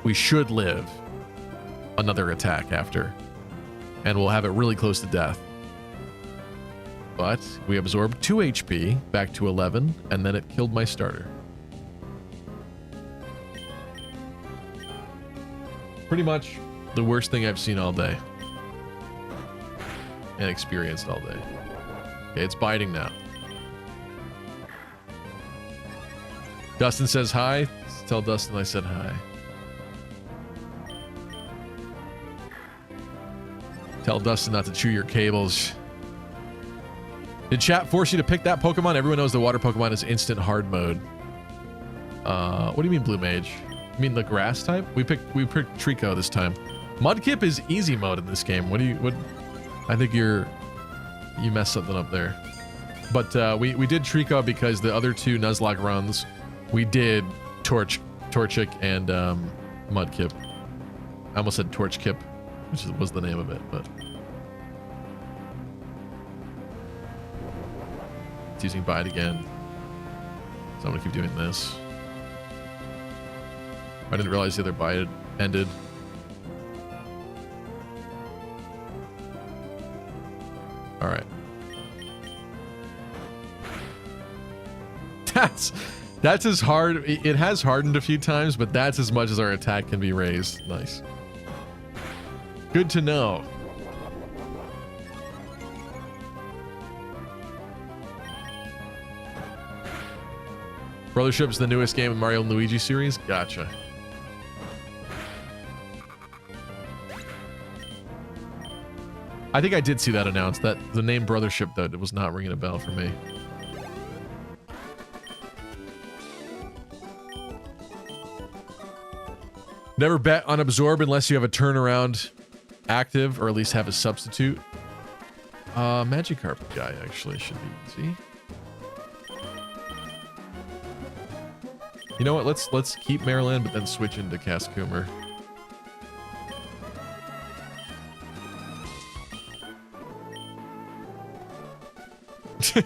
we should live another attack after. And we'll have it really close to death. But we absorbed 2 HP, back to 11, and then it killed my starter. Pretty much the worst thing I've seen all day. And experienced all day. Okay, it's biting now. Dustin says hi. Tell Dustin I said hi. Tell Dustin not to chew your cables. Did chat force you to pick that Pokemon? Everyone knows the water Pokemon is instant hard mode. What do you mean, Blue Mage? You mean the grass type? We picked Trico this time. Mudkip is easy mode in this game. What I think you messed something up there. But we did Trico because the other 2 Nuzlocke runs we did Torchic and Mudkip. I almost said Torchkip, which was the name of it, but it's using Bide again. So I'm gonna keep doing this. I didn't realize the other Bide ended. All right. That's as hard. It has hardened a few times, but that's as much as our attack can be raised. Nice. Good to know. Brothership's the newest game in Mario and Luigi series? Gotcha. I think I did see that announced. That the name Brothership, though, it was not ringing a bell for me. Never bet on Absorb unless you have a turnaround active, or at least have a substitute. Magikarp guy actually should be easy. You know what? Let's keep Maryland, but then switch into Cascoomer.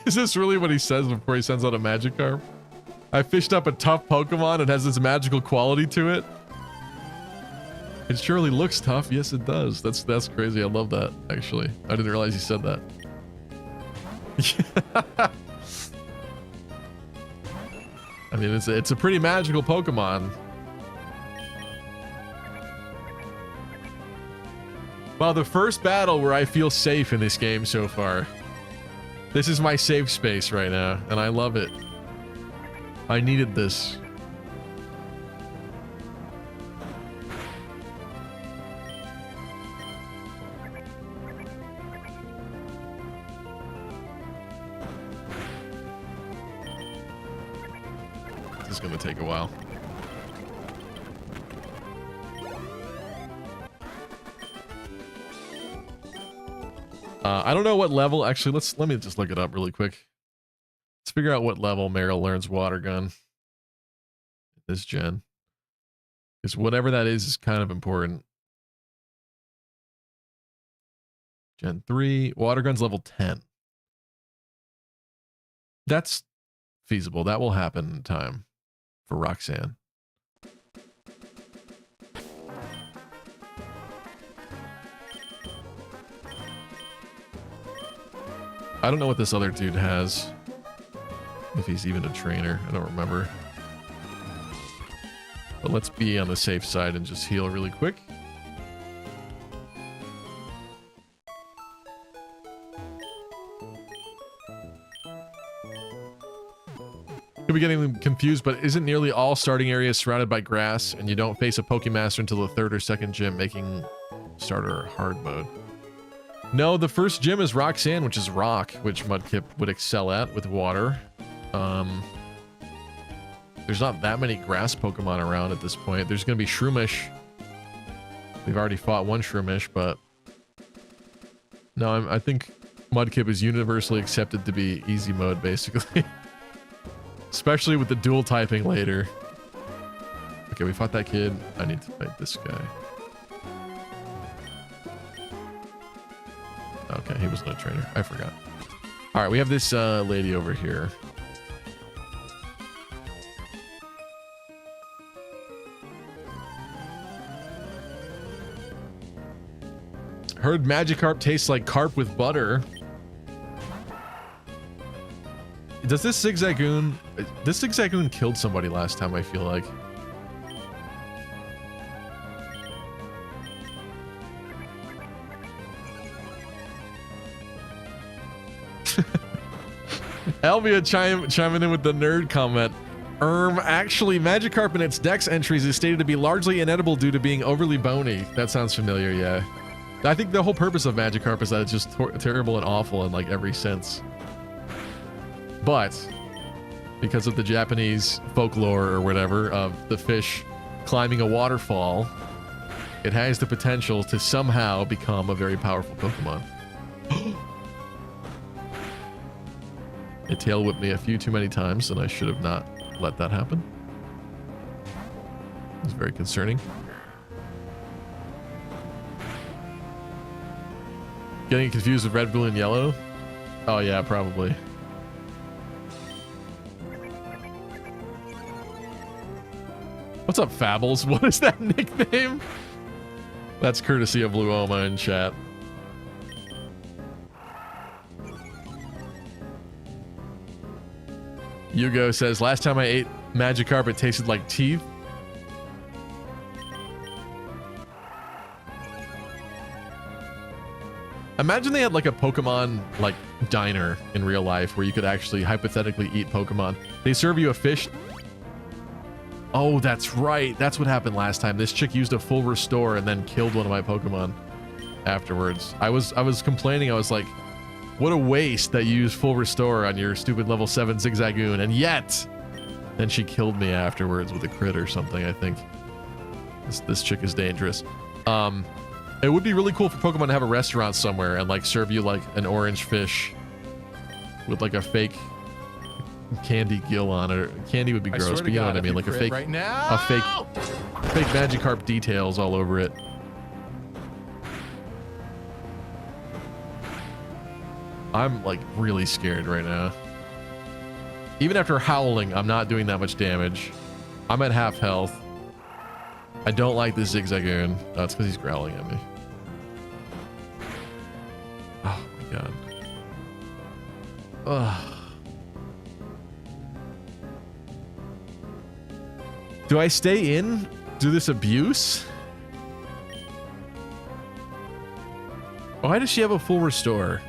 Is this really what he says before he sends out a Magikarp? I fished up a tough Pokemon and has this magical quality to it. It surely looks tough. Yes, it does. That's crazy. I love that, actually. I didn't realize he said that. I mean, it's a pretty magical Pokemon. Well, the first battle where I feel safe in this game so far. This is my safe space right now, and I love it. I needed this. This is going to take a while. I don't know what level. Actually, let me just look it up really quick. Let's figure out what level Meryl learns water gun. This gen. Because whatever that is kind of important. Gen 3. Water gun's level 10. That's feasible. That will happen in time for Roxanne. I don't know what this other dude has. If he's even a trainer. I don't remember. But let's be on the safe side and just heal really quick. Could be getting confused, but isn't nearly all starting areas surrounded by grass and you don't face a Pokemaster until the 3rd or 2nd gym, making starter hard mode? No, the first gym is Roxanne, which is rock, which Mudkip would excel at with water. There's not that many grass Pokemon around at this point. There's going to be Shroomish. We've already fought one Shroomish, but... No, I think Mudkip is universally accepted to be easy mode, basically. Especially with the dual typing later. Okay, we fought that kid. I need to fight this guy. Okay, he wasn't a trainer. I forgot. All right, we have this lady over here. Heard Magikarp tastes like carp with butter. Does this Zigzagoon... This Zigzagoon killed somebody last time, I feel like. Elvia chiming in with the nerd comment. Actually, Magikarp in its Dex entries is stated to be largely inedible due to being overly bony. That sounds familiar, yeah. I think the whole purpose of Magikarp is that it's just terrible and awful in like every sense. But because of the Japanese folklore or whatever of the fish climbing a waterfall, it has the potential to somehow become a very powerful Pokemon. It tail whipped me a few too many times, and I should have not let that happen. It's very concerning. Getting confused with red, blue, and yellow? Oh yeah, probably. What's up, Fables? What is that nickname? That's courtesy of Blue Oma in chat. Yugo says, last time I ate Magikarp, it tasted like teeth. Imagine they had like a Pokemon like diner in real life where you could actually hypothetically eat Pokemon. They serve you a fish. Oh, that's right. That's what happened last time. This chick used a full restore and then killed one of my Pokemon afterwards. I was complaining. I was like, what a waste that you used full restore on your stupid level 7 Zigzagoon, and yet then she killed me afterwards with a crit or something. I think this chick is dangerous. It would be really cool for Pokemon to have a restaurant somewhere and like serve you like an orange fish with like a fake candy gill on it. Candy would be gross, but you know what I mean, like a fake, right now. a fake Magikarp details all over it. I'm like really scared right now. Even after howling, I'm not doing that much damage. I'm at half health. I don't like this Zigzagoon. That's because he's growling at me. Oh my god. Ugh. Do I stay in? Do this abuse? Why does she have a full restore?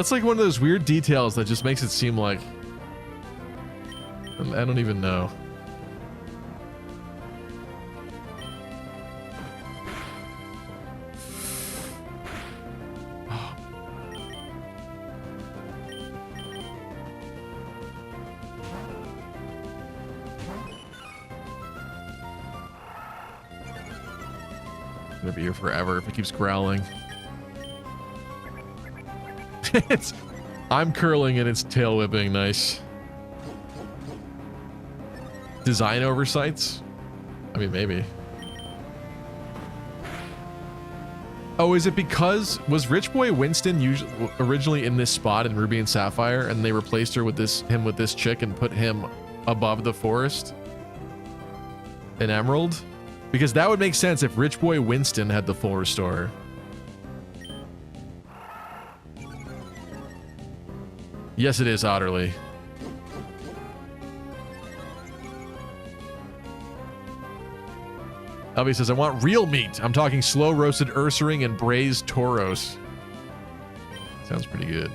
That's like one of those weird details that just makes it seem like... I don't even know. Gonna be here forever if it keeps growling. I'm curling and it's tail whipping. Nice. Design oversights? I mean, maybe. Oh, is it because was Rich Boy Winston originally in this spot in Ruby and Sapphire, and they replaced her with him with this chick and put him above the forest in Emerald? Because that would make sense if Rich Boy Winston had the full restore. Yes, it is, Otterly. Elby says, I want real meat. I'm talking slow roasted Ursaring and braised Tauros. Sounds pretty good.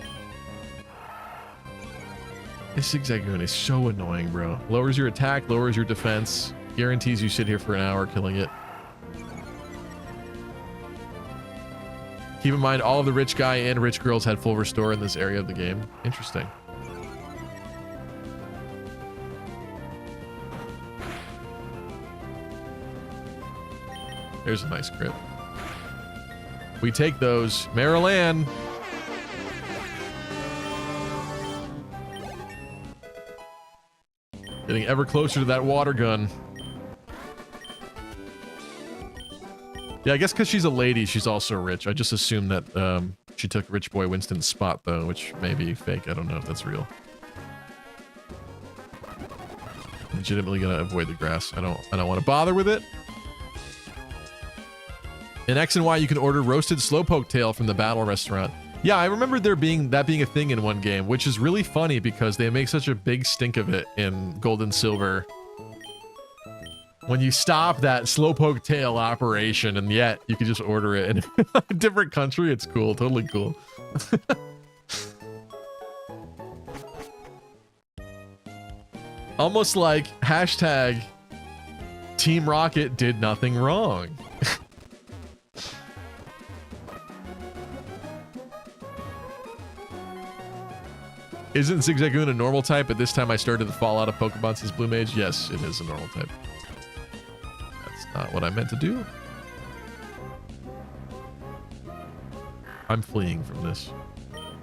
This Zigzagoon is so annoying, bro. Lowers your attack, lowers your defense. Guarantees you sit here for an hour killing it. Keep in mind, all of the rich guy and rich girls had full restore in this area of the game. Interesting. There's a nice grip. We take those. Maryland. Getting ever closer to that water gun. Yeah, I guess because she's a lady, she's also rich. I just assumed that she took Rich Boy Winston's spot, though, which may be fake. I don't know if that's real. Legitimately gonna avoid the grass. I don't want to bother with it. In X and Y, you can order roasted slowpoke tail from the battle restaurant. Yeah, I remember that being a thing in one game, which is really funny because they make such a big stink of it in Gold and Silver. When you stop that slowpoke tail operation, and yet you can just order it in a different country. It's cool, totally cool. Almost like hashtag Team Rocket did nothing wrong. Isn't Zigzagoon a normal type? But this time I started to fall out of Pokemon since Blue Mage. Yes, it is a normal type. That's not what I meant to do. I'm fleeing from this.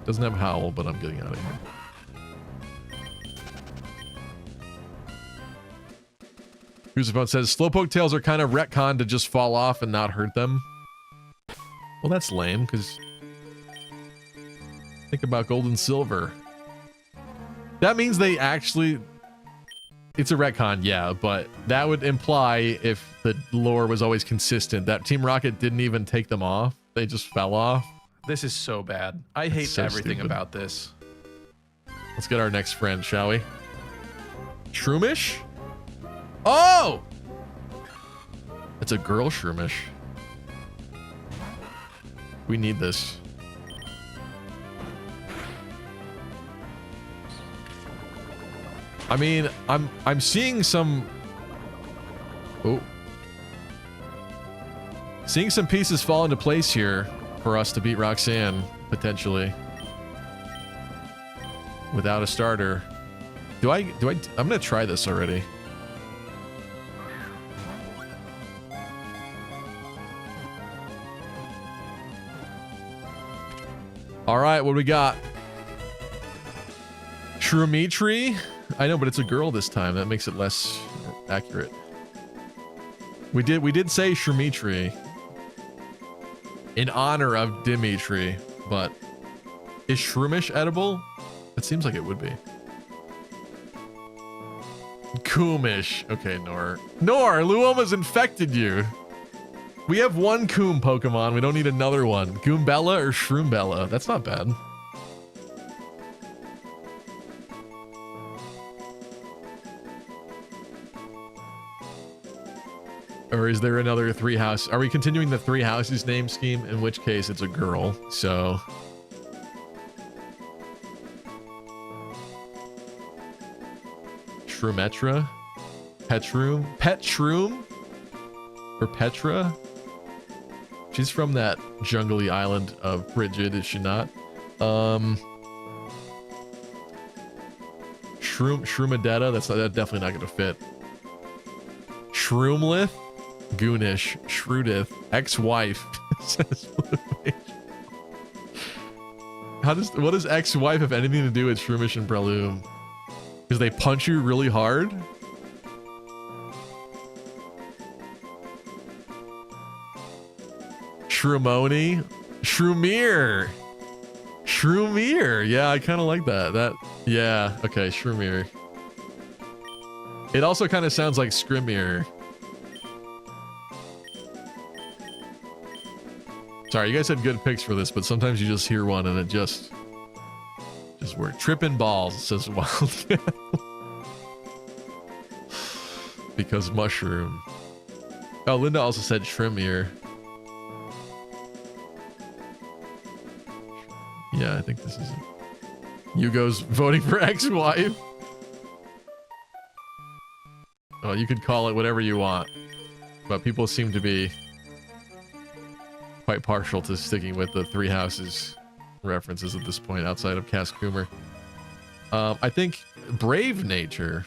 Doesn't have Howl, but I'm getting out of here. Cruciphone says, Slowpoke tails are kind of retconned to just fall off and not hurt them. Well, that's lame, because... think about Gold and Silver. That means they actually... it's a retcon, yeah, but that would imply, if the lore was always consistent, that Team Rocket didn't even take them off. They just fell off. This is so bad. I hate so everything stupid about this. Let's get our next friend, shall we? Shroomish? Oh! It's a girl Shroomish. We need this. I mean, I'm seeing some... oh. Seeing some pieces fall into place here for us to beat Roxanne, potentially. Without a starter. I'm gonna try this already. Alright, what do we got? Shroomitry? I know, but it's a girl this time. That makes it less accurate. We did say Shroomitry in honor of Dimitri, but is Shroomish edible? It seems like it would be. Koomish. Okay, Nor, Luoma's infected you. We have one Koom Pokemon. We don't need another one. Goombella or Shroombella? That's not bad. Or is there another three house? Are we continuing the three houses name scheme? In which case it's a girl. So Shroometra, Petshroom, or Petra. She's from that jungly island of Frigid, is she not? Shroomadetta, that's definitely not gonna fit. Shroomlith, Goonish, Shrewdith, ex-wife. What does ex-wife have anything to do with Shroomish and Breloom? Because they punch you really hard? Shroomoni, Shroomir. Shroomir. Yeah, I kind of like that. Yeah, okay, Shroomir. It also kind of sounds like Scrimir. Sorry, you guys had good picks for this, but sometimes you just hear one and it just works. Trippin' balls, says Wild. Because mushroom. Oh, Linda also said Shrimir. Yeah, I think this is it. Hugo's voting for ex-wife. Oh, you could call it whatever you want, but people seem to be quite partial to sticking with the Three Houses references at this point outside of Cask Coomer. I think Brave Nature.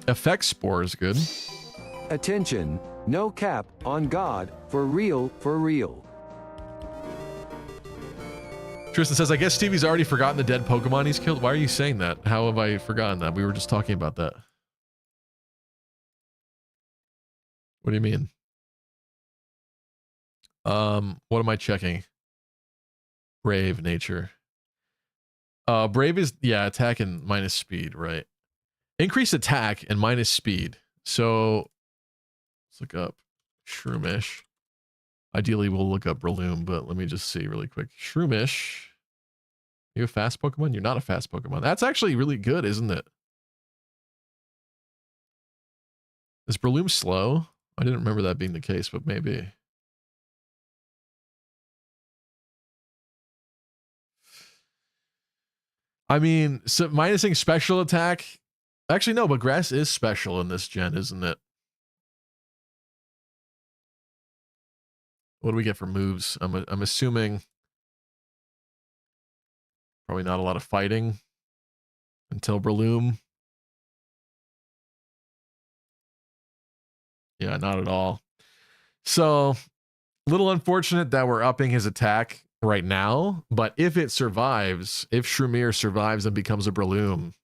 Effect Spore is good. Attention, no cap on God, for real, for real. Tristan says, I guess Stevie's already forgotten the dead Pokemon he's killed. Why are you saying that? How have I forgotten that? We were just talking about that. What do you mean? What am I checking? Brave Nature. Brave is, yeah, attack and minus speed, right? Increase attack and minus speed. So let's look up Shroomish. Ideally, we'll look up Breloom, but let me just see really quick. Shroomish. Are you a fast Pokemon? You're not a fast Pokemon. That's actually really good, isn't it? Is Breloom slow? I didn't remember that being the case, but maybe. I mean, so minusing special attack. Actually, no, but grass is special in this gen, isn't it? What do we get for moves? I'm assuming probably not a lot of fighting until Breloom. Yeah, not at all. So, a little unfortunate that we're upping his attack right now, but if it survives, if Shroomier survives and becomes a Breloom,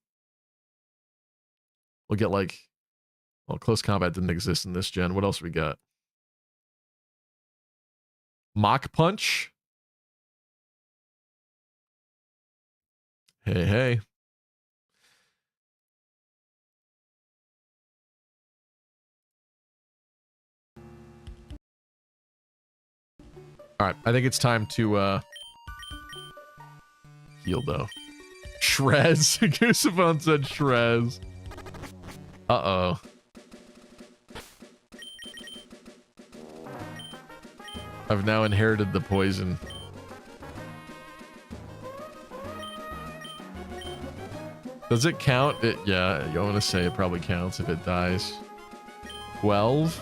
we'll get like, well, close combat didn't exist in this gen. What else we got? Mach Punch. Hey, hey. All right, I think it's time to heal though. Shrez. Goosebumps said Shrez. Uh-oh. I've now inherited the poison. Does it count? Yeah, I want to say it probably counts if it dies. 12.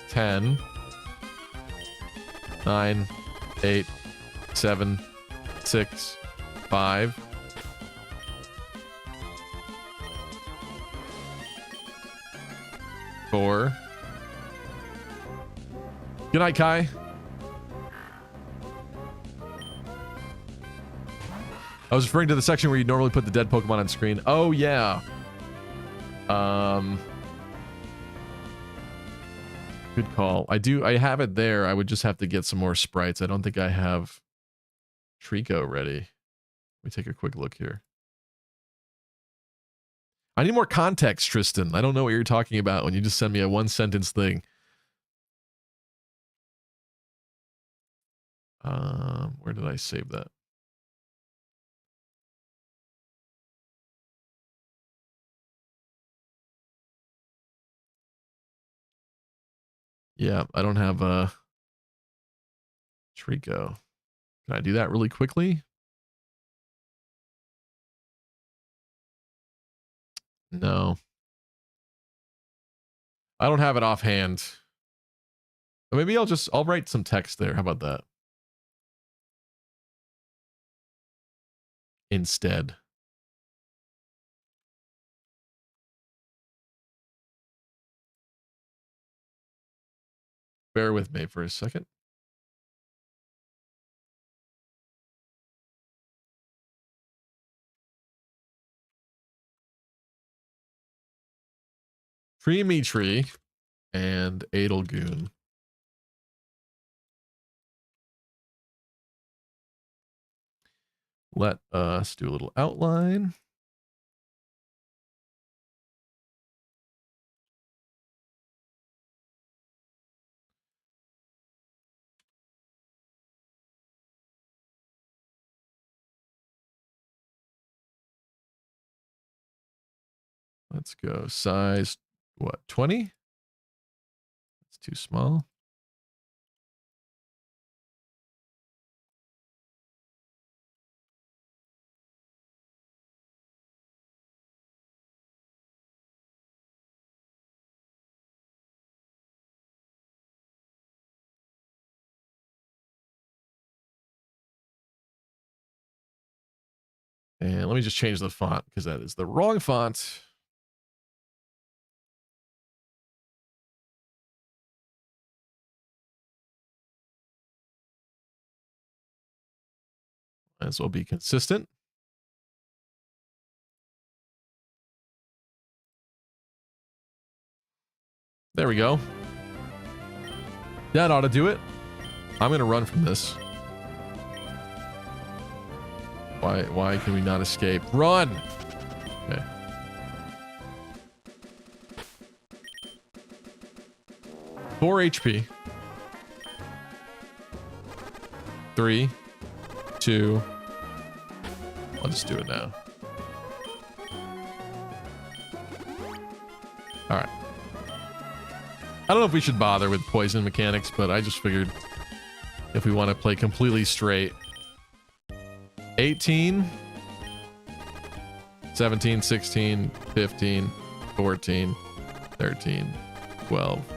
Ten. 9. 8. 7. 6. 5. Four. Good night, Kai. I was referring to the section where you normally put the dead Pokemon on screen. Oh, yeah. Good call. I have it there. I would just have to get some more sprites. I don't think I have Trico ready. Let me take a quick look here. I need more context, Tristan. I don't know what you're talking about when you just send me a one-sentence thing. Where did I save that? Yeah, I don't have Trico. Can I do that really quickly? No. I don't have it offhand. Or maybe I'll write some text there. How about that? Instead. Bear with me for a second. Tree and Adelgoon. Let us do a little outline. Let's go size, what, 20? It's too small. And let me just change the font because that is the wrong font. Might as well be consistent. There we go. That ought to do it. I'm going to run from this. Why can we not escape? Run! Okay. Four HP. 3, 2. I'll just do it now. All right. I don't know if we should bother with poison mechanics, but I just figured if we want to play completely straight. 18, 17, 16, 15, 14, 13, 12,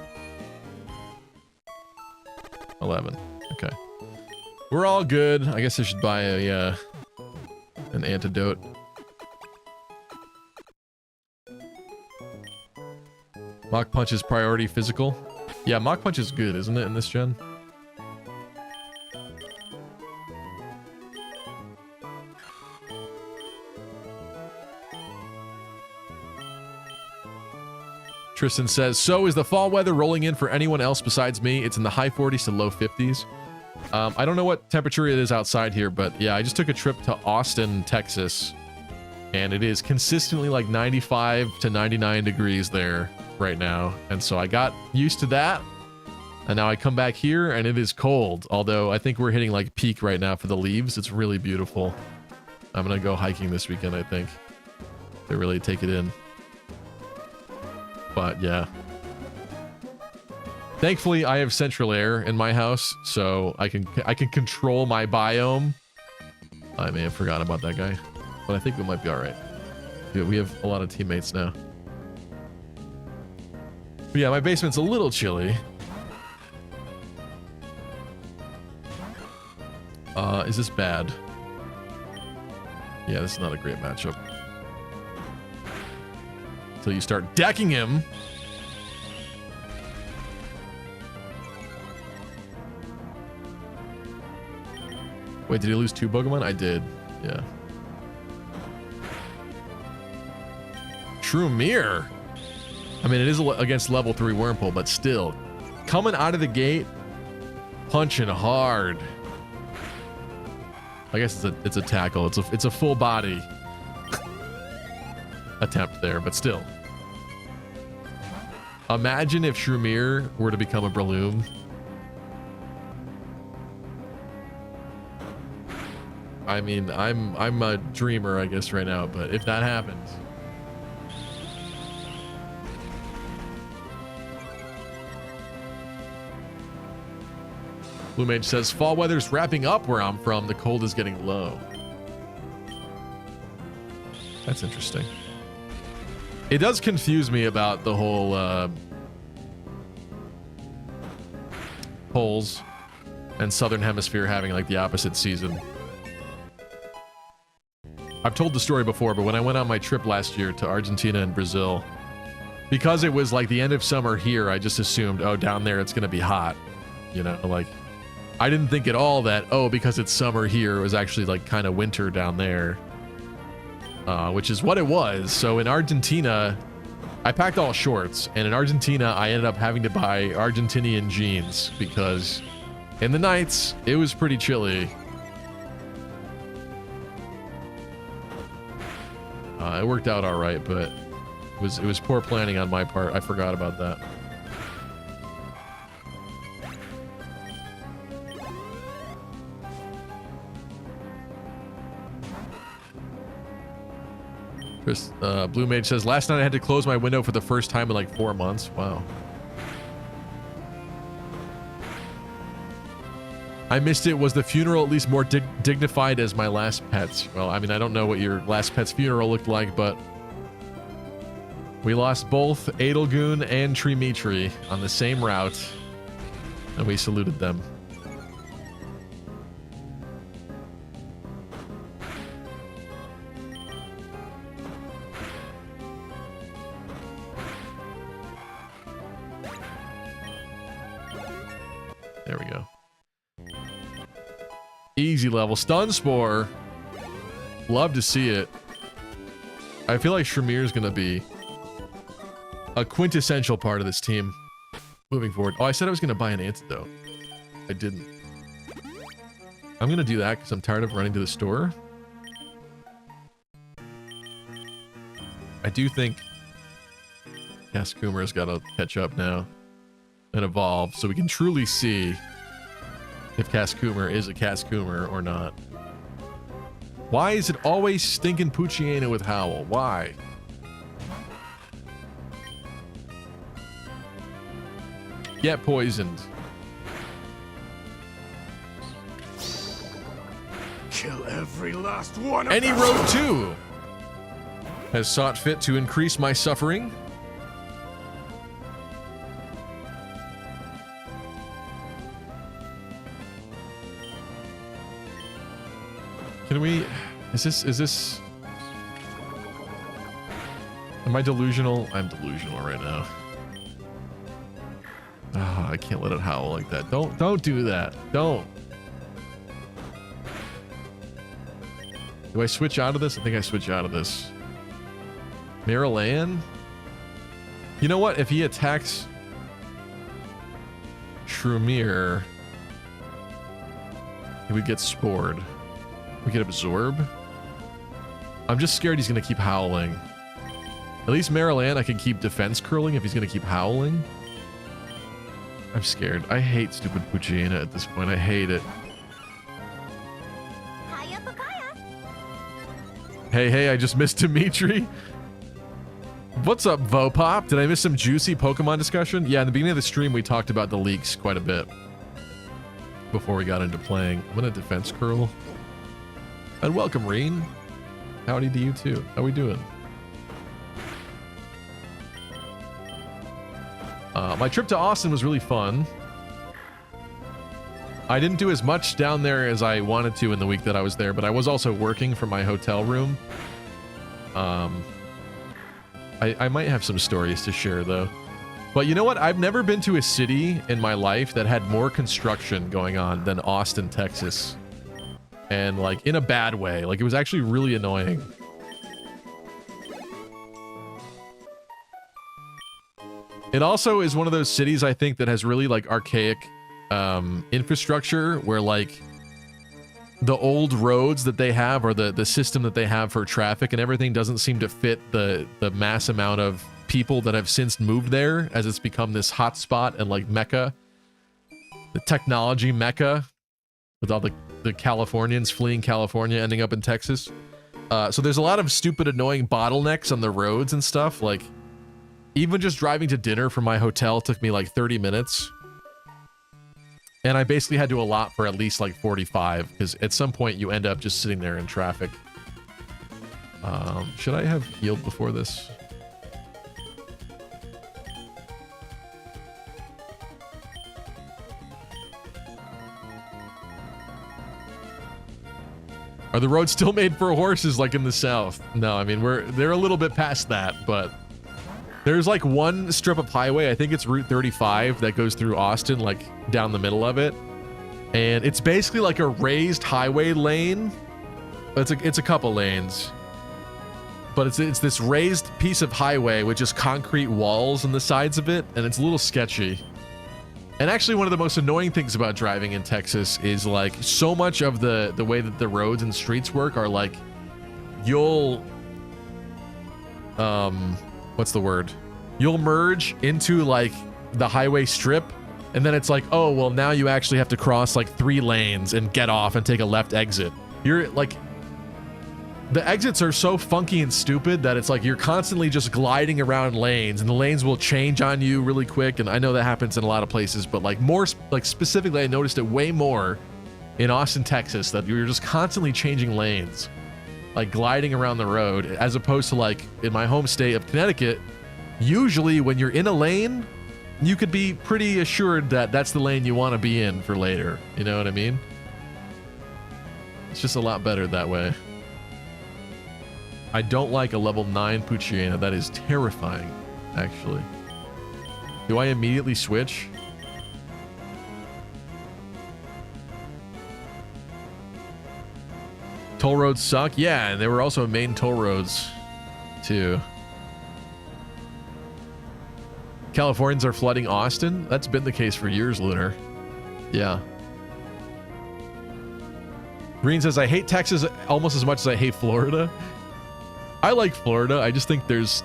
11. Okay. We're all good. I guess I should buy a an antidote. Mach Punch is priority physical. Yeah, Mach Punch is good, isn't it, in this gen? Tristan says, so is the fall weather rolling in for anyone else besides me? It's in the high 40s to low 50s. I don't know what temperature it is outside here, but yeah, I just took a trip to Austin, Texas, and it is consistently like 95 to 99 degrees there right now. And so I got used to that, and now I come back here and it is cold. Although I think we're hitting like peak right now for the leaves. It's really beautiful. I'm going to go hiking this weekend, I think, to really take it in. But yeah. Thankfully, I have central air in my house, so I can control my biome. I may have forgotten about that guy, but I think we might be all right. Dude, we have a lot of teammates now. But yeah, my basement's a little chilly. Is this bad? Yeah, this is not a great matchup. Until you start decking him. Wait, did he lose 2 Pokemon? I did. Yeah. Shroomier. I mean, it is against level 3 Wurmple, but still. Coming out of the gate, punching hard. I guess it's a tackle. It's a full body attempt there, but still. Imagine if Shroomier were to become a Breloom. I mean, I'm a dreamer, I guess, right now, but if that happens. Blue Mage says, fall weather's wrapping up where I'm from. The cold is getting low. That's interesting. It does confuse me about the whole poles and Southern Hemisphere having like the opposite season. I've told the story before, but when I went on my trip last year to Argentina and Brazil, because it was like the end of summer here, I just assumed, oh, down there it's going to be hot. You know, like, I didn't think at all that, oh, because it's summer here, it was actually like kind of winter down there. Which is what it was. So in Argentina, I packed all shorts, and in Argentina, I ended up having to buy Argentinian jeans because in the nights, it was pretty chilly. It worked out all right, but it was poor planning on my part. I forgot about that. Chris, Blue Mage says, last night I had to close my window for the first time in like 4 months. Wow. I missed it. Was the funeral at least more dignified as my last pet's? Well, I mean, I don't know what your last pet's funeral looked like, but we lost both Adelgoon and Trimitri on the same route, and we saluted them. There we go. Easy level. Stun Spore. Love to see it. I feel like Shremir's gonna be a quintessential part of this team moving forward. Oh, I said I was gonna buy an antidote. I didn't. I'm gonna do that because I'm tired of running to the store. I do think Cascoomer's gotta catch up now and evolve so we can truly see if Cascoomer is a Cascoomer or not. Why is it always stinking Poochyena with Howl? Why? Get poisoned. Kill every last one of Any them. Road 2 has sought fit to increase my suffering. Can we... Is this... Am I delusional? I'm delusional right now. Ah, I can't let it howl like that. Don't do that. Don't. Do I switch out of this? I think I switch out of this. Marilan? You know what? If he attacks Shrumir, he would get spored. We could absorb. I'm just scared he's going to keep howling. At least Marilan, I can keep defense curling if he's going to keep howling. I'm scared. I hate stupid Poochyena at this point. I hate it. Hiya, papaya. Hey, I just missed Dimitri. What's up, Vopop? Did I miss some juicy Pokemon discussion? Yeah, in the beginning of the stream, we talked about the leaks quite a bit before we got into playing. I'm going to defense curl. And welcome, Reen. Howdy to you, too. How we doing? My trip to Austin was really fun. I didn't do as much down there as I wanted to in the week that I was there, but I was also working from my hotel room. I might have some stories to share, though. But you know what? I've never been to a city in my life that had more construction going on than Austin, Texas. And, like, in a bad way. Like, it was actually really annoying. It also is one of those cities, I think, that has really, like, archaic infrastructure where, like, the old roads that they have or the system that they have for traffic and everything doesn't seem to fit the mass amount of people that have since moved there, as it's become this hotspot and, like, mecca. The technology mecca with all the Californians fleeing California, ending up in Texas. So there's a lot of stupid, annoying bottlenecks on the roads and stuff. Like, even just driving to dinner from my hotel took me like 30 minutes. And I basically had to allot for at least like 45, because at some point you end up just sitting there in traffic. Should I have healed before this? Are the roads still made for horses like in the South? No, I mean, they're a little bit past that, but there's like one strip of highway, I think it's Route 35, that goes through Austin, like down the middle of it. And it's basically like a raised highway lane. It's a couple lanes. But it's this raised piece of highway with just concrete walls on the sides of it, and it's a little sketcy. And actually, one of the most annoying things about driving in Texas is like so much of the way that the roads and streets work are like you'll what's the word? You'll merge into like the highway strip, and then it's like, oh well, now you actually have to cross like 3 lanes and get off and take a left exit. You're like, the exits are so funky and stupid that it's like you're constantly just gliding around lanes, and the lanes will change on you really quick. And I know that happens in a lot of places, but like more like specifically, I noticed it way more in Austin, Texas, that you're just constantly changing lanes, like gliding around the road, as opposed to like in my home state of Connecticut. Usually when you're in a lane, you could be pretty assured that that's the lane you want to be in for later. You know what I mean? It's just a lot better that way. I don't like a level 9 Puchiana. That is terrifying, actually. Do I immediately switch? Toll roads suck? Yeah, and there were also main toll roads, too. Californians are flooding Austin? That's been the case for years, Lunar. Yeah. Green says, I hate Texas almost as much as I hate Florida. I like Florida. I just think the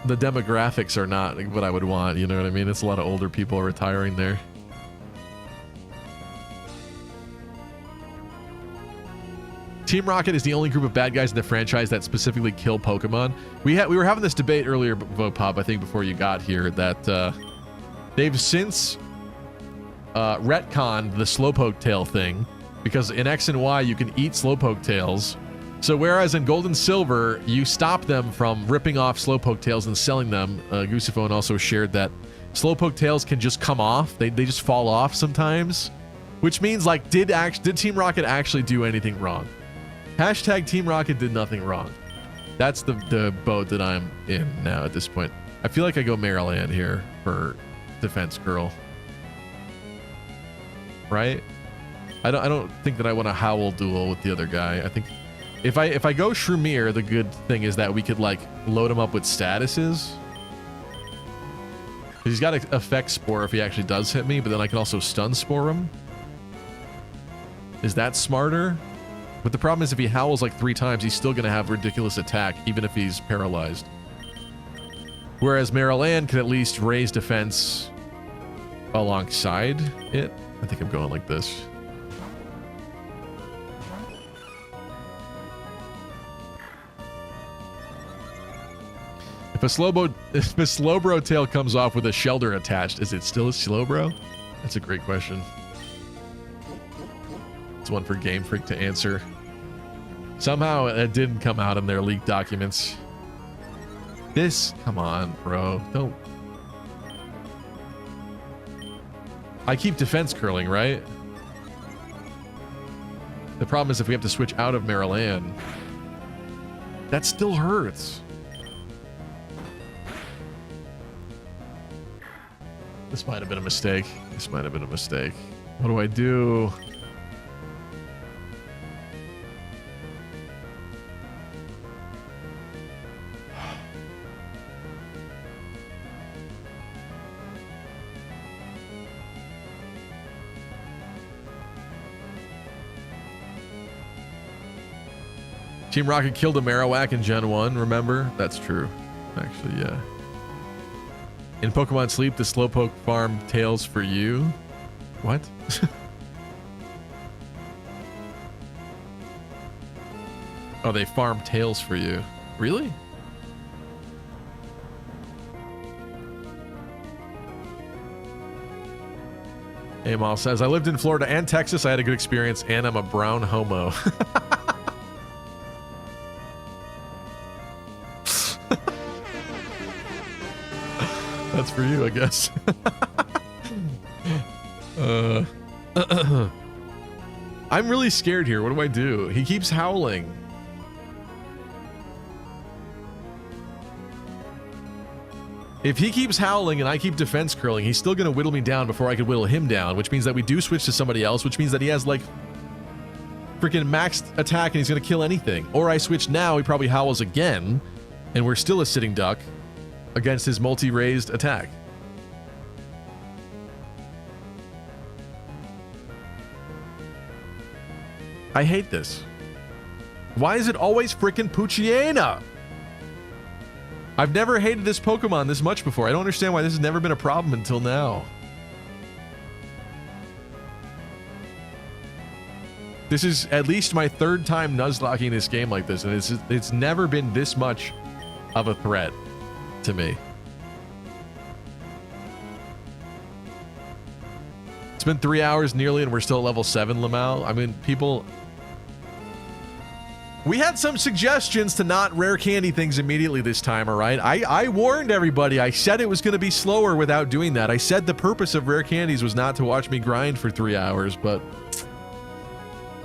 demographics are not what I would want. You know what I mean? It's a lot of older people retiring there. Team Rocket is the only group of bad guys in the franchise that specifically kill Pokemon. We were having this debate earlier, Vopop, I think before you got here, that they've since retconned the Slowpoke tail thing, because in X and Y you can eat Slowpoke tails. So whereas in Gold and Silver, you stop them from ripping off Slowpoke tails and selling them, Gooseyphone also shared that Slowpoke tails can just come off. They just fall off sometimes, which means like, did Team Rocket actually do anything wrong? Hashtag Team Rocket did nothing wrong. That's the boat that I'm in now at this point. I feel like I go Maryland here for Defense Girl. Right? I don't think that I want a Howl duel with the other guy. I think if I go Shroomier, the good thing is that we could like load him up with statuses. He's got an effect spore if he actually does hit me, but then I can also stun spore him. Is that smarter? But the problem is if he howls like 3 times, he's still going to have ridiculous attack, even if he's paralyzed. Whereas Maryland can at least raise defense alongside it. I think I'm going like this. If a Slowbro tail comes off with a shelter attached, is it still a Slowbro? That's a great question. It's one for Game Freak to answer. Somehow it didn't come out in their leaked documents. Come on, bro. Don't. I keep defense curling, right? The problem is if we have to switch out of Maryland, that still hurts. This might have been a mistake. What do I do? Team Rocket killed a Marowak in Gen 1, remember? That's true. Actually, yeah. In Pokemon Sleep, the Slowpoke farm tails for you. What? Oh, they farm tails for you. Really? Amal says, I lived in Florida and Texas. I had a good experience, and I'm a brown homo. That's for you, I guess. I'm really scared here. What do I do? He keeps howling. If he keeps howling and I keep defense curling, he's still going to whittle me down before I could whittle him down, which means that we do switch to somebody else, which means that he has like freaking maxed attack and he's going to kill anything. Or I switch now, he probably howls again, and we're still a sitting duck against his multi-raised attack. I hate this. Why is it always freaking Poochyena? I've never hated this Pokemon this much before. I don't understand why this has never been a problem until now. This is at least my third time Nuzlocking this game like this, and it's never been this much of a threat to me. It's been 3 hours nearly, and we're still at level 7, Lamau. I mean, people... We had some suggestions to not rare candy things immediately this time, all right? I warned everybody. I said it was going to be slower without doing that. I said the purpose of rare candies was not to watch me grind for 3 hours, but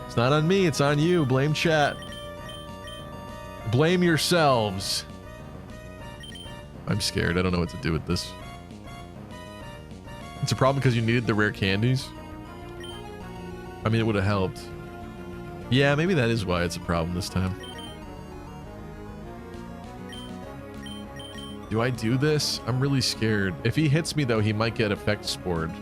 it's not on me. It's on you. Blame chat. Blame yourselves. I'm scared. I don't know what to do with this. It's a problem because you needed the rare candies. I mean, it would have helped. Yeah, maybe that is why it's a problem this time. Do I do this? I'm really scared. If he hits me, though, he might get effect spored.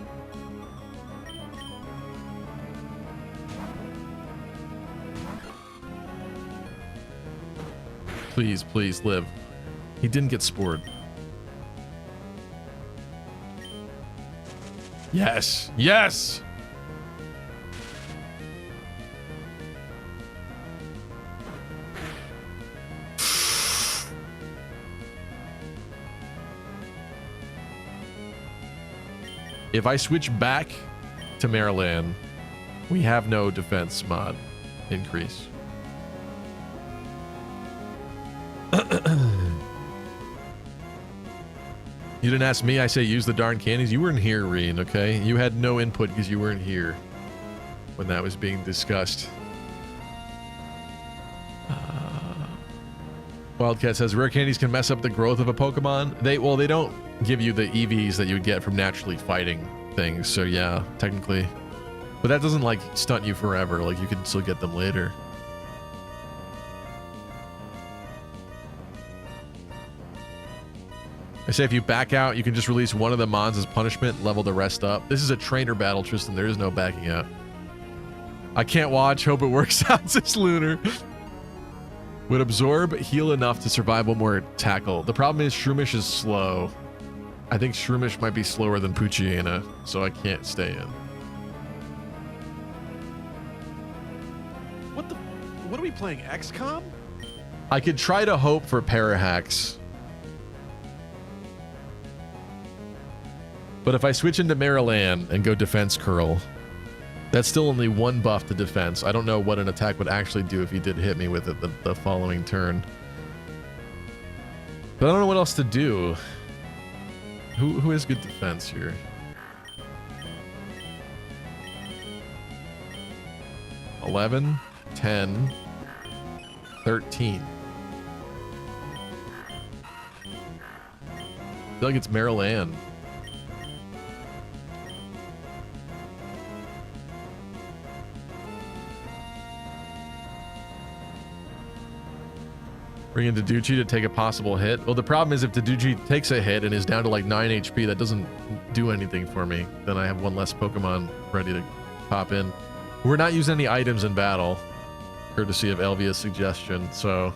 Please, please, live. He didn't get spored. Yes! Yes! If I switch back to Maryland, we have no defense mod increase. You didn't ask me, I say use the darn candies. You weren't here, Reen, okay? You had no input because you weren't here when that was being discussed. Wildcat says rare candies can mess up the growth of a Pokemon. They don't give you the EVs that you would get from naturally fighting things, so yeah, technically. But that doesn't like stunt you forever, like you can still get them later. I say if you back out, you can just release one of the mons as punishment, level the rest up. This is a trainer battle, Tristan. There is no backing out. I can't watch. Hope it works out, says Lunar. Would absorb, heal enough to survive one more tackle. The problem is Shroomish is slow. I think Shroomish might be slower than Poochyena, so I can't stay in. What are we playing, XCOM? I could try to hope for Parahacks. But if I switch into Maryland and go Defense Curl, that's still only one buff to defense. I don't know what an attack would actually do if he did hit me with it the following turn. But I don't know what else to do. Who has good defense here? $11, $10, $13. I feel like it's Maryland. Bring in Daduchi to take a possible hit. Well, the problem is if Daduchi takes a hit and is down to like 9 HP, that doesn't do anything for me. Then I have one less Pokemon ready to pop in. We're not using any items in battle, courtesy of Elvia's suggestion, so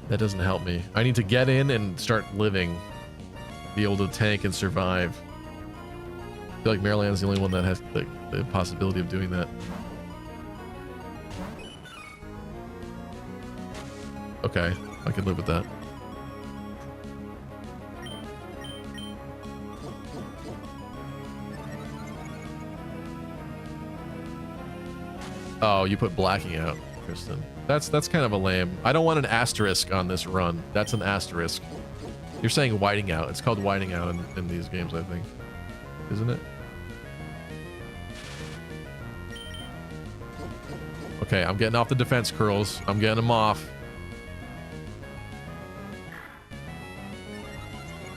that doesn't help me. I need to get in and start living, be able to tank and survive. I feel like Maryland's the only one that has the possibility of doing that. Okay, I can live with that. Oh, you put blacking out, Kristen. That's kind of a lame. I don't want an asterisk on this run. That's an asterisk. You're saying whiting out. It's called whiting out in these games, I think. Isn't it? Okay, I'm getting off the defense curls. I'm getting them off.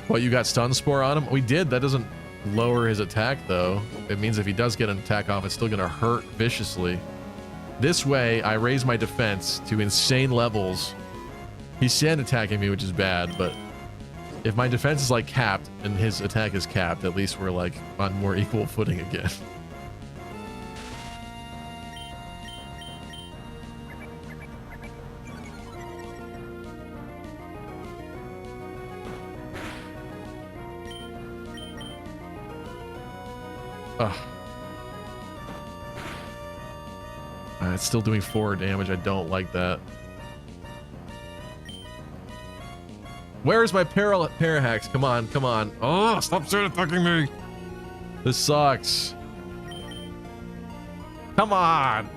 What, you got stun spore on him? We did. That doesn't lower his attack, though. It means if he does get an attack off, it's still going to hurt viciously. This way, I raise my defense to insane levels. He's sand attacking me, which is bad, but if my defense is like capped and his attack is capped, at least we're like on more equal footing again. Ugh. It's still doing 4 damage. I don't like that. Where's my Parahax? Come on, come on. Oh, stop sand attacking me. This sucks. Come on.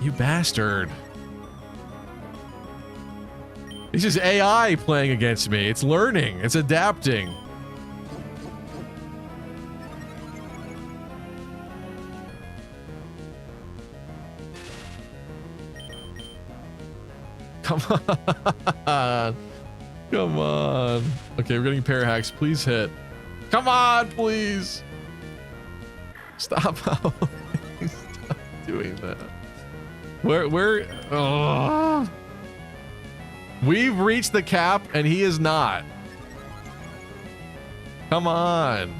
You bastard. This is AI playing against me. It's learning. It's adapting. Come on. Come on. Okay, we're getting Parahax. Please hit. Come on, please. Stop. Stop doing that. Where? Oh. We've reached the cap and he is not. Come on.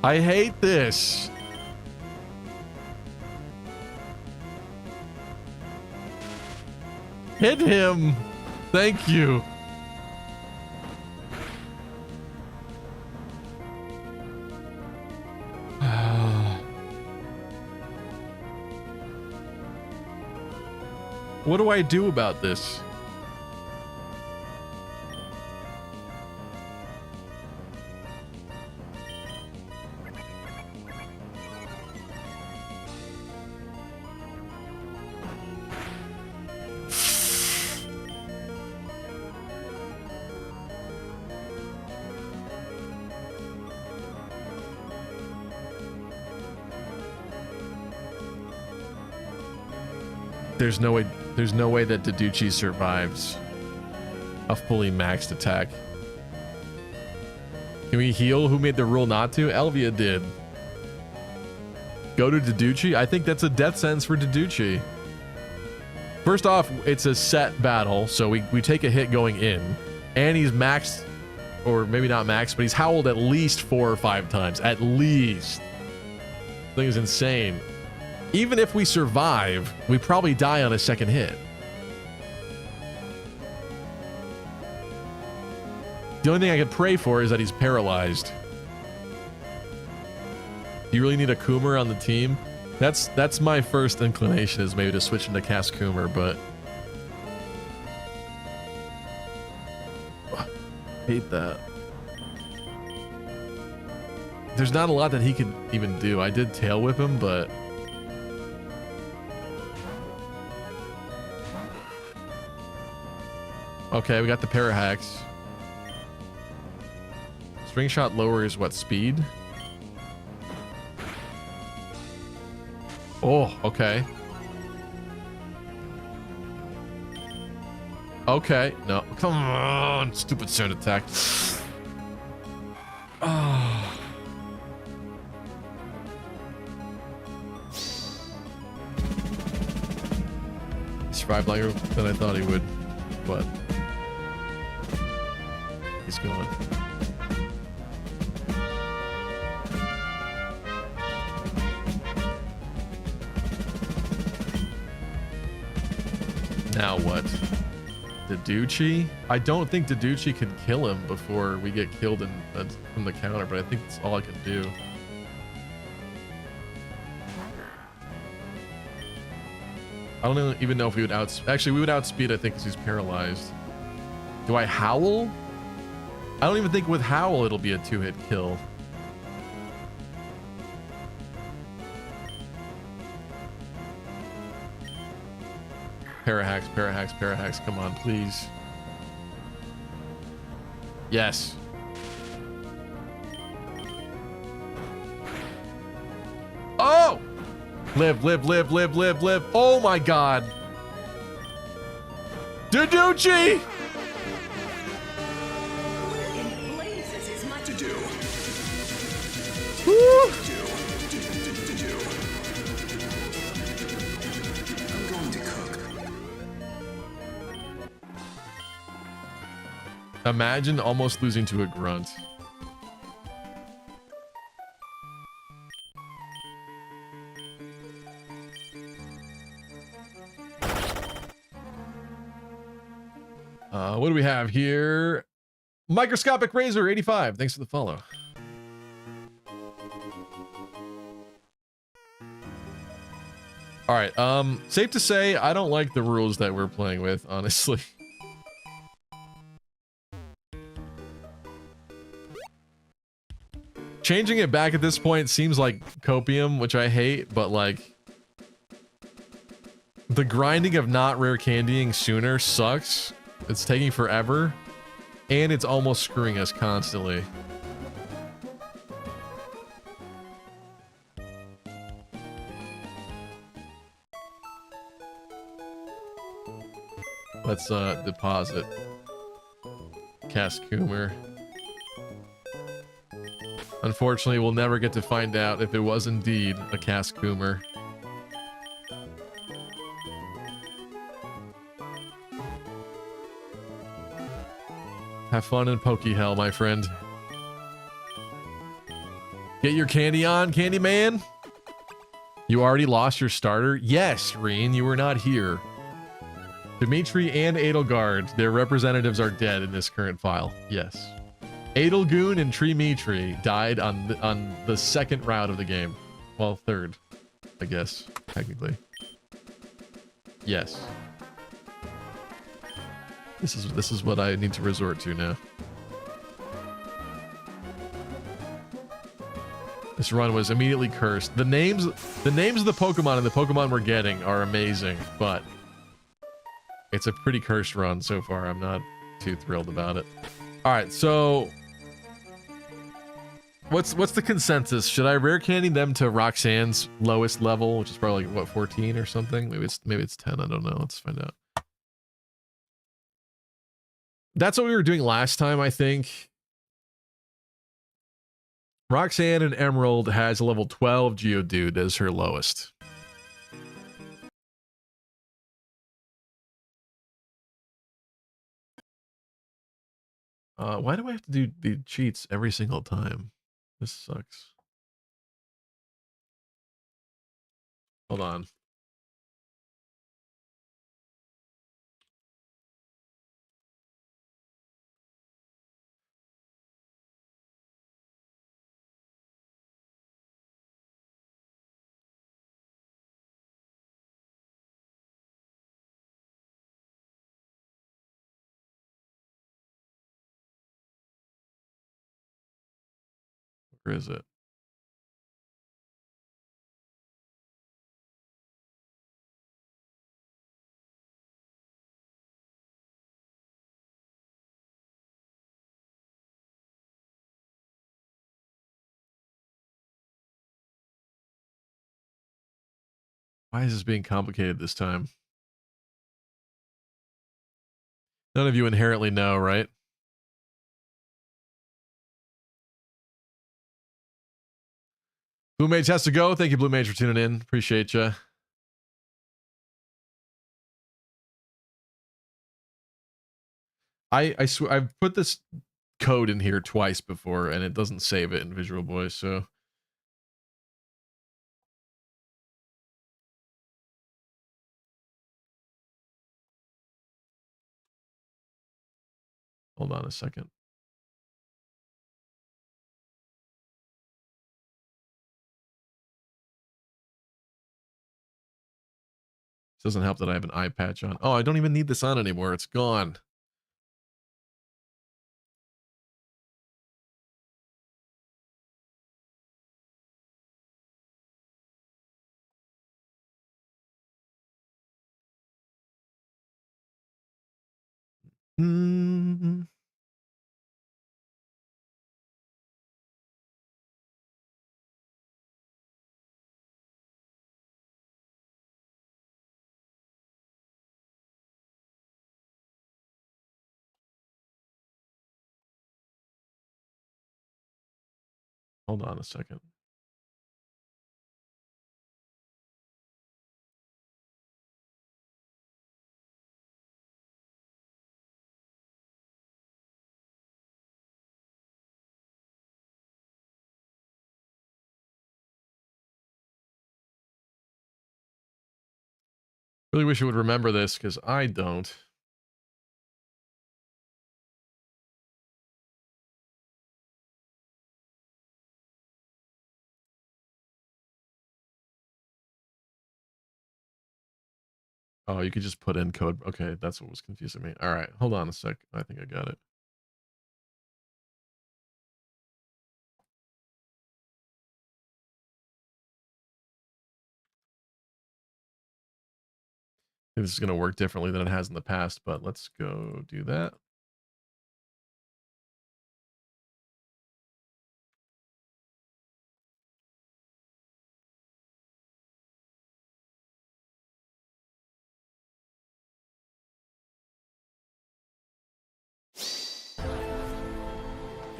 I hate this. Hit him. Thank you. What do I do about this? There's no way that Deducci survives a fully maxed attack. Can we heal? Who made the rule not to? Elvia did. Go to Deducci? I think that's a death sentence for Deducci. First off, it's a set battle, so we take a hit going in, and he's maxed, or maybe not maxed, but he's howled at least 4 or 5 times. At least. This thing is insane. Even if we survive, we probably die on a second hit. The only thing I could pray for is that he's paralyzed. Do you really need a Coomer on the team? That's my first inclination, is maybe to switch him to cast Coomer, but hate that. There's not a lot that he can even do. I did tail whip him, but okay, we got the Parahax. String shot lowers what, speed? Oh, okay. Okay, no. Come on, stupid sand attack. Oh. He survived longer than I thought he would, but he's going. Now what? Deducci? I don't think Deducci can kill him before we get killed from the counter, but I think that's all I can do. I don't even know if we would actually, we would outspeed, I think, because he's paralyzed. Do I howl? I don't even think with howl it'll be a 2-hit kill. Parahax, Parahax, Parahax. Come on, please. Yes. Live, live, live, live, live, live. Oh my god. Daducci! In blazes is my To do. Woo! I'm going to cook. Imagine almost losing to a grunt. What do we have here? Microscopic Razor 85. Thanks for the follow. All right. Safe to say, I don't like the rules that we're playing with, honestly. Changing it back at this point seems like copium, which I hate, but like the grinding of not rare candying sooner sucks. It's taking forever, and it's almost screwing us constantly. Let's deposit Cascoomer. Unfortunately, we'll never get to find out if it was indeed a Cascoomer. Have fun in Pokehell, my friend. Get your candy on, Candyman. You already lost your starter? Yes, Reen, you were not here. Dimitri and Edelgard, their representatives are dead in this current file. Yes. Edelgoon and Trimitri died on the second round of the game. Well, third, I guess, technically. Yes. This is what I need to resort to now. This run was immediately cursed. The names of the Pokemon and the Pokemon we're getting are amazing, but it's a pretty cursed run so far. I'm not too thrilled about it. All right, so what's the consensus? Should I rare candy them to Roxanne's lowest level, which is probably like, what, 14 or something? Maybe it's 10. I don't know. Let's find out. That's what we were doing last time, I think. Roxanne and Emerald has a level 12 Geodude as her lowest. Why do I have to do the cheats every single time? This sucks. Hold on. Where is it? Why is this being complicated this time? None of you inherently know, right? Blue Mage has to go. Thank you, Blue Mage, for tuning in. Appreciate you. I swear I've put this code in here twice before, and it doesn't save it in Visual Boy, so. Hold on a second. It doesn't help that I have an eye patch on. Oh, I don't even need this on anymore. It's gone. Mm-hmm. Hold on a second. Really wish you would remember this because I don't. Oh, you could just put in code. Okay, that's what was confusing me. All right, hold on a sec. I think I got it. I think this is going to work differently than it has in the past, but let's go do that.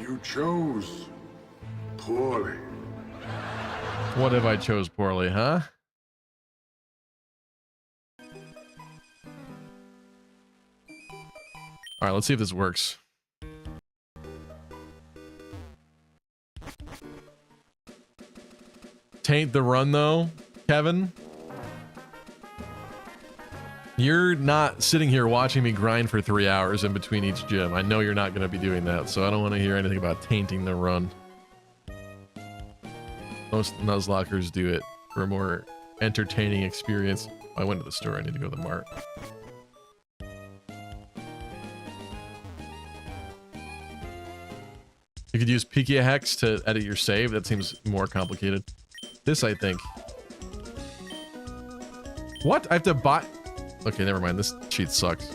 You chose poorly. What if I chose poorly, huh? All right, let's see if this works. Taint the run though, Kevin. You're not sitting here watching me grind for 3 hours in between each gym. I know you're not going to be doing that, so I don't want to hear anything about tainting the run. Most Nuzlockers do it for a more entertaining experience. I went to the store. I need to go to the mart. You could use Pikia Hex to edit your save. That seems more complicated. This, I think. What? I have to buy... Okay, never mind. This cheat sucks.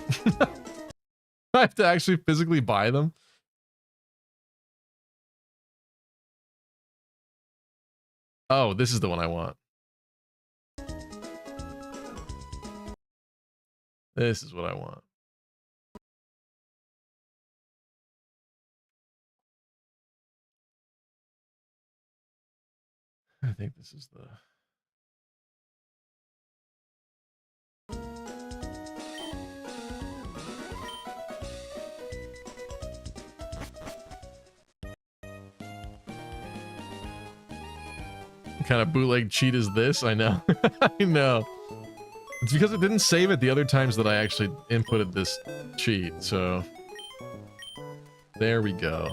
I have to actually physically buy them? Oh, this is the one I want. This is what I want. I think this is the... What kind of bootleg cheat is this? I know. I know. It's because it didn't save it the other times that I actually inputted this cheat, so... There we go.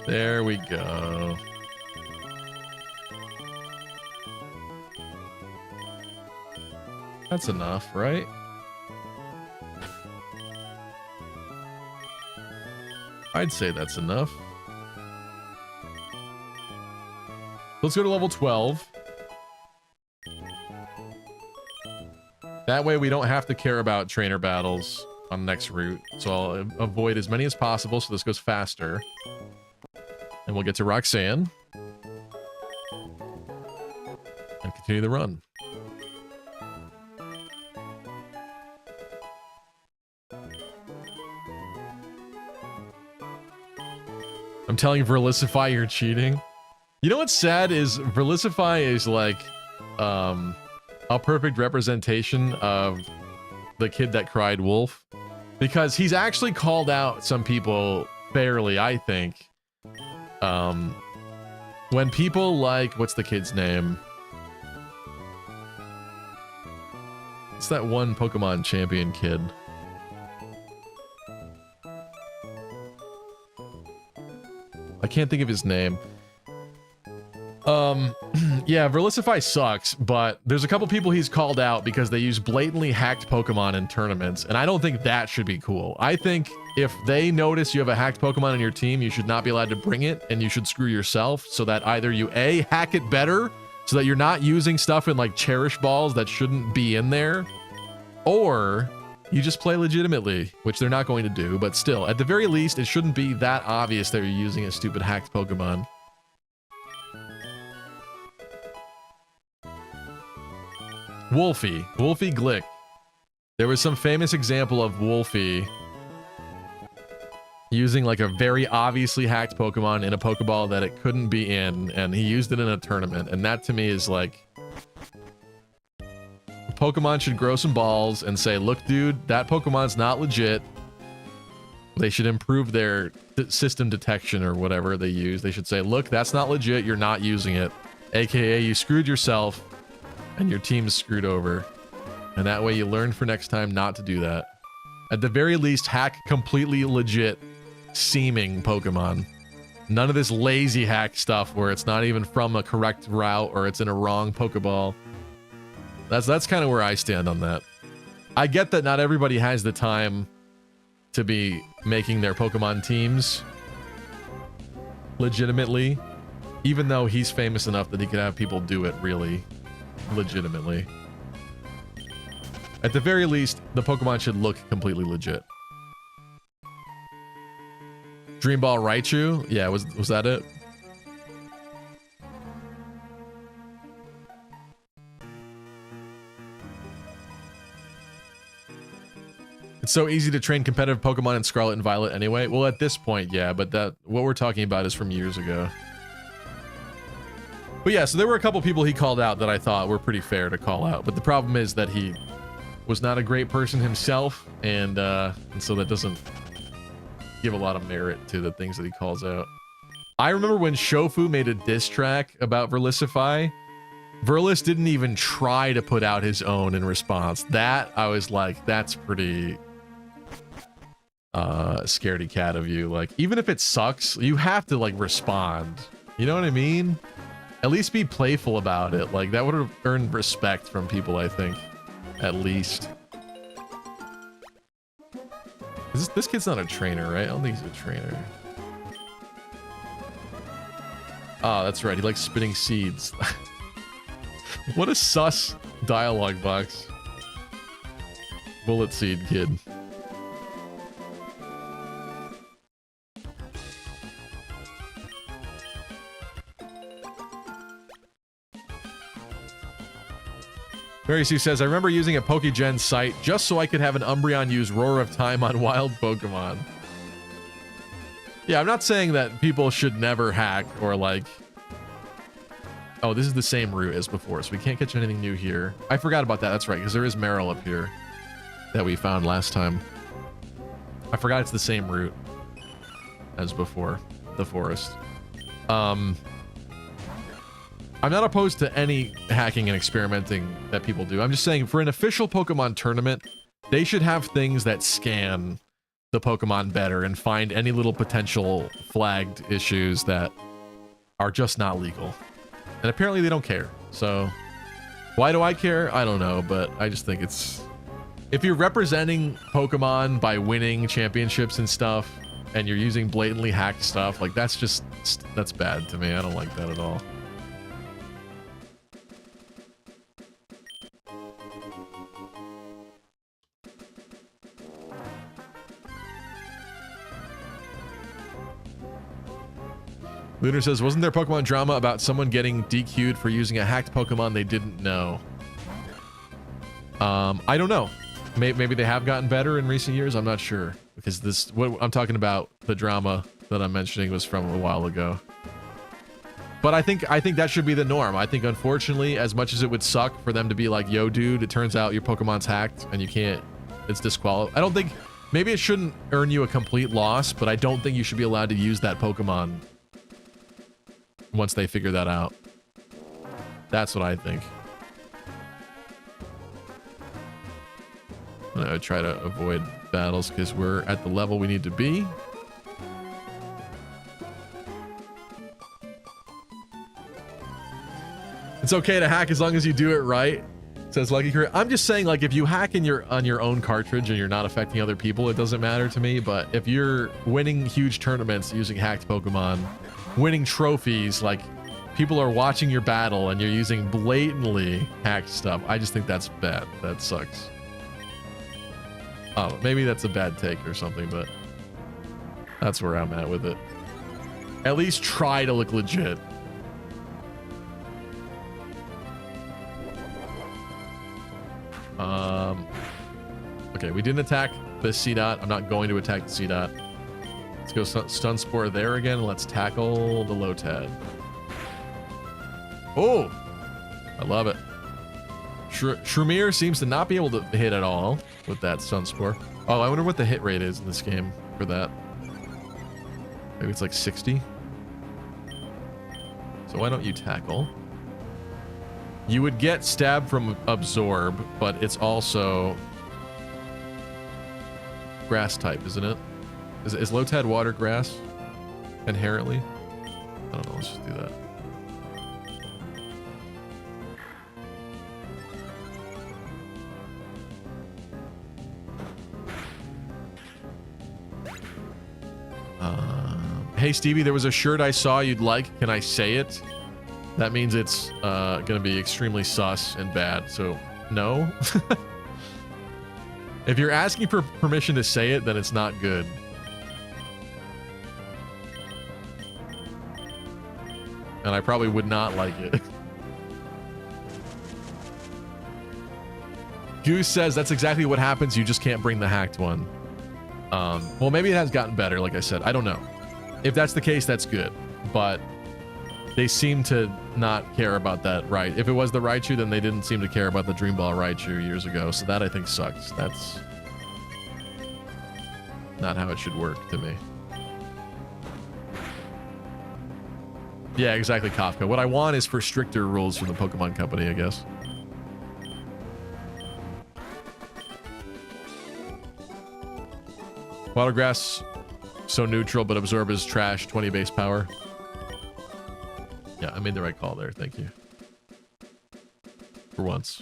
There we go. That's enough, right? I'd say that's enough. Let's go to level 12. That way we don't have to care about trainer battles on the next route. So I'll avoid as many as possible so this goes faster. And we'll get to Roxanne. And continue the run. I'm telling Verlicify you're cheating. You know what's sad is Verlicify is like a perfect representation of the kid that cried wolf, because he's actually called out some people fairly, I think. When people like, what's the kid's name? It's that one Pokemon champion kid. I can't think of his name. Yeah, Verlicify sucks, but there's a couple people he's called out because they use blatantly hacked Pokemon in tournaments, and I don't think that should be cool. I think if they notice you have a hacked Pokemon on your team, you should not be allowed to bring it, and you should screw yourself so that either you A, hack it better, so that you're not using stuff in like Cherish Balls that shouldn't be in there, or you just play legitimately, which they're not going to do, but still, at the very least, it shouldn't be that obvious that you're using a stupid hacked Pokemon. Wolfie Glick. There was some famous example of Wolfie using like a very obviously hacked Pokemon in a Pokeball that it couldn't be in, and he used it in a tournament. And that to me is like, Pokemon should grow some balls and say, look, dude, that Pokemon's not legit. They should improve their system detection or whatever they use. They should say, look, that's not legit. You're not using it. AKA you screwed yourself and your team's screwed over. And that way you learn for next time not to do that. At the very least, hack completely legit seeming Pokemon. None of this lazy hack stuff where it's not even from a correct route or it's in a wrong Pokeball. That's kind of where I stand on that. I get that not everybody has the time to be making their Pokemon teams legitimately, even though he's famous enough that he could have people do it really legitimately. At the very least, the Pokemon should look completely legit. Dream Ball Raichu? Yeah, was that it? It's so easy to train competitive Pokemon in Scarlet and Violet anyway. Well, at this point, yeah, but what we're talking about is from years ago. But yeah, so there were a couple people he called out that I thought were pretty fair to call out. But the problem is that he was not a great person himself, and so that doesn't give a lot of merit to the things that he calls out. I remember when Shofu made a diss track about Verlisify. Verlis didn't even try to put out his own in response. That, I was like, that's pretty scaredy cat of you. Like, even if it sucks, you have to like respond. You know what I mean? At least be playful about it. Like, that would have earned respect from people, I think. At least. This kid's not a trainer, right? I don't think he's a trainer. Oh, that's right. He likes spitting seeds. What a sus dialogue box. Bullet seed kid. Mary Sue says, I remember using a Pokegen site just so I could have an Umbreon use Roar of Time on wild Pokemon. Yeah, I'm not saying that people should never hack or like... Oh, this is the same route as before, so we can't catch anything new here. I forgot about that. That's right, because there is Meryl up here that we found last time. I forgot it's the same route as before, the forest. I'm not opposed to any hacking and experimenting that people do. I'm just saying, for an official Pokemon tournament, they should have things that scan the Pokemon better and find any little potential flagged issues that are just not legal. And apparently they don't care. So why do I care? I don't know, but I just think it's... If you're representing Pokemon by winning championships and stuff, and you're using blatantly hacked stuff, like that's just... That's bad to me. I don't like that at all. Lunar says, wasn't there Pokemon drama about someone getting DQ'd for using a hacked Pokemon they didn't know? I don't know. Maybe they have gotten better in recent years. I'm not sure, because what I'm talking about, the drama that I'm mentioning, was from a while ago. But I think that should be the norm. I think, unfortunately, as much as it would suck for them to be like, yo, dude, it turns out your Pokemon's hacked and you can't, it's disqualified. I don't think, maybe it shouldn't earn you a complete loss, but I don't think you should be allowed to use that Pokemon once they figure that out. That's what I think. I'm gonna try to avoid battles because we're at the level we need to be. It's okay to hack as long as you do it right, says Lucky Career. I'm just saying, like, if you hack on your own cartridge and you're not affecting other people, it doesn't matter to me. But if you're winning huge tournaments using hacked Pokemon, winning trophies, like, people are watching your battle and you're using blatantly hacked stuff, I just think that's bad. That sucks. Oh, maybe that's a bad take or something, but that's where I'm at with it. At least try to look legit. Okay, we didn't attack the C-Dot. I'm not going to attack the C-Dot. Let's go Stun Spore there again. Let's tackle the Lotad. Oh! I love it. Shrumir seems to not be able to hit at all with that Stun Spore. Oh, I wonder what the hit rate is in this game for that. Maybe it's like 60. So why don't you tackle? You would get stab from Absorb, but it's also grass type, isn't it? Is Lotad water grass inherently? I don't know. Let's just do that. Hey Stevie, there was a shirt I saw you'd like. Can I say it? That means it's gonna be extremely sus and bad. So no. If you're asking for permission to say it, then it's not good. And I probably would not like it. Goose says that's exactly what happens. You just can't bring the hacked one. Well, maybe it has gotten better, like I said. I don't know. If that's the case, that's good. But they seem to not care about that, right? If it was the Raichu, then they didn't seem to care about the Dream Ball Raichu years ago. So that, I think, sucks. That's not how it should work to me. Yeah, exactly, Kafka. What I want is for stricter rules from the Pokemon Company, I guess. Water Grass, so neutral, but Absorb is trash, 20 base power. Yeah, I made the right call there. Thank you. For once.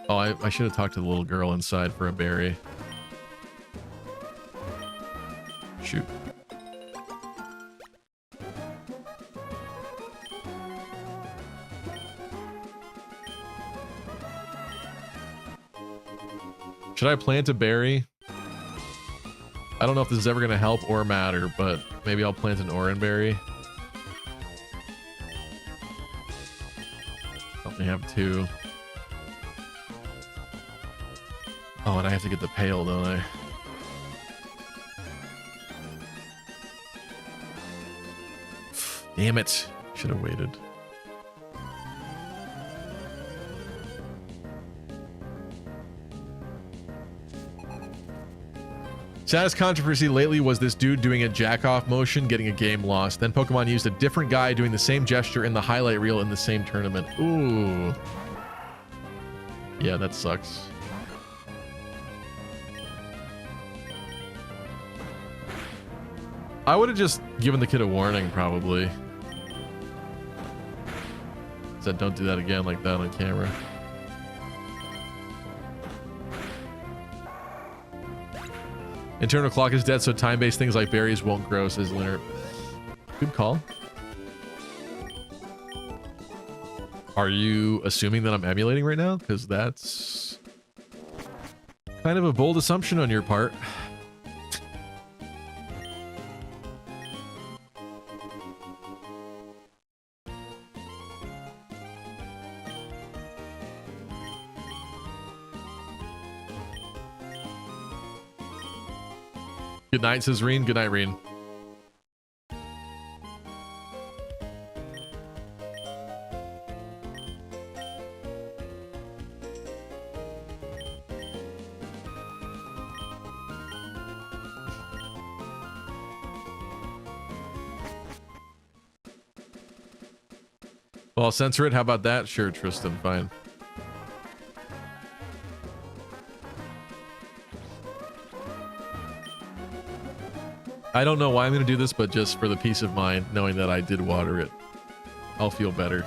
Oh, I should have talked to the little girl inside for a berry. Shoot. Should I plant a berry? I don't know if this is ever going to help or matter, but maybe I'll plant an Oranberry. Only have 2. Oh, and I have to get the pail, don't I? Damn it. Should have waited. Saddest controversy lately was this dude doing a jack-off motion, getting a game lost. Then Pokemon used a different guy doing the same gesture in the highlight reel in the same tournament. Ooh. Yeah, that sucks. I would have just given the kid a warning, probably. Said, don't do that again like that on camera. Internal clock is dead, so time-based things like berries won't grow, says Leonard. Good call. Are you assuming that I'm emulating right now? Because that's kind of a bold assumption on your part. Good night, says Reen. Good night, Reen. Well, I'll censor it. How about that? Sure, Tristan. Fine. I don't know why I'm going to do this, but just for the peace of mind, knowing that I did water it, I'll feel better.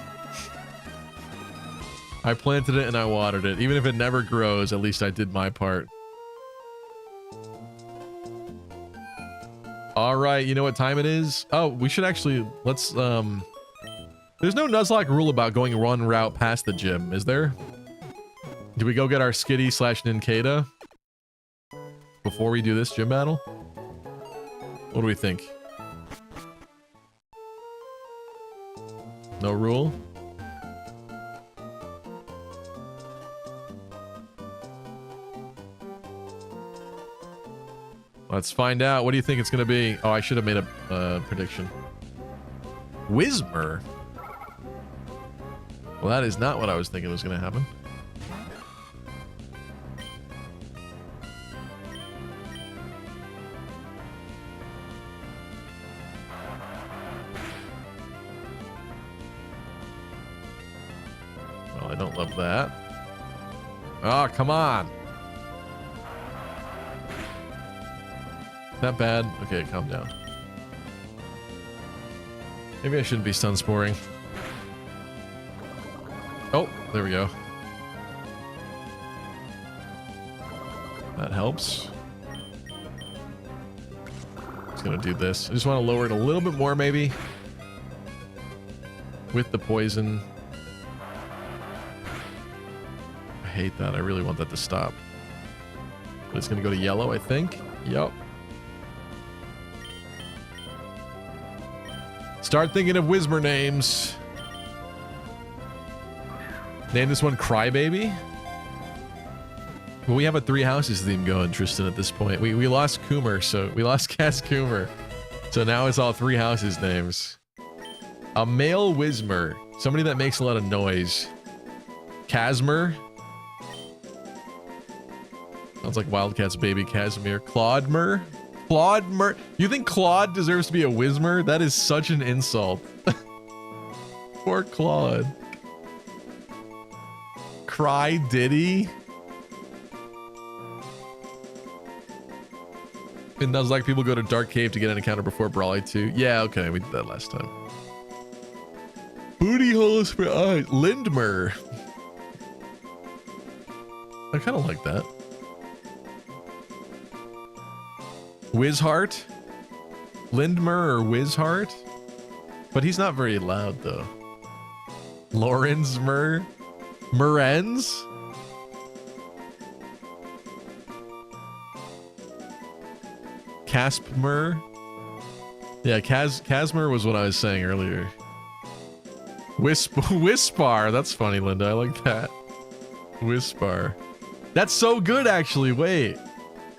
I planted it and I watered it. Even if it never grows, at least I did my part. All right, you know what time it is? Oh, we should actually, let's, there's no Nuzlocke rule about going one route past the gym, is there? Do we go get our Skitty / Nincada before we do this gym battle? What do we think? No rule? Let's find out. What do you think it's going to be? Oh, I should have made a prediction. Whismer? Well, that is not what I was thinking was going to happen. Well, I don't love that. Oh, come on. That bad? Okay, calm down. Maybe I shouldn't be stun sporing. Oh, there we go. That helps. Just gonna do this. I just want to lower it a little bit more, maybe. With the poison. I hate that. I really want that to stop. But it's gonna go to yellow, I think. Yup. Start thinking of Whismer names. Name this one Crybaby. Well, we have a Three Houses theme going, Tristan, at this point. We lost Coomer, so we lost Cass Coomer. So now it's all Three Houses names. A male Whismer. Somebody that makes a lot of noise. Casmer. Sounds like Wildcat's baby Casimir. Claudemer. Claudemer. You think Claude deserves to be a Whismer? That is such an insult. Poor Claude. Cry Diddy. And does like people go to Dark Cave to get an encounter before Brawley 2? Yeah, okay, we did that last time. Booty holes for eyes. Lindmer. I kind of like that. Wizheart? Lindmer or Wizheart? But he's not very loud though. Lorenzmer? Murenz? Caspmer? Yeah, Casmer was what I was saying earlier. Wispar. That's funny, Linda. I like that. Wispar. That's so good, actually. Wait.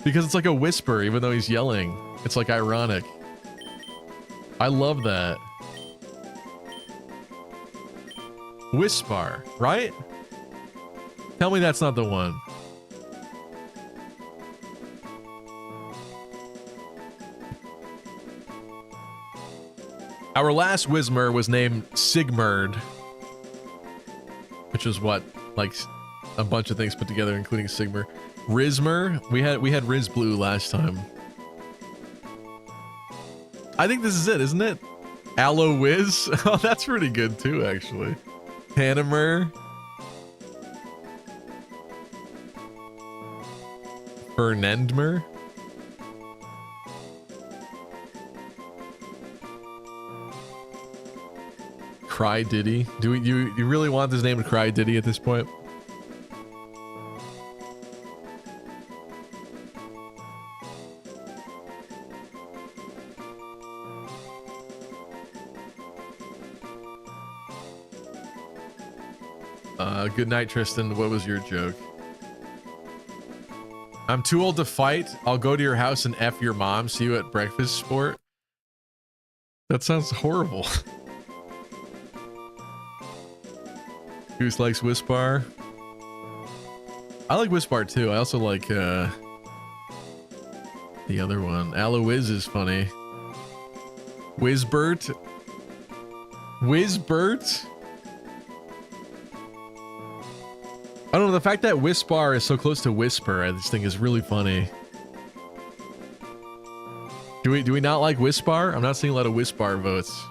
Because it's like a whisper, even though he's yelling. It's like ironic. I love that. Wispar, right? Tell me that's not the one. Our last Whismer was named Sigmurd, which is what, like a bunch of things put together, including Sigmur. Rizmer, we had Riz Blue last time. I think this is it, isn't it? Aloe Wiz. Oh, that's pretty good too, actually. Hanimer. Fernendmer. Cry Diddy. Do you really want this name to Cry Diddy at this point? Good night, Tristan. What was your joke? I'm too old to fight. I'll go to your house and F your mom. See you at breakfast, sport. That sounds horrible. Goose likes Wispar. I like Wispar too. I also like the other one. Aloe-Wiz is funny. Wizbert. Wizbert? I don't know, the fact that Wispar is so close to Whisper, I just think is really funny. Do we not like Wispar? I'm not seeing a lot of Wispar votes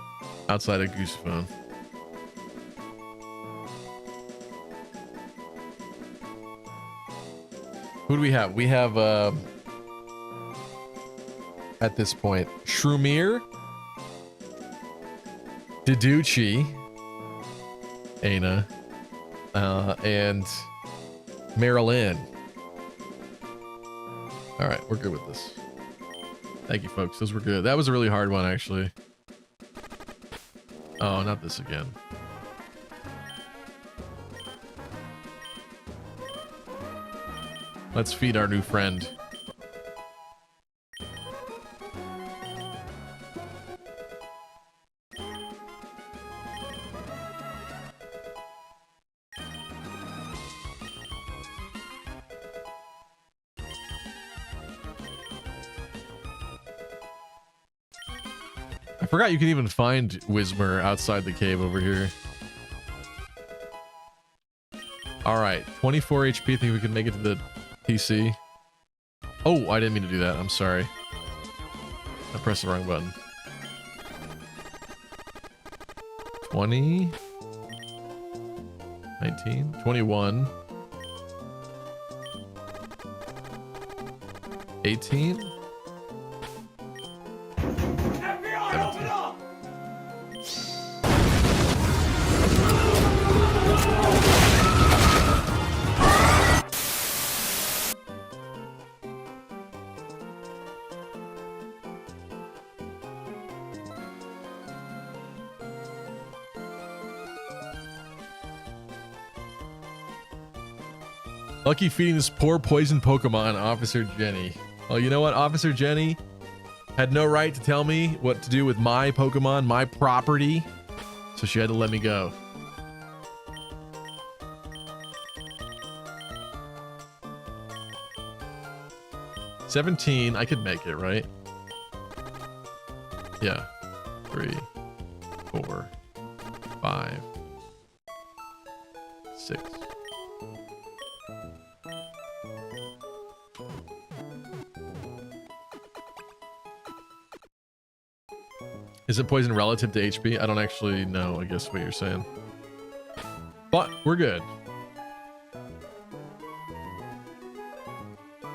outside of Goosephone. Who do we have? We have at this point, Shrumir, Diducci, Aina, and Marilyn. All right, we're good with this. Thank you, folks. Those were good. That was a really hard one, actually. Oh, not this again. Let's feed our new friend. I forgot you can even find Whismer outside the cave over here. All right, 24 HP. Think we can make it to the PC. Oh, I didn't mean to do that. I'm sorry. I pressed the wrong button. 20, 19, 21, 18, 17. Lucky feeding this poor poison Pokemon, Officer Jenny. Well, you know what? Officer Jenny had no right to tell me what to do with my Pokemon, my property. So she had to let me go. $17, I could make it, right? Yeah. 3, 4, 5, 6. Is it poison relative to HP? I don't actually know, I guess, what you're saying. But we're good.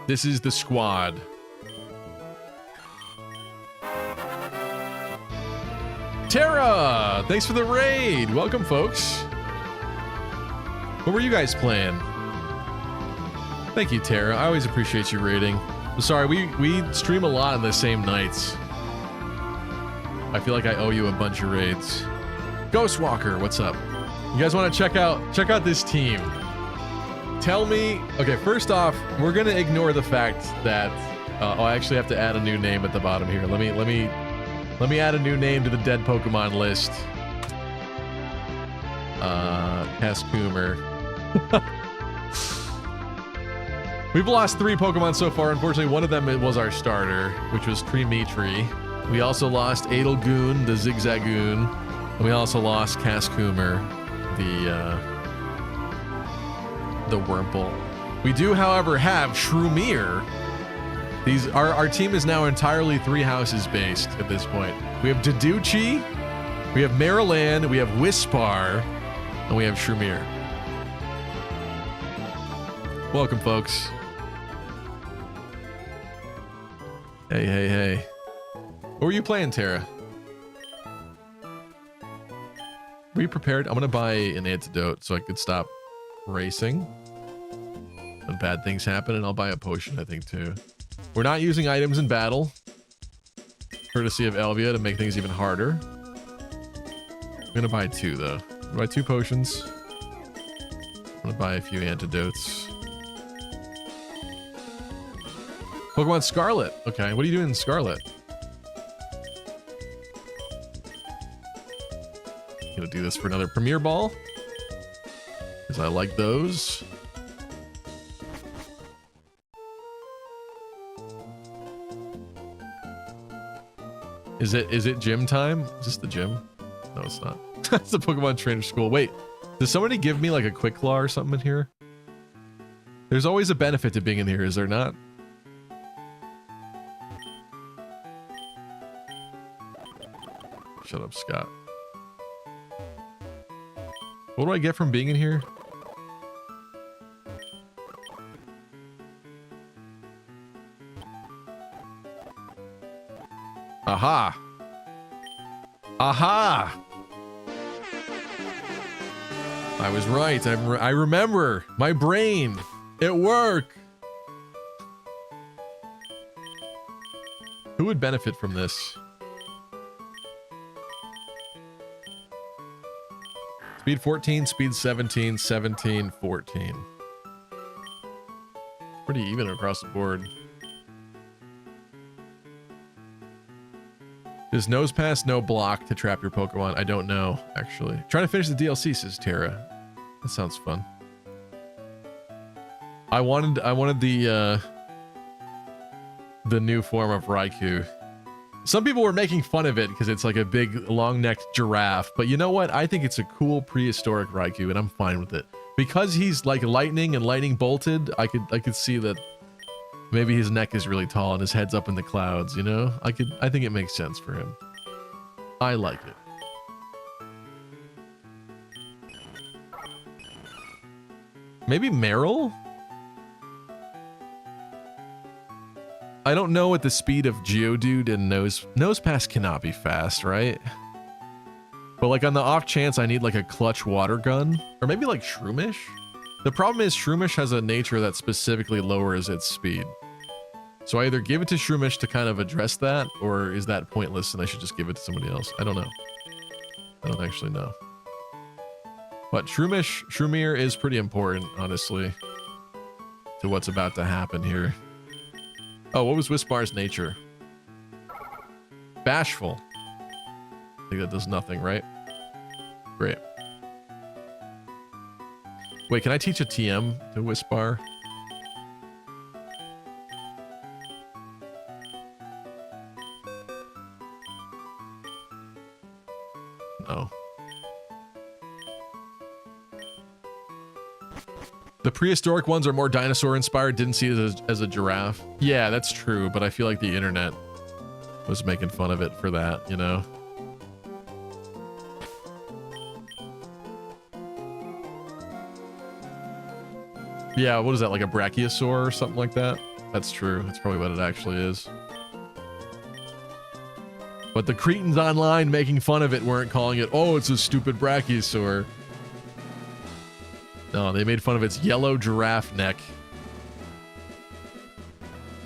This is the squad. Tara! Thanks for the raid! Welcome, folks. What were you guys playing? Thank you, Tara. I always appreciate you raiding. I'm sorry, we stream a lot on the same nights. I feel like I owe you a bunch of raids. Ghostwalker, what's up? You guys want to check out this team? Tell me. Okay, first off, we're gonna ignore the fact that I actually have to add a new name at the bottom here. Let me add a new name to the dead Pokemon list. Cascoomer. We've lost 3 Pokemon so far. Unfortunately, one of them was our starter, which was Treemetry. We also lost Adelgoon, the Zigzagoon, and we also lost Cascoomer, the Wurmple. We do, however, have Shroomier. Our team is now entirely 3 houses based at this point. We have Daduchi, we have Mariland, we have Wispar, and we have Shroomier. Welcome, folks. Hey, hey, hey. What were you playing, Tara? Were you prepared? I'm gonna buy an antidote so I could stop racing when bad things happen, and I'll buy a potion, I think, too. We're not using items in battle, courtesy of Elvia, to make things even harder. I'm gonna buy 2, though. I'm gonna buy 2 potions. I'm gonna buy a few antidotes. Pokemon Scarlet. Okay, what are you doing in Scarlet? Gonna do this for another Premier Ball, because I like those. Is it gym time? Is this the gym? No, it's not. It's the Pokemon Trainer School. Wait, does somebody give me like a Quick Claw or something in here? There's always a benefit to being in here, is there not? Shut up, Scott. What do I get from being in here? Aha! Aha! I was right. I remember. My brain. It worked. Who would benefit from this? Speed 14, speed 17, 17, 14. Pretty even across the board. Does Nose Pass no block to trap your Pokemon? I don't know, actually. Trying to finish the DLC, says Tara. That sounds fun. I wanted the new form of Raikou. Some people were making fun of it because it's like a big long-necked giraffe, but you know what? I think it's a cool prehistoric Raikou, and I'm fine with it. Because he's like lightning and lightning bolted, I could see that maybe his neck is really tall and his head's up in the clouds, you know? I think it makes sense for him. I like it. Maybe Meryl? I don't know what the speed of Geodude and Nosepass cannot be fast, right? But like on the off chance I need like a clutch water gun, or maybe like Shroomish? The problem is Shroomish has a nature that specifically lowers its speed. So I either give it to Shroomish to kind of address that, or is that pointless and I should just give it to somebody else? I don't know. I don't actually know. But Shroomier is pretty important, honestly, to what's about to happen here. Oh, what was Whispar's nature? Bashful. I think that does nothing, right? Great. Wait, can I teach a TM to Whispar? No. The prehistoric ones are more dinosaur inspired. Didn't see it as a giraffe. Yeah, that's true, but I feel like the internet was making fun of it for that, you know? Yeah, what is that, like a brachiosaur or something like that? That's true. That's probably what it actually is. But the cretins online making fun of it weren't calling it, oh, it's a stupid brachiosaur. No, they made fun of its yellow giraffe neck.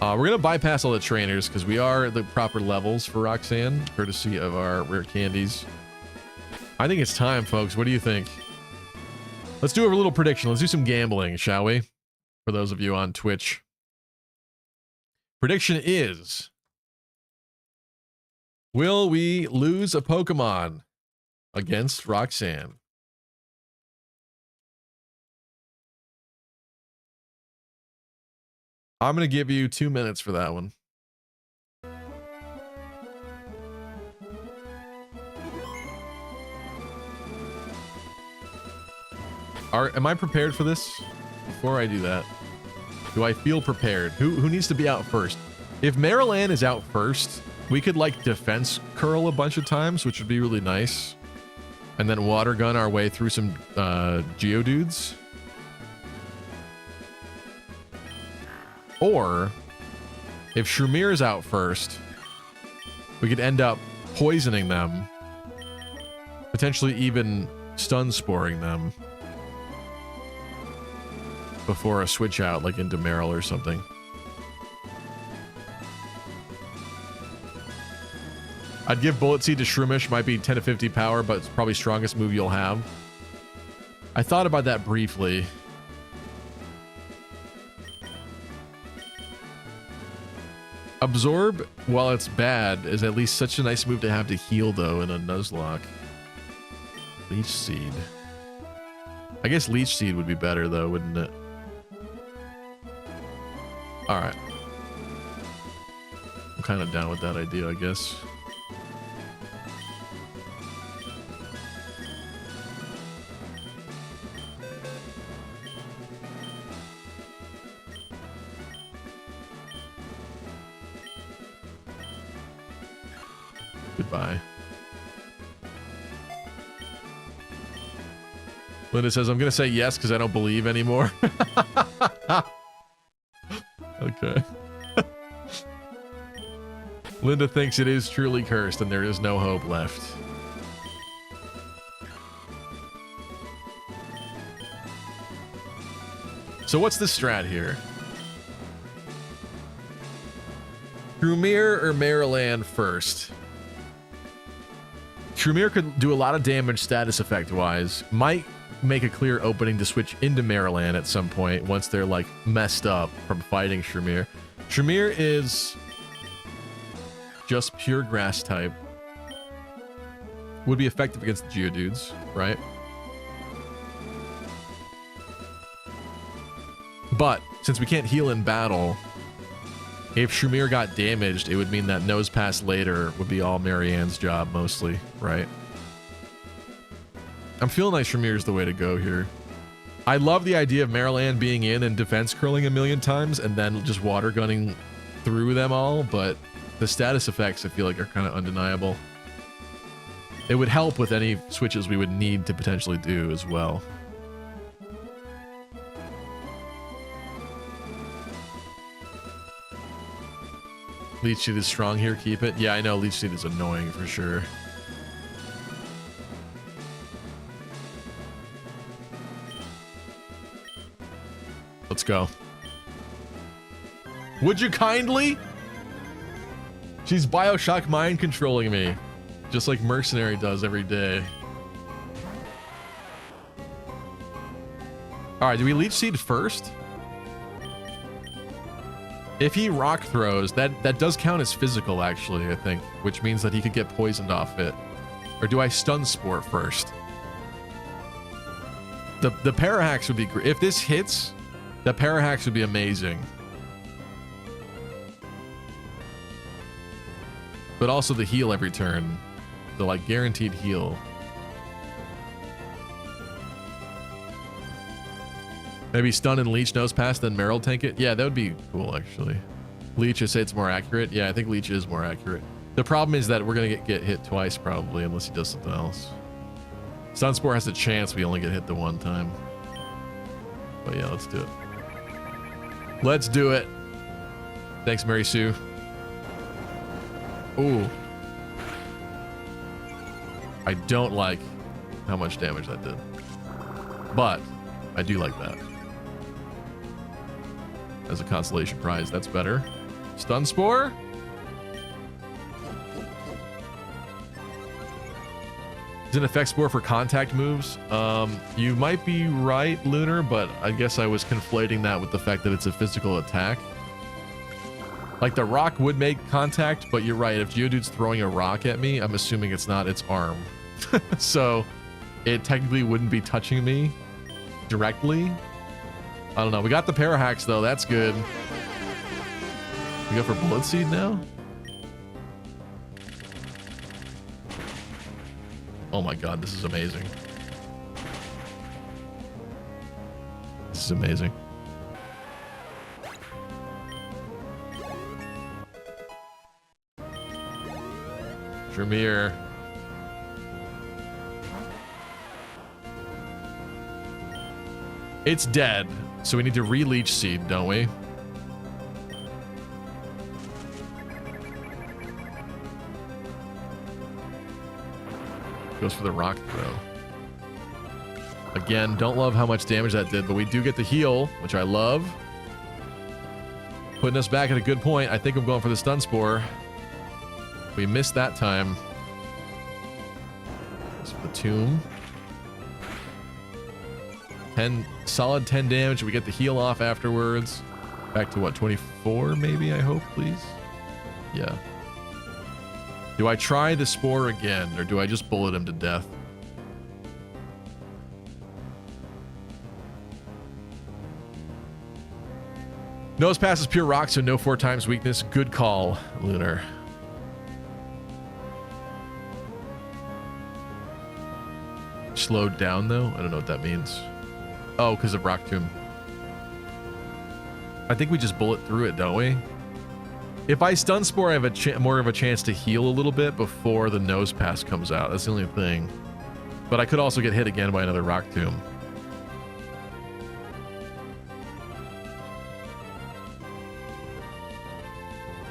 We're going to bypass all the trainers because we are at the proper levels for Roxanne, courtesy of our rare candies. I think it's time, folks. What do you think? Let's do a little prediction. Let's do some gambling, shall we? For those of you on Twitch. Prediction is... will we lose a Pokemon against Roxanne? I'm going to give you 2 minutes for that one. Am I prepared for this? Before I do that, do I feel prepared? Who needs to be out first? If Maryland is out first, we could like defense curl a bunch of times, which would be really nice. And then water gun our way through some Geodudes. Or if Shroomier is out first, we could end up poisoning them, potentially even stun sporing them before a switch out, like into Meryl or something. I'd give Bullet Seed to Shroomish. Might be 10 to 50 power, but it's probably strongest move you'll have. I thought about that briefly. Absorb, while it's bad, is at least such a nice move to have to heal, though, in a Nuzlocke. Leech Seed. I guess Leech Seed would be better, though, wouldn't it? Alright. I'm kind of down with that idea, I guess. Goodbye. Linda says, I'm going to say yes because I don't believe anymore. Okay. Linda thinks it is truly cursed and there is no hope left. So what's the strat here? Shroomier or Maryland first? Shroomier could do a lot of damage status effect wise. Might make a clear opening to switch into Maryland at some point once they're like messed up from fighting Shroomier. Shroomier is just pure grass type. Would be effective against the Geodudes, right? But since we can't heal in battle, If Shamir got damaged, it would mean that Nose Pass later would be all Marianne's job mostly, right? I'm feeling like Shamir's the way to go here. I love the idea of Marianne being in and defense curling a million times and then just water gunning through them all, but the status effects I feel like are kind of undeniable. It would help with any switches we would need to potentially do as well. Leech Seed is strong here, keep it. Yeah, I know Leech Seed is annoying for sure. Let's go. Would you kindly? She's Bioshock mind controlling me. Just like Mercenary does every day. Alright, do we Leech Seed first? If he rock throws, that does count as physical, actually, I think. Which means that he could get poisoned off it. Or do I Stun Spore first? The Parahax would be great. If this hits, the Parahax would be amazing. But also the heal every turn. The, like, guaranteed heal. Maybe Stun and Leech Nose Pass, then Meryl tank it? Yeah, that would be cool, actually. Leech, I say it's more accurate. Yeah, I think Leech is more accurate. The problem is that we're going to get hit twice, probably, unless he does something else. Stun Spore has a chance we only get hit the one time. But yeah, let's do it. Let's do it. Thanks, Mary Sue. Ooh. I don't like how much damage that did. But I do like that. As a consolation prize, that's better. Stun Spore. Is an effect spore for contact moves? You might be right, Lunar, but I guess I was conflating that with the fact that it's a physical attack. Like, the rock would make contact, but you're right. If Geodude's throwing a rock at me, I'm assuming it's not its arm. So it technically wouldn't be touching me directly. I don't know. We got the Parahax, though. That's good. We go for Bullet Seed now? Oh my god, this is amazing. This is amazing. Shamir. It's dead, so we need to re-Leech Seed, don't we? Goes for the rock throw. Again, don't love how much damage that did, but we do get the heal, which I love. Putting us back at a good point. I think I'm going for the Stun Spore. We missed that time. It's the tomb. 10, solid 10 damage. We get the heal off afterwards. Back to what, 24 maybe, I hope, please? Yeah. Do I try the Spore again, or do I just bullet him to death? Nose Pass is pure rock, so no 4 times weakness. Good call, Lunar. Slowed down, though? I don't know what that means. Oh, because of Rock Tomb. I think we just bullet through it, don't we? If I Stun Spore, I have more of a chance to heal a little bit before the Nose Pass comes out. That's the only thing. But I could also get hit again by another Rock Tomb.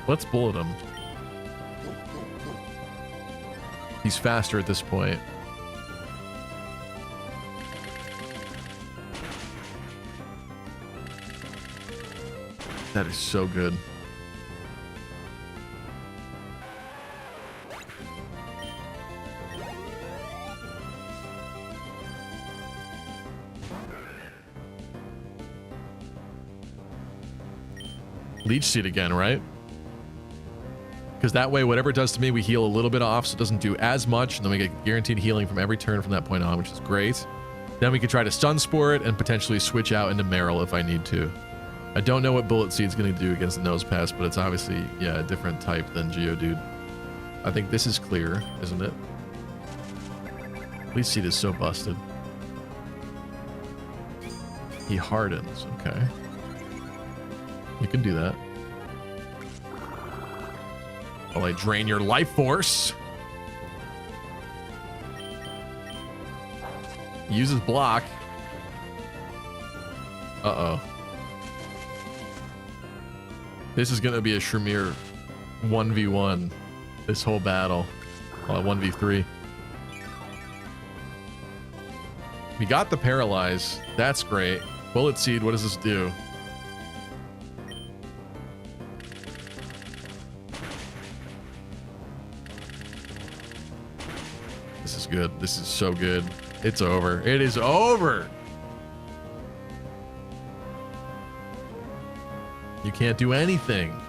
Let's bullet him. He's faster at this point. That is so good. Leech Seed again, right? Because that way, whatever it does to me, we heal a little bit off, so it doesn't do as much, and then we get guaranteed healing from every turn from that point on, which is great. Then we can try to Stun Spore it and potentially switch out into Meryl if I need to. I don't know what Bullet Seed's going to do against the Nose Pest, but it's obviously, yeah, a different type than Geodude. I think this is clear, isn't it? Leaf Seed is so busted. He hardens. Okay. You can do that. While I drain your life force. Uses block. Uh-oh. This is going to be a Shroomier 1v1 this whole battle. Well, 1v3. We got the Paralyze. That's great. Bullet Seed, what does this do? This is good. This is so good. It's over. It is over. You can't do anything.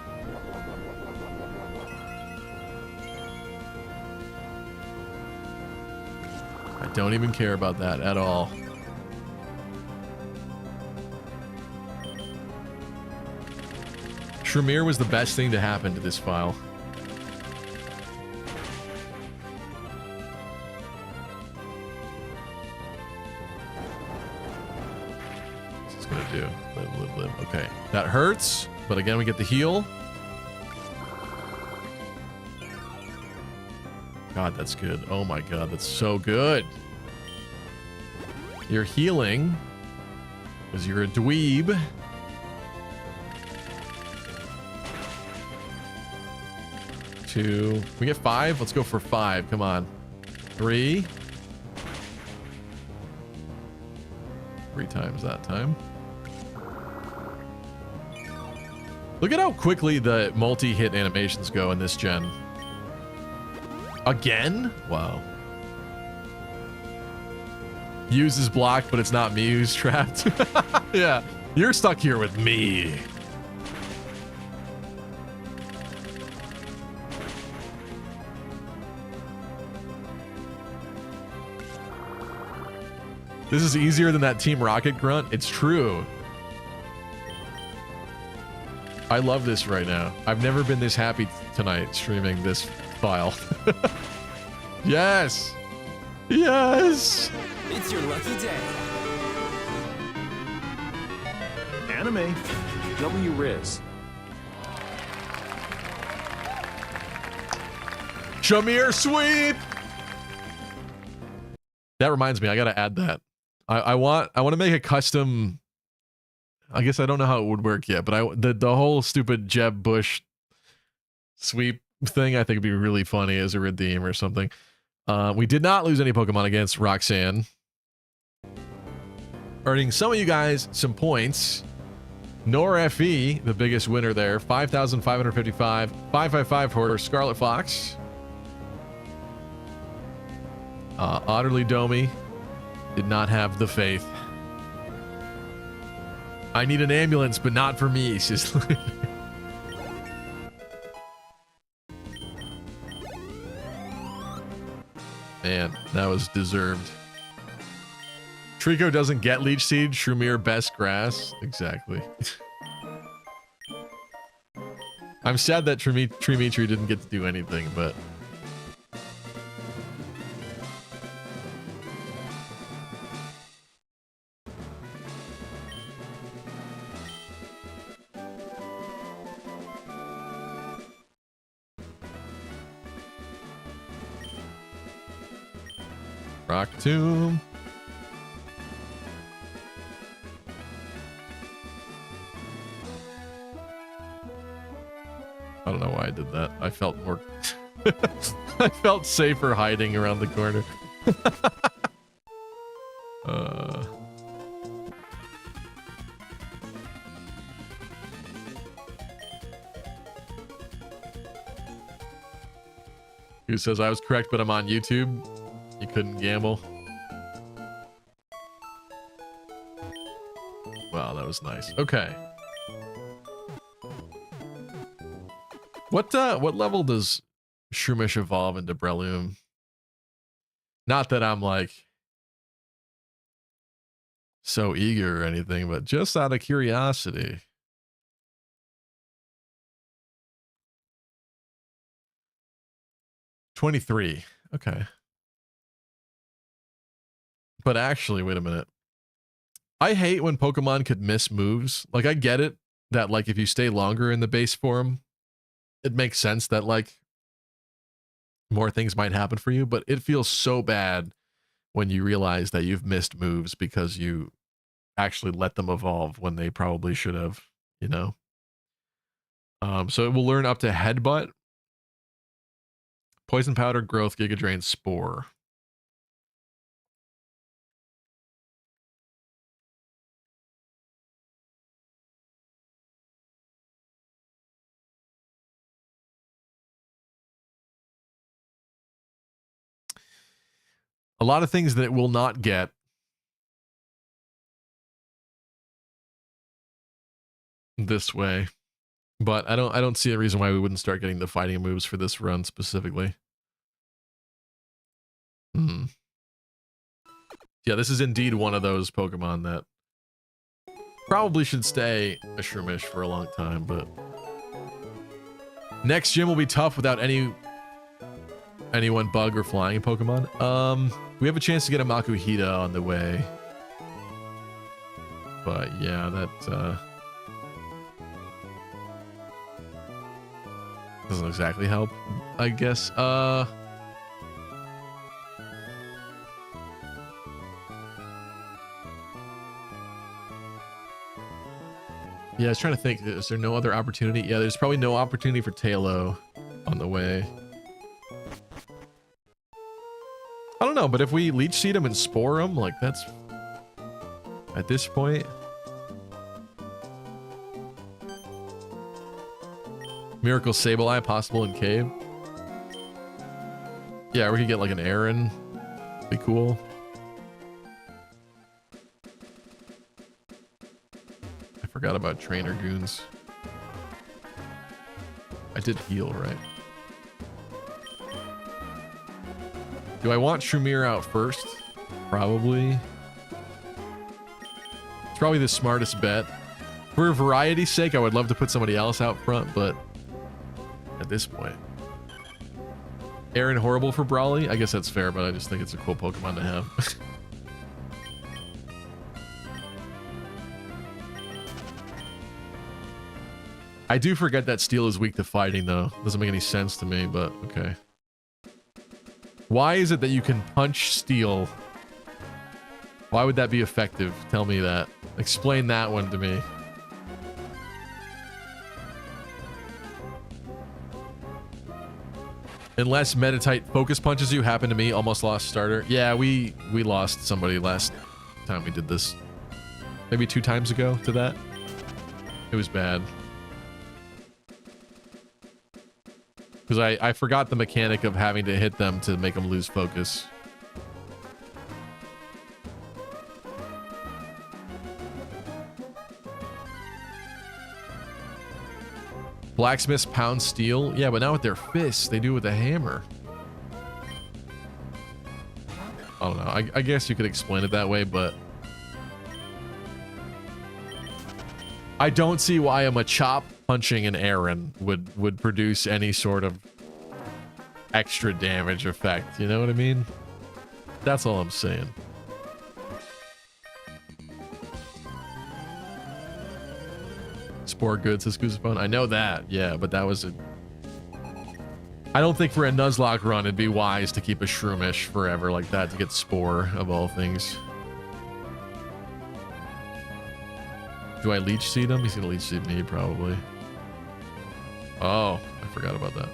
I don't even care about that at all. Shroomier was the best thing to happen to this file. What's this gonna do? Live. Okay, that hurts, but again, we get the heal. God, that's good. Oh my god, that's so good. You're healing because you're a dweeb. Two. We get 5? Let's go for 5. Come on. 3. 3 times that time. Look at how quickly the multi-hit animations go in this gen. Again? Wow. Uses block, but it's not me who's trapped. Yeah, you're stuck here with me. This is easier than that Team Rocket grunt. It's true. I love this right now. I've never been this happy tonight streaming this file. Yes. Yes. It's your lucky day. Anime. W Riz. Shamir sweep. That reminds me, I gotta add that. I want to make a custom. I guess I don't know how it would work yet, but the whole stupid Jeb Bush sweep thing I think would be really funny as a redeem or something. We did not lose any Pokemon against Roxanne, earning some of you guys some points. Nor FE, the biggest winner there, 5,555, 555 for Scarlet Fox. Otterly Domi did not have the faith. I need an ambulance, but not for me, Sisley. Man, that was deserved. Trico doesn't get Leech Seed. Shroomier best grass. Exactly. I'm sad that Trimitri didn't get to do anything, but... Rock Tomb. I don't know why I did that. I felt more... I felt safer hiding around the corner. Who says I was correct, but I'm on YouTube? You couldn't gamble. Wow, that was nice. Okay. What level does Shroomish evolve into Breloom? Not that I'm like so eager or anything, but just out of curiosity. 23. Okay. But actually, wait a minute. I hate when Pokemon could miss moves. Like, I get it that, like, if you stay longer in the base form, it makes sense that, like, more things might happen for you, but it feels so bad when you realize that you've missed moves because you actually let them evolve when they probably should have, you know? So it will learn up to Headbutt, Poison Powder, Growth, Giga Drain, Spore. A lot of things that it will not get. This way. But I don't see a reason why we wouldn't start getting the fighting moves for this run specifically. Yeah, this is indeed one of those Pokemon that probably should stay a Shroomish for a long time, but next gym will be tough without anyone bug or flying Pokemon. We have a chance to get a Makuhita on the way. But yeah, that doesn't exactly help, I guess. Yeah, I was trying to think, is there no other opportunity? Yeah, there's probably no opportunity for Tailo on the way. I don't know, but if we Leech Seed him and Spore him, like, that's... At this point... Miracle Sableye possible in Cave. Yeah, we could get like an Aaron. Be cool. I forgot about Trainer Goons. I did heal, right? Do I want Shroomier out first? Probably. It's probably the smartest bet. For variety's sake, I would love to put somebody else out front, but at this point. Aaron horrible for Brawly? I guess that's fair, but I just think it's a cool Pokemon to have. I do forget that Steel is weak to fighting, though. Doesn't make any sense to me, but okay. Why is it that you can punch Steel? Why would that be effective? Tell me that. Explain that one to me. Unless Meditite focus punches you, happened to me, almost lost starter. Yeah, we lost somebody last time we did this. Maybe 2 times ago to that. It was bad. Because I forgot the mechanic of having to hit them to make them lose focus. Blacksmiths pound steel. Yeah, but now with their fists, they do it with a hammer. I don't know. I guess you could explain it that way, but I don't see why a Machop punching an Aaron would produce any sort of extra damage effect. You know what I mean? That's all I'm saying. Spore good, says Goosebone. I know that, yeah, but that was a... I don't think for a Nuzlocke run it'd be wise to keep a Shroomish forever like that to get Spore, of all things. Do I Leech Seed him? He's gonna Leech Seed me, probably. Oh, I forgot about that.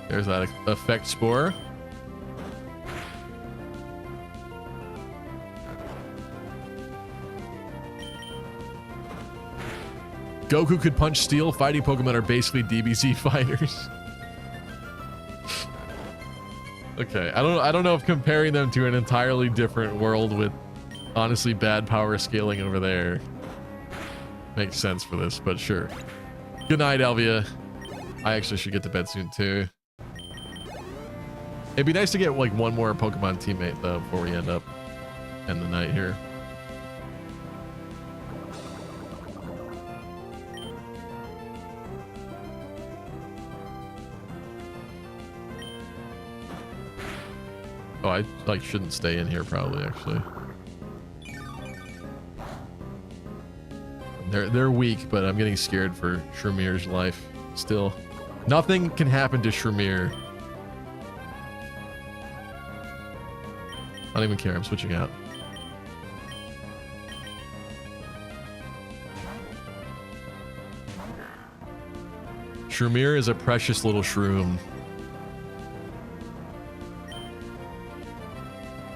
There's that effect Spore. Goku could punch Steel. Fighting Pokemon are basically DBZ fighters. Okay, I don't know if comparing them to an entirely different world with honestly bad power scaling over there makes sense for this, but sure. Good night, Elvia. I actually should get to bed soon too. It'd be nice to get like one more Pokemon teammate though before we end up. end the night here. Oh, I like shouldn't stay in here probably actually. They're weak, but I'm getting scared for Shremir's life still. Nothing can happen to Shremir. I don't even care. I'm switching out. Shremir is a precious little shroom.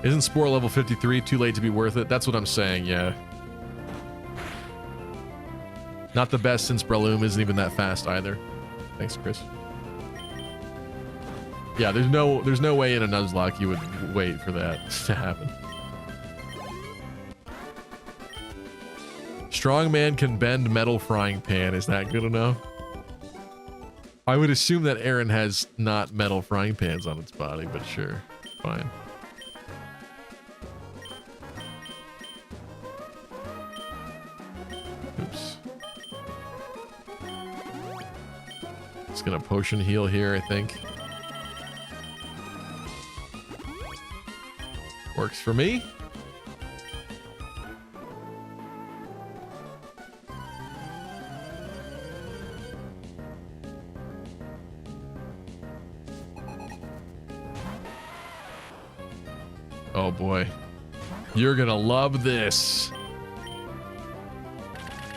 Isn't Spore level 53 too late to be worth it? That's what I'm saying, yeah. Not the best since Breloom isn't even that fast either. Thanks, Chris. Yeah, there's no way in a Nuzlocke you would wait for that to happen. Strong man can bend metal frying pan. Is that good enough? I would assume that Aaron has not metal frying pans on its body, but sure, fine. Oops. It's gonna potion heal here, I think. Works for me. Oh boy. You're gonna love this.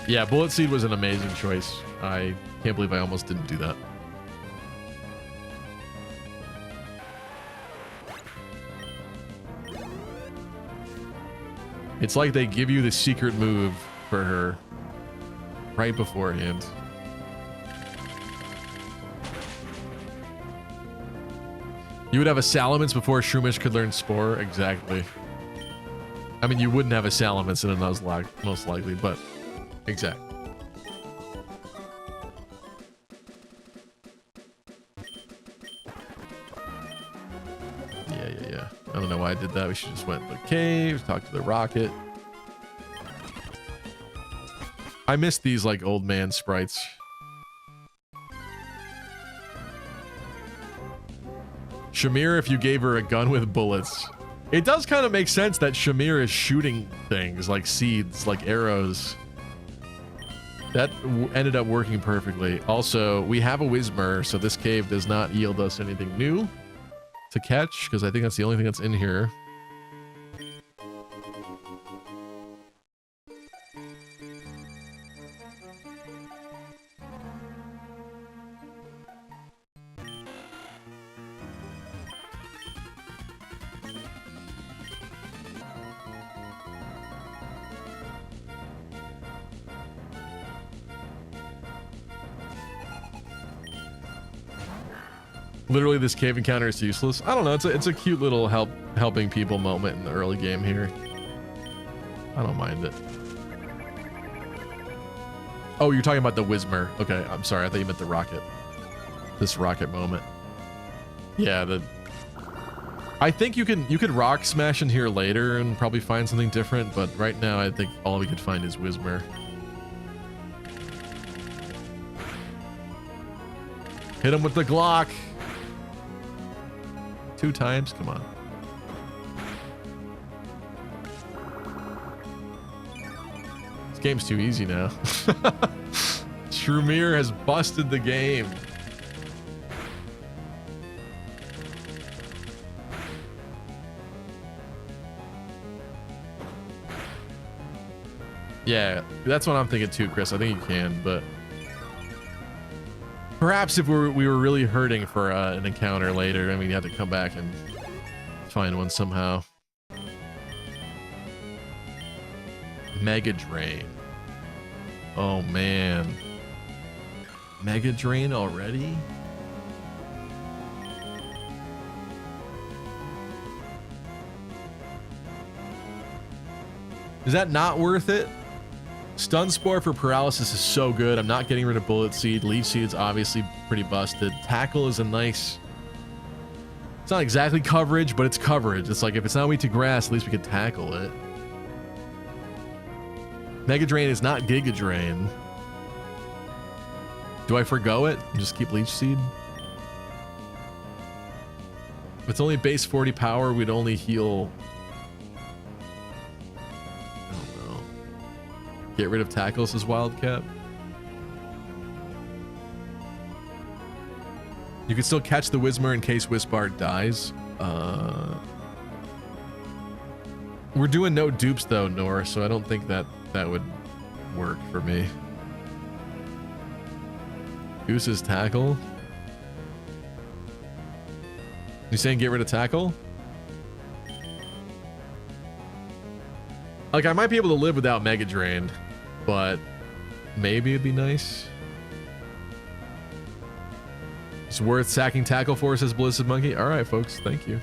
Yeah, Bullet Seed was an amazing choice. I can't believe I almost didn't do that. It's like they give you the secret move for her right beforehand. You would have a Salamence before Shroomish could learn Spore? Exactly. I mean, you wouldn't have a Salamence in a Nuzlocke, most likely, but exactly. Yeah. I don't know why I did that. We should just went to the cave, talk to the rocket. I miss these like old man sprites. Shamir, if you gave her a gun with bullets. It does kind of make sense that Shamir is shooting things like seeds, like arrows. That ended up working perfectly. Also, we have a Whismer, so this cave does not yield us anything new to catch, because I think that's the only thing that's in here. Literally, this cave encounter is useless. I don't know. It's a cute little helping people moment in the early game here. I don't mind it. Oh, you're talking about the Whismer. Okay, I'm sorry. I thought you meant the rocket. This rocket moment. Yeah, I think you could rock smash in here later and probably find something different, but right now I think all we could find is Whismer. Hit him with the Glock. 2 times? Come on. This game's too easy now. Shrumir has busted the game. Yeah, that's what I'm thinking too, Chris. I think you can, but perhaps if we were really hurting for an encounter later, and we had to come back and find one somehow. Mega Drain. Oh man. Mega Drain already? Is that not worth it? Stun Spore for paralysis is so good. I'm not getting rid of Bullet Seed. Leaf Seed's obviously pretty busted. Tackle is a nice It's not exactly coverage, but it's coverage. It's like if it's not weak to grass, at least we could tackle it. Mega Drain is not Giga Drain. Do I forgo it and just keep Leech Seed? If it's only base 40 power, we'd only heal... I don't know. Get rid of Tackles as Wildcat. You can still catch the Whismur in case Whispart dies. We're doing no dupes though, Nor, so I don't think that would work for me. Goose's Tackle. You saying get rid of Tackle? Like, I might be able to live without Mega Drain, but maybe it'd be nice. It's worth sacking Tackle for, says Blizzard Monkey. All right, folks. Thank you.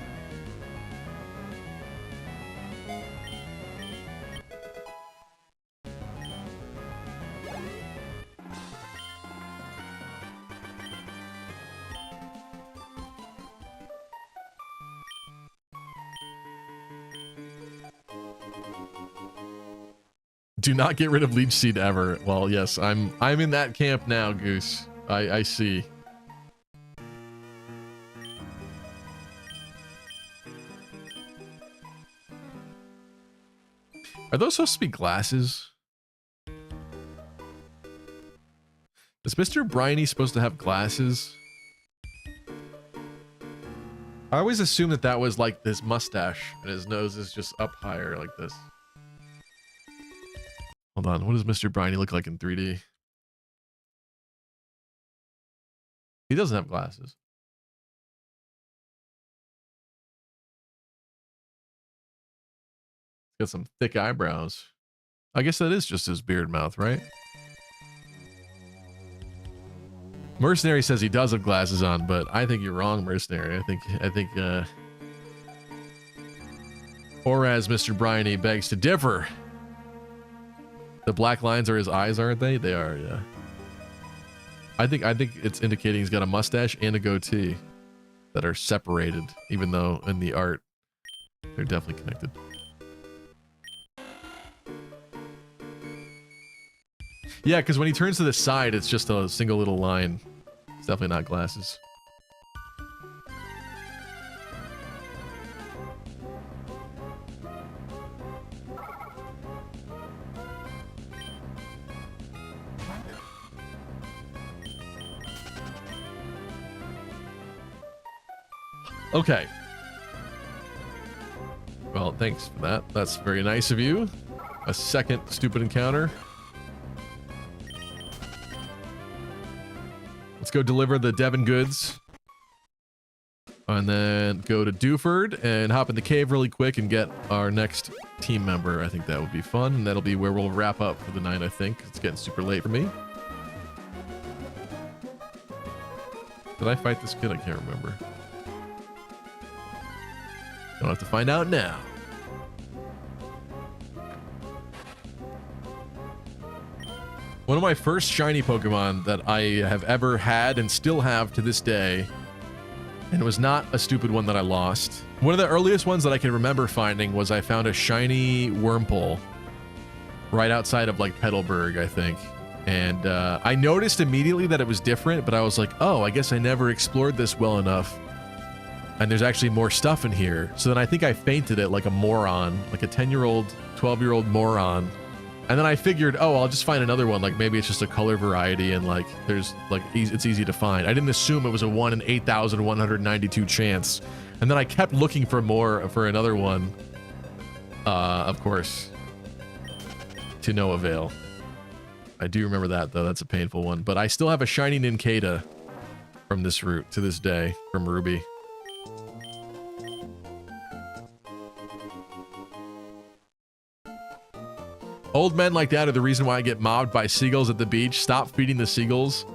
Do not get rid of Leech Seed ever. Well, yes, I'm in that camp now, Goose. I see. Are those supposed to be glasses? Is Mr. Briny supposed to have glasses? I always assumed that was like this mustache and his nose is just up higher like this. Hold on, what does Mr. Briny look like in 3D? He doesn't have glasses. Got some thick eyebrows. I guess that is just his beard mouth, right? Mercenary says he does have glasses on, but I think you're wrong, Mercenary. I think or as Mr. Briny begs to differ. The black lines are his eyes, aren't they? They are, yeah. I think it's indicating he's got a mustache and a goatee that are separated, even though in the art they're definitely connected. Yeah, because when he turns to the side, it's just a single little line. It's definitely not glasses. Okay. Well, thanks for that. That's very nice of you. A second stupid encounter. Let's go deliver the Devon goods. And then go to Dewford and hop in the cave really quick and get our next team member. I think that would be fun. And that'll be where we'll wrap up for the night, I think. It's getting super late for me. Did I fight this kid? I can't remember. Don't have to find out now. One of my first shiny Pokemon that I have ever had and still have to this day, and it was not a stupid one that I lost. One of the earliest ones that I can remember finding was I found a shiny Wurmple right outside of like Petalburg, I think. And I noticed immediately that it was different, but I was like, oh, I guess I never explored this well enough. And there's actually more stuff in here. So then I think I fainted it like a moron, like a 10-year-old, 12-year-old moron. And then I figured, oh, I'll just find another one. Like maybe it's just a color variety and like there's like it's easy to find. I didn't assume it was a 1 in 8,192 chance. And then I kept looking for another one. Of course, to no avail. I do remember that though. That's a painful one. But I still have a shiny Nincada from this route to this day from Ruby. Old men like that are the reason why I get mobbed by seagulls at the beach. Stop feeding the seagulls.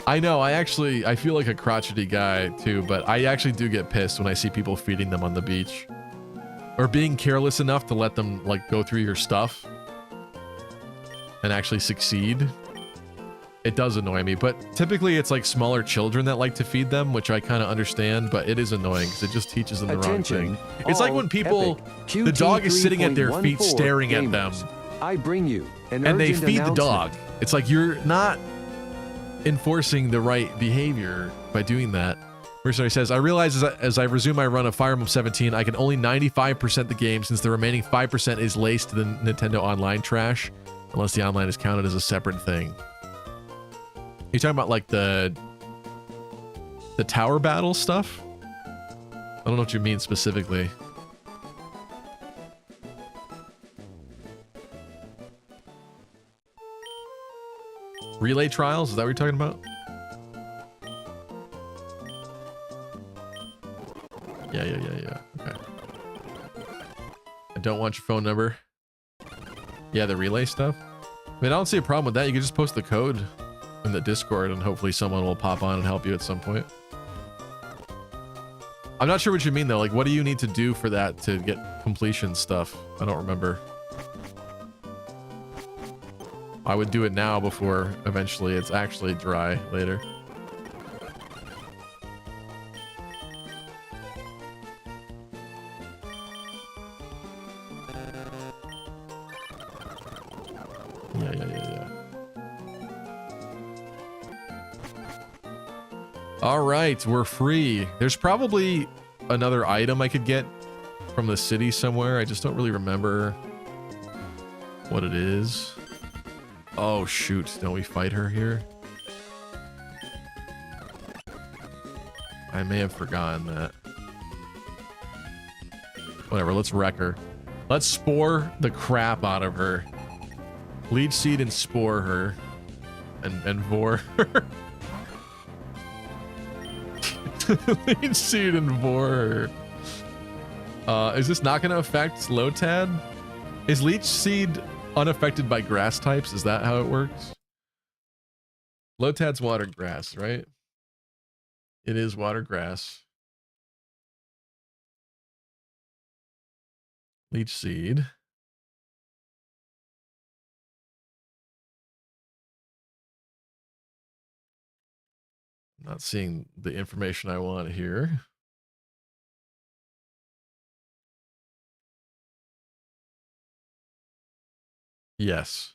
I know, I feel like a crotchety guy too, but I actually do get pissed when I see people feeding them on the beach. Or being careless enough to let them like go through your stuff and actually succeed. it does annoy me, but typically it's like smaller children that like to feed them, which I kind of understand, but it is annoying because it just teaches them the wrong thing. It's like when people, the dog is sitting at their feet staring at them. I bring you and they feed the dog. It's like you're not enforcing the right behavior by doing that. Mercenary says, I realize as I resume my run of Fire Emblem 17, I can only 95% the game since the remaining 5% is laced to the Nintendo Online trash, unless the online is counted as a separate thing. You're talking about like the tower battle stuff? I don't know what you mean specifically. Relay trials? Is that what you're talking about? Yeah. Okay. I don't want your phone number. Yeah, the relay stuff. I mean, I don't see a problem with that. You can just post the code in the Discord and hopefully someone will pop on and help you at some point. I'm not sure what you mean though. Like, what do you need to do for that to get completion stuff? I don't remember. I would do it now before eventually it's actually dry later. Yeah. All right, we're free. There's probably another item I could get from the city somewhere. I just don't really remember what it is. Oh, shoot. Don't we fight her here? I may have forgotten that. Whatever, let's wreck her. Let's spore the crap out of her. Leech Seed and spore her. And vor her. Leech Seed and vor her. Is this not going to affect Lotad? Is Leech Seed unaffected by grass types? Is that how it works? Lotad's water grass, right? It is water grass. Leech Seed. I'm not seeing the information I want here. Yes.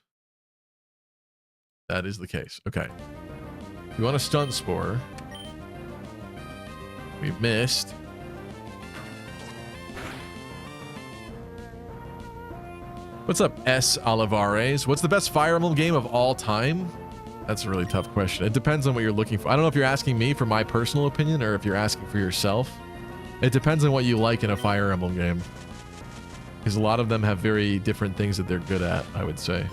That is the case. Okay. We want a stunt spore. We missed. What's up, S. Olivares? What's the best Fire Emblem game of all time? That's a really tough question. It depends on what you're looking for. I don't know if you're asking me for my personal opinion or if you're asking for yourself. It depends on what you like in a Fire Emblem game. Because a lot of them have very different things that they're good at, I would say.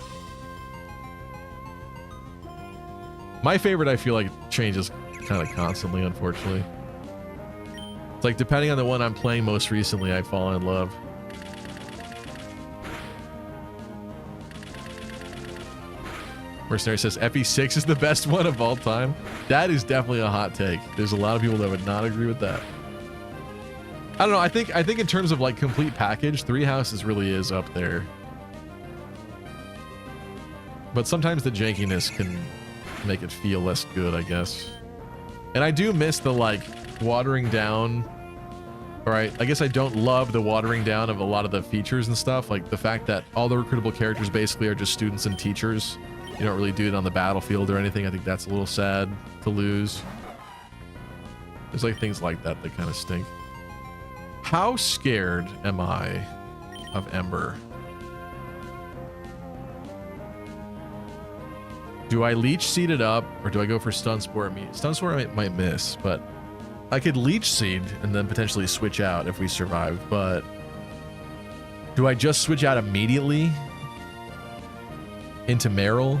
My favorite, I feel like, changes kind of constantly, unfortunately. It's like, depending on the one I'm playing most recently, I fall in love. Mercenary says FE6 is the best one of all time. That is definitely a hot take. There's a lot of people that would not agree with that. I don't know. I think in terms of like complete package, Three Houses really is up there. But sometimes the jankiness can make it feel less good, I guess. And I do miss the like watering down. All right, I guess I don't love the watering down of a lot of the features and stuff. Like the fact that all the recruitable characters basically are just students and teachers. You don't really do it on the battlefield or anything. I think that's a little sad to lose. There's like things like that that kind of stink. How scared am I of Ember? Do I Leech Seed it up or do I go for Stun Spore? Stun Spore I might miss, but I could Leech Seed and then potentially switch out if we survive. But do I just switch out immediately into Meryl?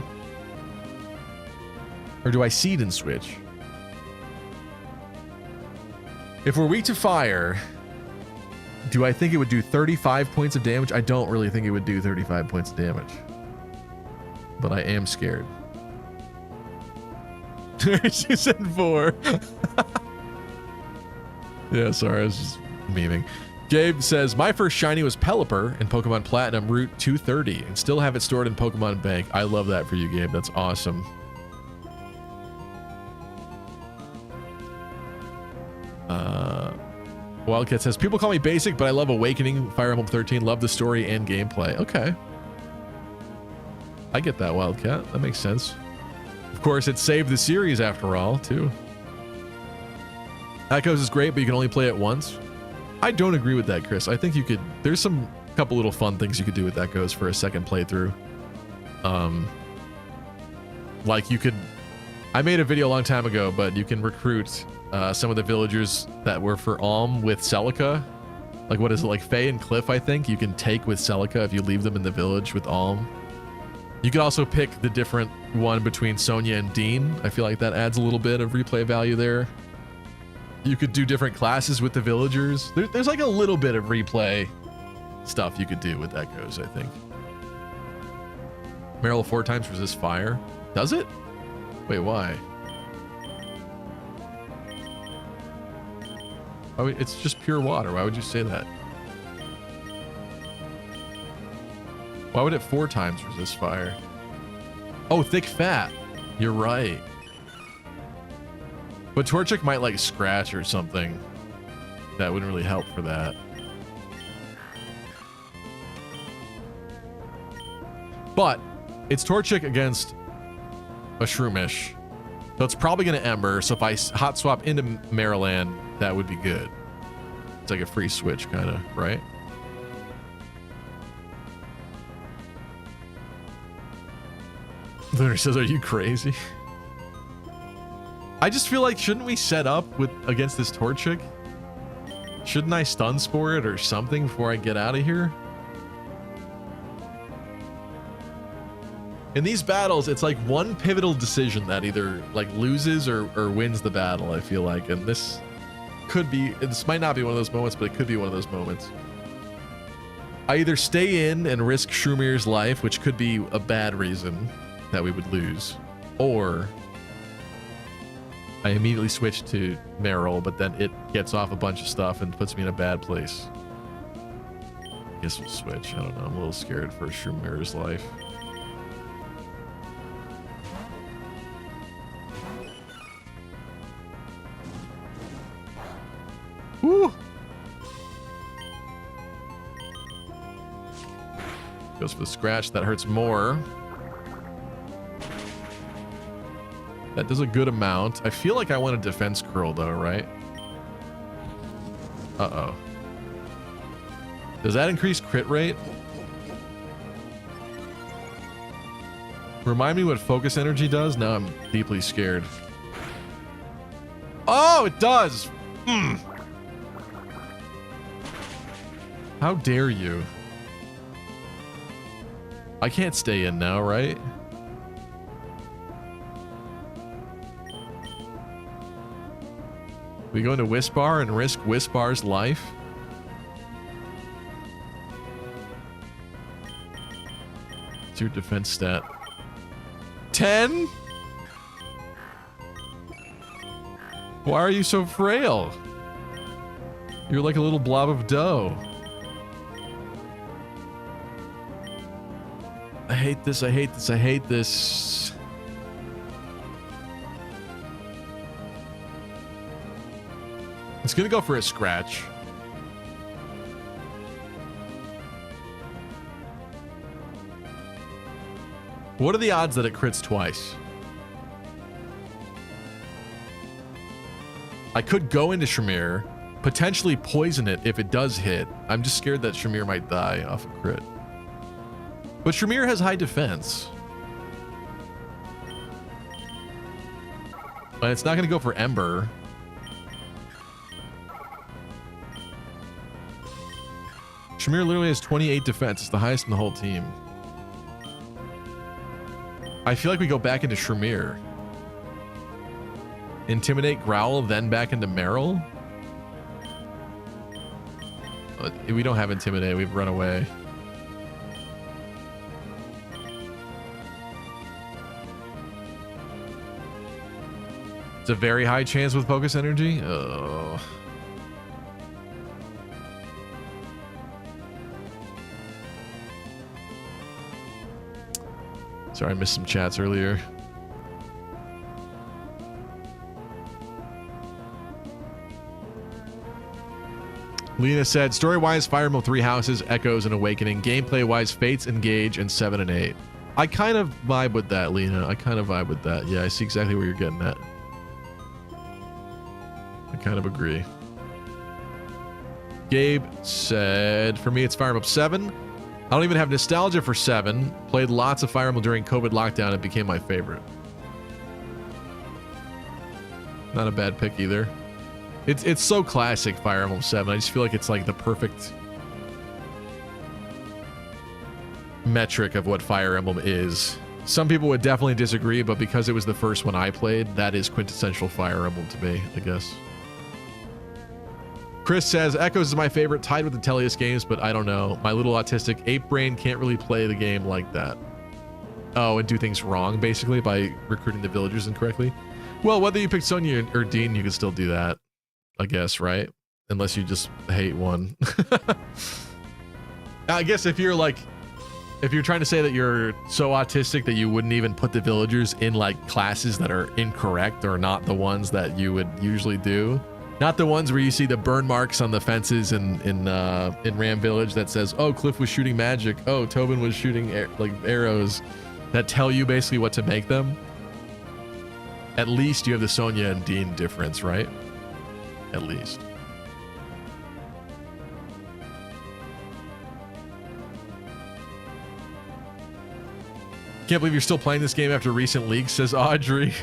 Or do I seed and switch? If we're weak to fire, do I think it would do 35 points of damage? I don't really think it would do 35 points of damage. But I am scared. She said 4. Yeah, sorry, I was just memeing. Gabe says, my first shiny was Pelipper in Pokemon Platinum Route 230 and still have it stored in Pokemon Bank. I love that for you, Gabe. That's awesome. Wildcat says, people call me basic, but I love Awakening, Fire Emblem 13, love the story and gameplay. Okay. I get that, Wildcat. That makes sense. Of course, it saved the series after all, too. Echoes is great, but you can only play it once. I don't agree with that, Chris. I think you could... There's some couple little fun things you could do with Echoes for a second playthrough. Like you could... I made a video a long time ago, but you can recruit some of the villagers that were for Alm with Celica. Like, what is it? Like Faye and Cliff, I think, you can take with Celica if you leave them in the village with Alm. You can also pick the different one between Sonia and Dean. I feel like that adds a little bit of replay value there. You could do different classes with the villagers. There's like a little bit of replay stuff you could do with Echoes, I think. Meryl 4 times resist fire. Does it? Wait, why? Oh, it's just pure water. Why would you say that? Why would it 4 times resist fire? Oh, thick fat. You're right. But Torchic might like scratch or something. That wouldn't really help for that. But it's Torchic against a Shroomish. So it's probably going to Ember. So if I hot swap into Maryland, that would be good. It's like a free switch kind of, right? Lunar says, are you crazy? I just feel like, shouldn't we set up with against this Torchic? Shouldn't I stun spore it or something before I get out of here? In these battles, it's like one pivotal decision that either like loses or wins the battle, I feel like. And this could be, this might not be one of those moments, but it could be one of those moments. I either stay in and risk Shroomir's life, which could be a bad reason that we would lose, or I immediately switch to Meryl, but then it gets off a bunch of stuff and puts me in a bad place. I guess we'll switch. I don't know. I'm a little scared for Shroomir's life. Woo! Goes for the scratch. That hurts more. That does a good amount. I feel like I want a defense curl though, right? Uh-oh. Does that increase crit rate? Remind me what focus energy does? Now I'm deeply scared. Oh, it does! How dare you? I can't stay in now, right? We go into Whisper and risk Whisper's life? What's your defense stat? 10? Why are you so frail? You're like a little blob of dough. I hate this, I hate this, I hate this. It's gonna go for a scratch. What are the odds that it crits twice? I could go into Shroomer, potentially poison it if it does hit. I'm just scared that Shroomer might die off a crit. But Shroomer has high defense. But it's not gonna go for Ember. Shroomer literally has 28 defense. It's the highest in the whole team. I feel like we go back into Shroomer. Intimidate, Growl, then back into Meryl. We don't have Intimidate. We've run away. It's a very high chance with Focus Energy. Oh. Sorry, I missed some chats earlier. Lena said, story-wise, Fire Emblem Three Houses, Echoes, and Awakening. Gameplay-wise, Fates, Engage, and 7 and 8. I kind of vibe with that, Lena. I kind of vibe with that. Yeah, I see exactly where you're getting at. I kind of agree. Gabe said, for me, it's Fire Emblem 7. I don't even have nostalgia for 7. Played lots of Fire Emblem during COVID lockdown. It became my favorite. Not a bad pick either. It's so classic, Fire Emblem 7. I just feel like it's like the perfect metric of what Fire Emblem is. Some people would definitely disagree, but because it was the first one I played, that is quintessential Fire Emblem to me, I guess. Chris says, Echoes is my favorite, tied with the Tellius games, but I don't know. My little autistic ape brain can't really play the game like that. Oh, and do things wrong, basically, by recruiting the villagers incorrectly. Well, whether you pick Sonya or Dean, you can still do that, I guess, right? Unless you just hate one. I guess if you're trying to say that you're so autistic that you wouldn't even put the villagers in like classes that are incorrect or not the ones that you would usually do. Not the ones where you see the burn marks on the fences in Ram Village that says, oh, Cliff was shooting magic. Oh, Tobin was shooting arrows that tell you basically what to make them. At least you have the Sonya and Dean difference, right? At least. Can't believe you're still playing this game after recent leaks, says Audrey.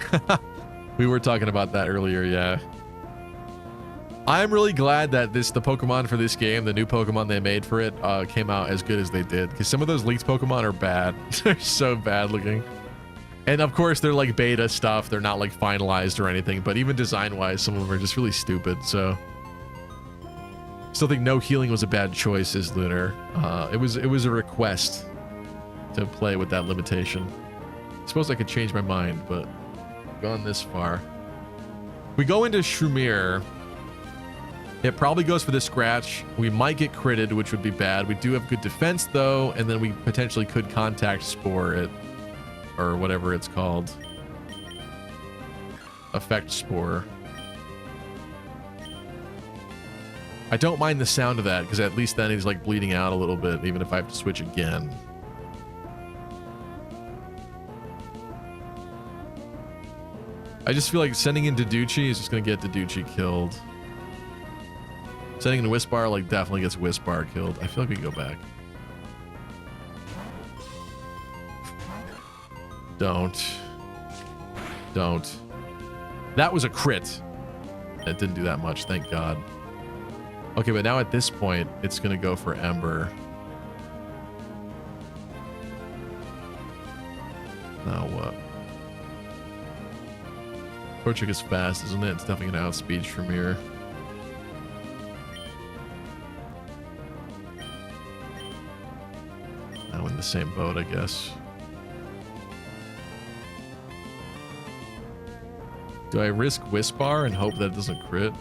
We were talking about that earlier, yeah. I'm really glad that the Pokemon for this game, the new Pokemon they made for it, came out as good as they did. Because some of those leaked Pokemon are bad. They're so bad looking. And of course, they're like beta stuff. They're not like finalized or anything. But even design-wise, some of them are just really stupid. So, still think no healing was a bad choice, says Lunar. It was a request to play with that limitation. I suppose I could change my mind, but I've gone this far. We go into Shroomier. It probably goes for the scratch. We might get critted, which would be bad. We do have good defense, though, and then we potentially could contact Spore it, or whatever it's called. Effect Spore. I don't mind the sound of that, because at least then he's like bleeding out a little bit, even if I have to switch again. I just feel like sending in Daduchi is just going to get Daduchi killed. Sending in Whisper like definitely gets Whisper killed. I feel like we can go back. Don't. That was a crit. It didn't do that much, thank God. Okay, but now at this point, it's gonna go for Ember. Now what? Torchic is fast, isn't it? It's definitely gonna outspeed Shroomier. Now in the same boat, I guess. Do I risk Whisper and hope that it doesn't crit?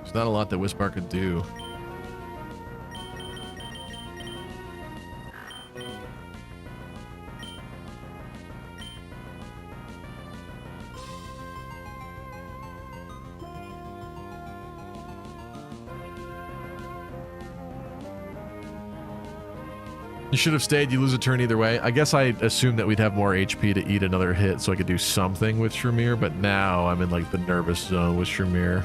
There's not a lot that Whisper could do. You should have stayed. You lose a turn either way. I guess I assumed that we'd have more HP to eat another hit so I could do something with Shroomier, but now I'm in like the nervous zone with Shroomier.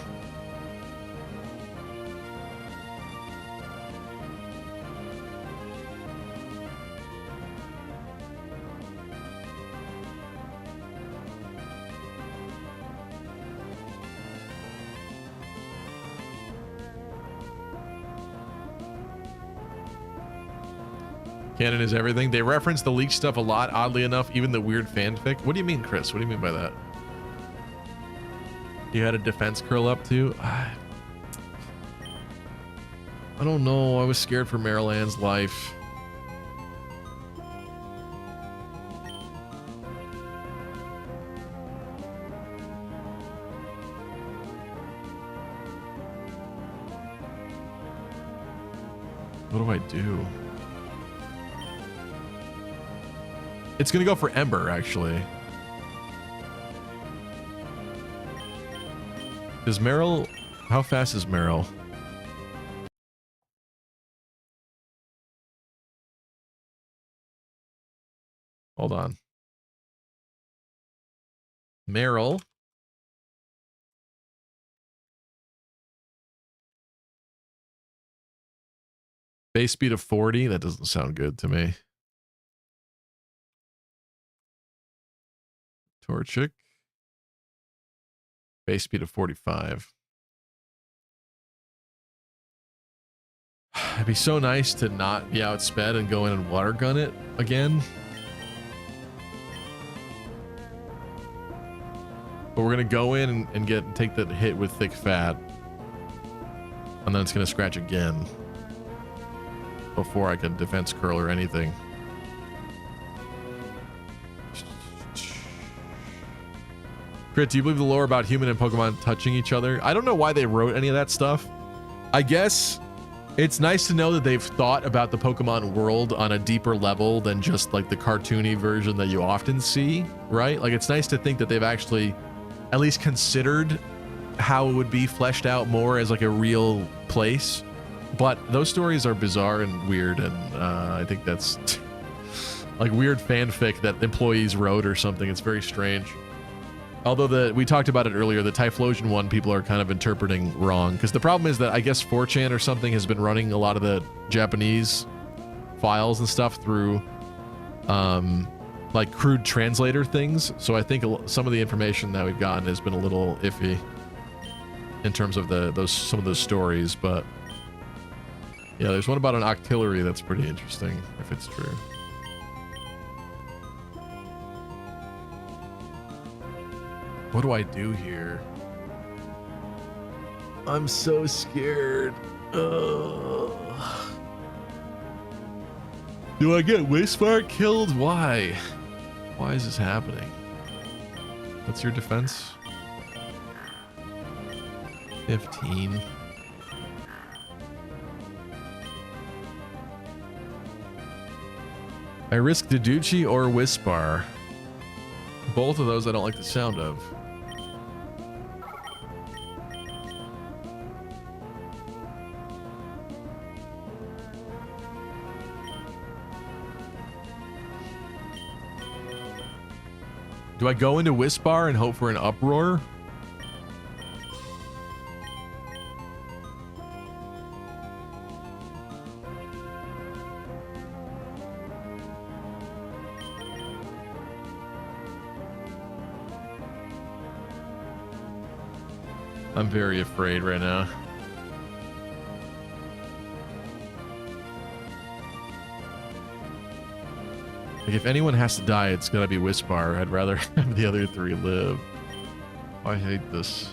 Canon is everything. They reference the leaked stuff a lot, oddly enough, even the weird fanfic. What do you mean, Chris? What do you mean by that? You had a defense curl up too? I don't know. I was scared for Maryland's life. What do I do? It's gonna go for Ember, actually. Is Meryl... How fast is Meryl? Hold on. Meryl. Base speed of 40? That doesn't sound good to me. Torchic. Base speed of 45. It'd be so nice to not be outsped and go in and water gun it again. But we're gonna go in and take the hit with thick fat. And then it's gonna scratch again. Before I can defense curl or anything. Crit, do you believe the lore about human and Pokemon touching each other? I don't know why they wrote any of that stuff. I guess it's nice to know that they've thought about the Pokemon world on a deeper level than just like the cartoony version that you often see, right? Like it's nice to think that they've actually at least considered how it would be fleshed out more as like a real place. But those stories are bizarre and weird, and I think that's like weird fanfic that employees wrote or something. It's very strange. Although we talked about it earlier, the Typhlosion one people are kind of interpreting wrong, because the problem is that I guess 4chan or something has been running a lot of the Japanese files and stuff through like crude translator things. So I think some of the information that we've gotten has been a little iffy in terms of some of those stories, but yeah, there's one about an octillery that's pretty interesting, if it's true. What do I do here? I'm so scared. Ugh. Do I get Wispark killed? Why? Why is this happening? What's your defense? 15. I risk Deducci or Wispar. Both of those I don't like the sound of. Do I go into Wispar and hope for an uproar? I'm very afraid right now. Like if anyone has to die, it's gotta be Wispar. I'd rather have the other three live. I hate this.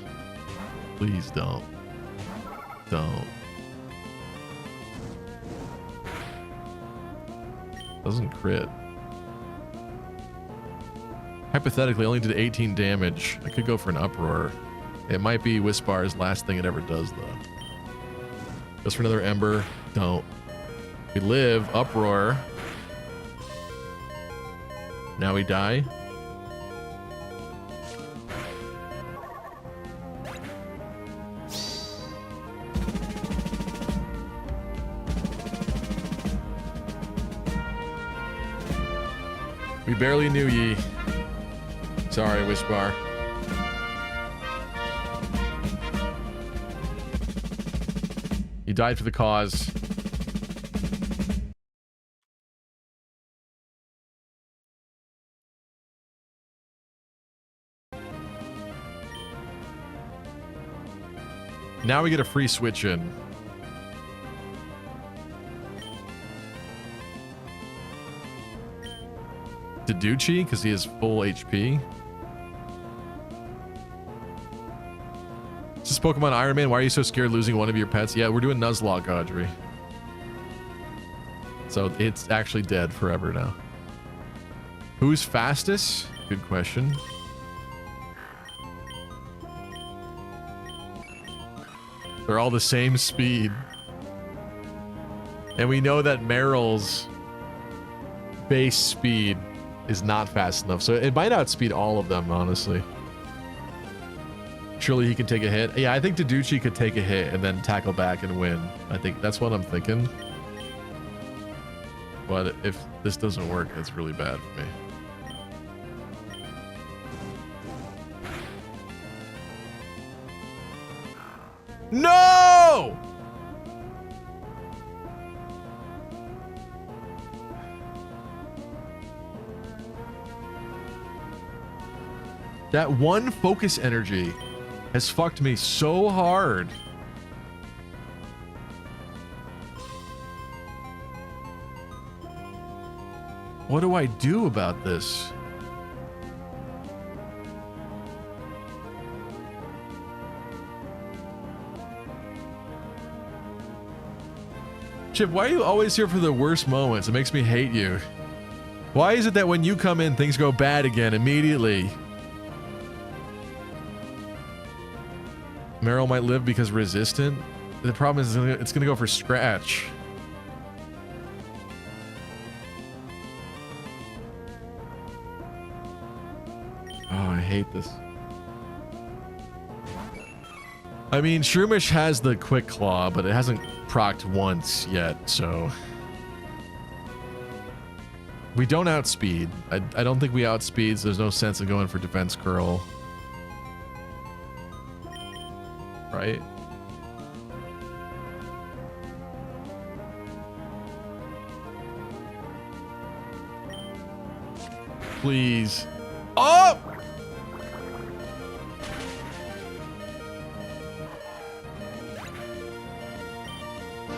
Please don't. Don't. Doesn't crit. Hypothetically, only did 18 damage. I could go for an uproar. It might be Wispar's last thing it ever does, though. Goes for another Ember. Don't. We live. Uproar. Now we die. We barely knew ye. Sorry, Wispar. You died for the cause. Now we get a free switch in. Deducci, because he has full HP. Is this Pokemon Iron Man? Why are you so scared losing one of your pets? Yeah, we're doing Nuzlocke, Audrey. So it's actually dead forever now. Who's fastest? Good question. They're all the same speed. And we know that Meryl's base speed is not fast enough. So it might outspeed all of them, honestly. Surely he can take a hit. Yeah, I think Taduchi could take a hit and then tackle back and win. I think that's what I'm thinking. But if this doesn't work, that's really bad for me. No! That one focus energy has fucked me so hard. What do I do about this? Chip, why are you always here for the worst moments? It makes me hate you. Why is it that when you come in, things go bad again immediately? Meryl might live because resistant. The problem is it's gonna go for scratch. Oh, I hate this. I mean, Shroomish has the quick claw, but it hasn't procced once yet, so we don't outspeed. I don't think we outspeed, so there's no sense of going for defense curl. Right? Please. Oh!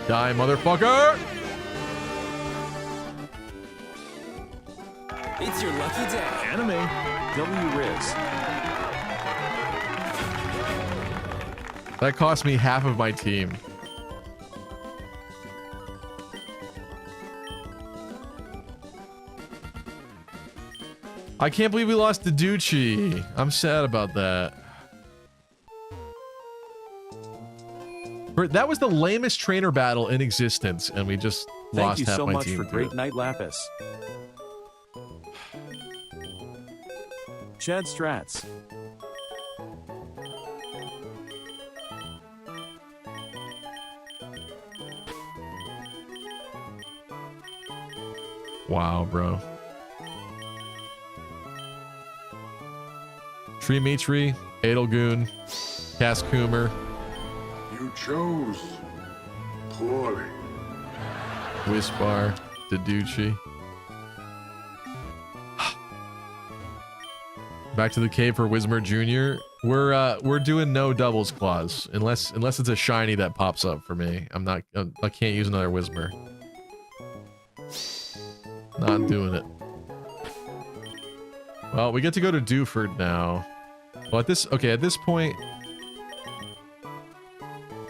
Die, motherfucker! It's your lucky day. Anime. W Riz. That cost me half of my team. I can't believe we lost to Ducci. I'm sad about that. That was the lamest trainer battle in existence, and we just lost half my team. Thank you so much for Great Night Lapis. Chad Strats. Wow, bro. Trimitri, Edelgoon, Cascoomer. You chose poorly. Wispar, Deducci. Back to the cave for Wismer Jr. We're doing no doubles clause unless it's a shiny that pops up for me. I can't use another Wismer. Not doing it. Well, we get to go to Dewford now. Well, at this point,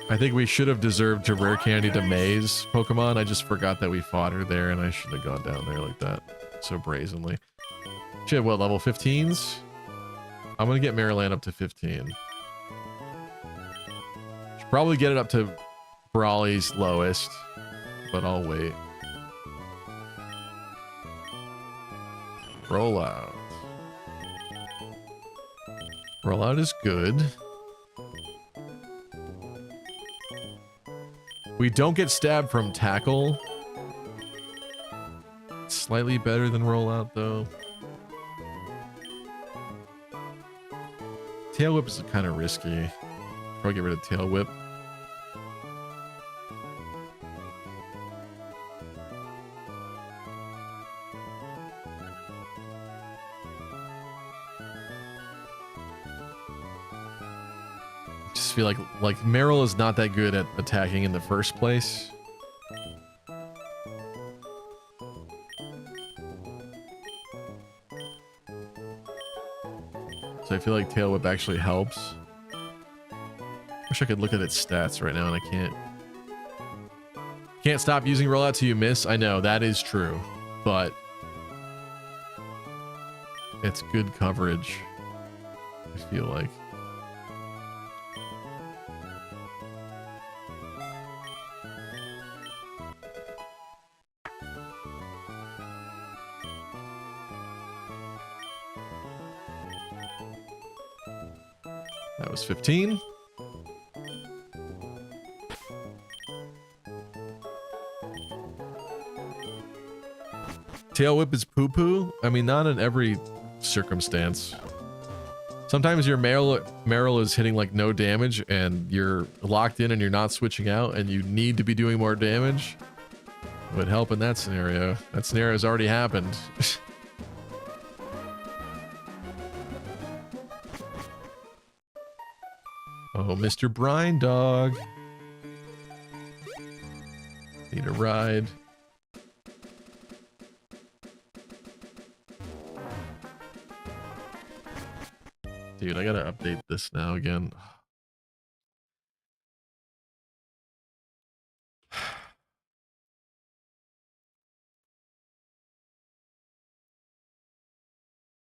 I think we should have deserved to rare candy to Maze Pokemon. I just forgot that we fought her there, and I should have gone down there like that so brazenly. She had what, level 15s? I'm gonna get Maryland up to 15. Should probably get it up to Brawly's lowest, but I'll wait. Rollout. Rollout is good. We don't get stabbed from tackle. Slightly better than rollout though. Tail whip is kind of risky. Probably get rid of tail whip. Just feel like Meryl is not that good at attacking in the first place. So I feel like Tail Whip actually helps. Wish I could look at its stats right now and I can't. Can't stop using rollout till you miss. I know that is true, but it's good coverage. I feel like. That was 15. Tail whip is poo-poo? I mean, not in every circumstance. Sometimes your Meryl is hitting like no damage and you're locked in and you're not switching out and you need to be doing more damage. Would help in that scenario. That scenario has already happened. Oh, Mr. Brine Dog. Need a ride. Dude, I gotta update this now again.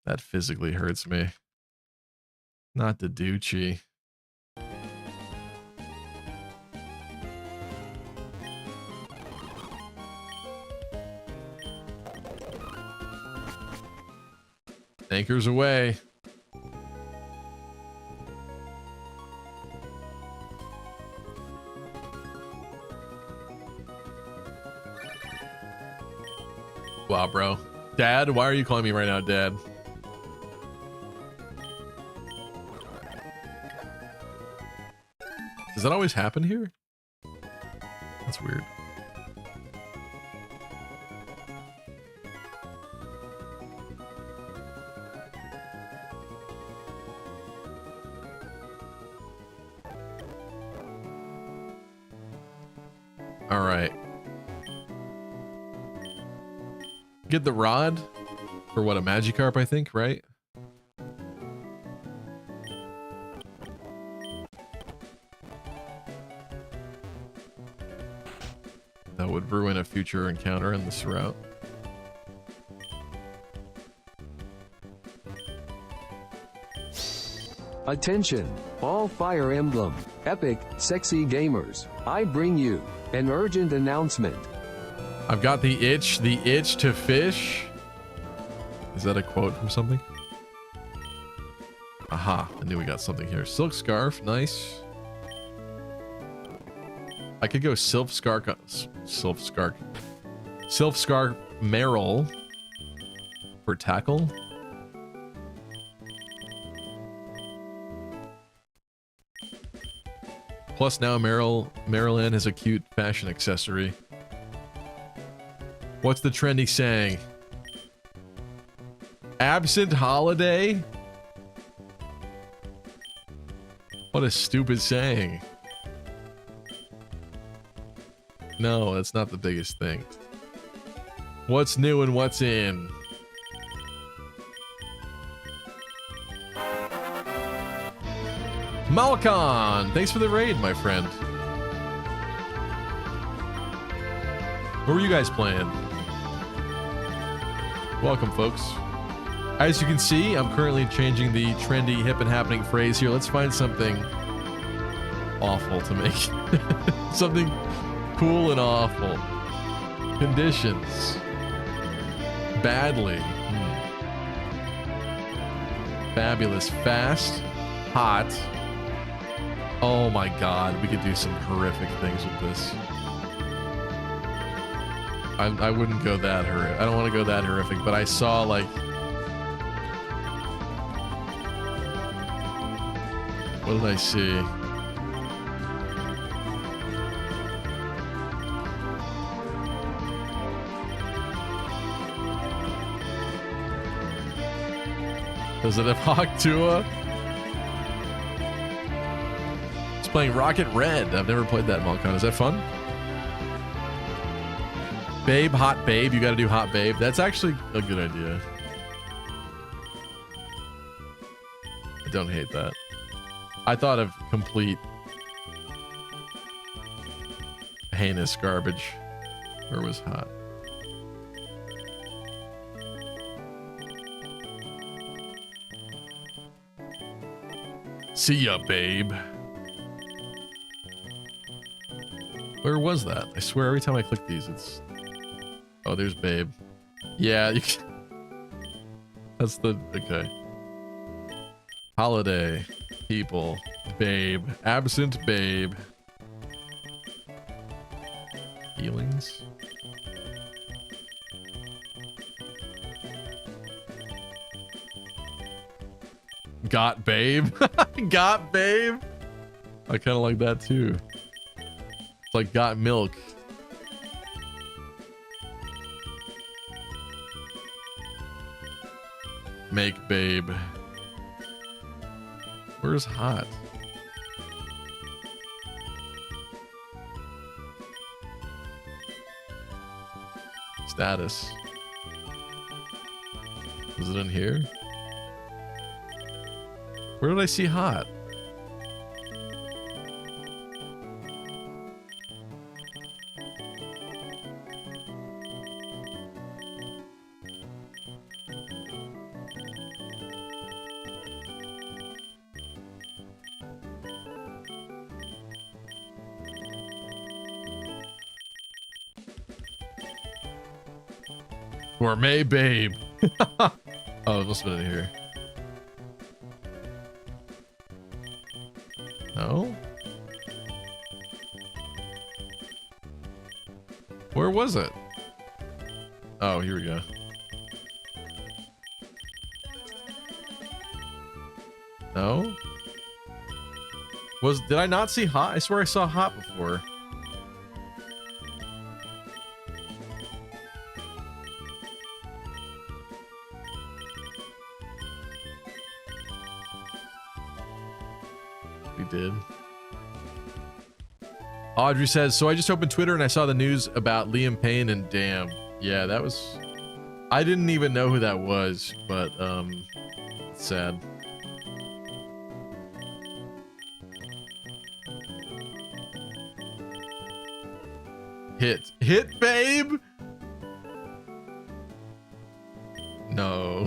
That physically hurts me. Not the Duchy. Anchors away. Wow, bro. Dad, why are you calling me right now, Dad? Does that always happen here? That's weird. All right. Get the rod for what, a Magikarp, I think, right? That would ruin a future encounter in this route. Attention, all Fire Emblem, epic, sexy gamers. I bring you an urgent announcement. I've got the itch to fish. Is that a quote from something? Aha, I knew we got something here. Silk Scarf, nice. I could go Sylph Scarf Meryl for tackle. Plus now Marilyn has a cute fashion accessory. What's the trendy saying? Absent holiday? What a stupid saying. No, that's not the biggest thing. What's new and what's in? Malcon, thanks for the raid, my friend. What were you guys playing? Welcome, folks. As you can see, I'm currently changing the trendy, hip, and happening phrase here. Let's find something awful to make. Something cool and awful. Conditions. Badly. Fabulous. Fast. Hot. Oh my god, we could do some horrific things with this. I wouldn't go that horrific. I don't want to go that horrific, but I saw like... What did I see? Does it have Hawktua? It's playing Rocket Red. I've never played that, Malcon. Is that fun? Babe, Hot Babe. You got to do Hot Babe. That's actually a good idea. I don't hate that. I thought of complete heinous garbage. Where was Hot? See ya, babe. Where was that? I swear every time I click these, it's... Oh, there's babe. Yeah, you can... That's the... Okay. Holiday. people. Babe. Absent babe. Feelings. Got babe. Got babe. I kind of like that too. It's like got milk. Make babe. Where's hot? Status. Is it in here? Where did I see hot? Gourmet babe. Oh, it must have been in here. No? Where was it? Oh, here we go. No? Did I not see hot? I swear I saw hot before. Did. Audrey says, so I just opened Twitter and I saw the news about Liam Payne and damn. Yeah, that was... I didn't even know who that was, but, it's sad. Hit, babe! No.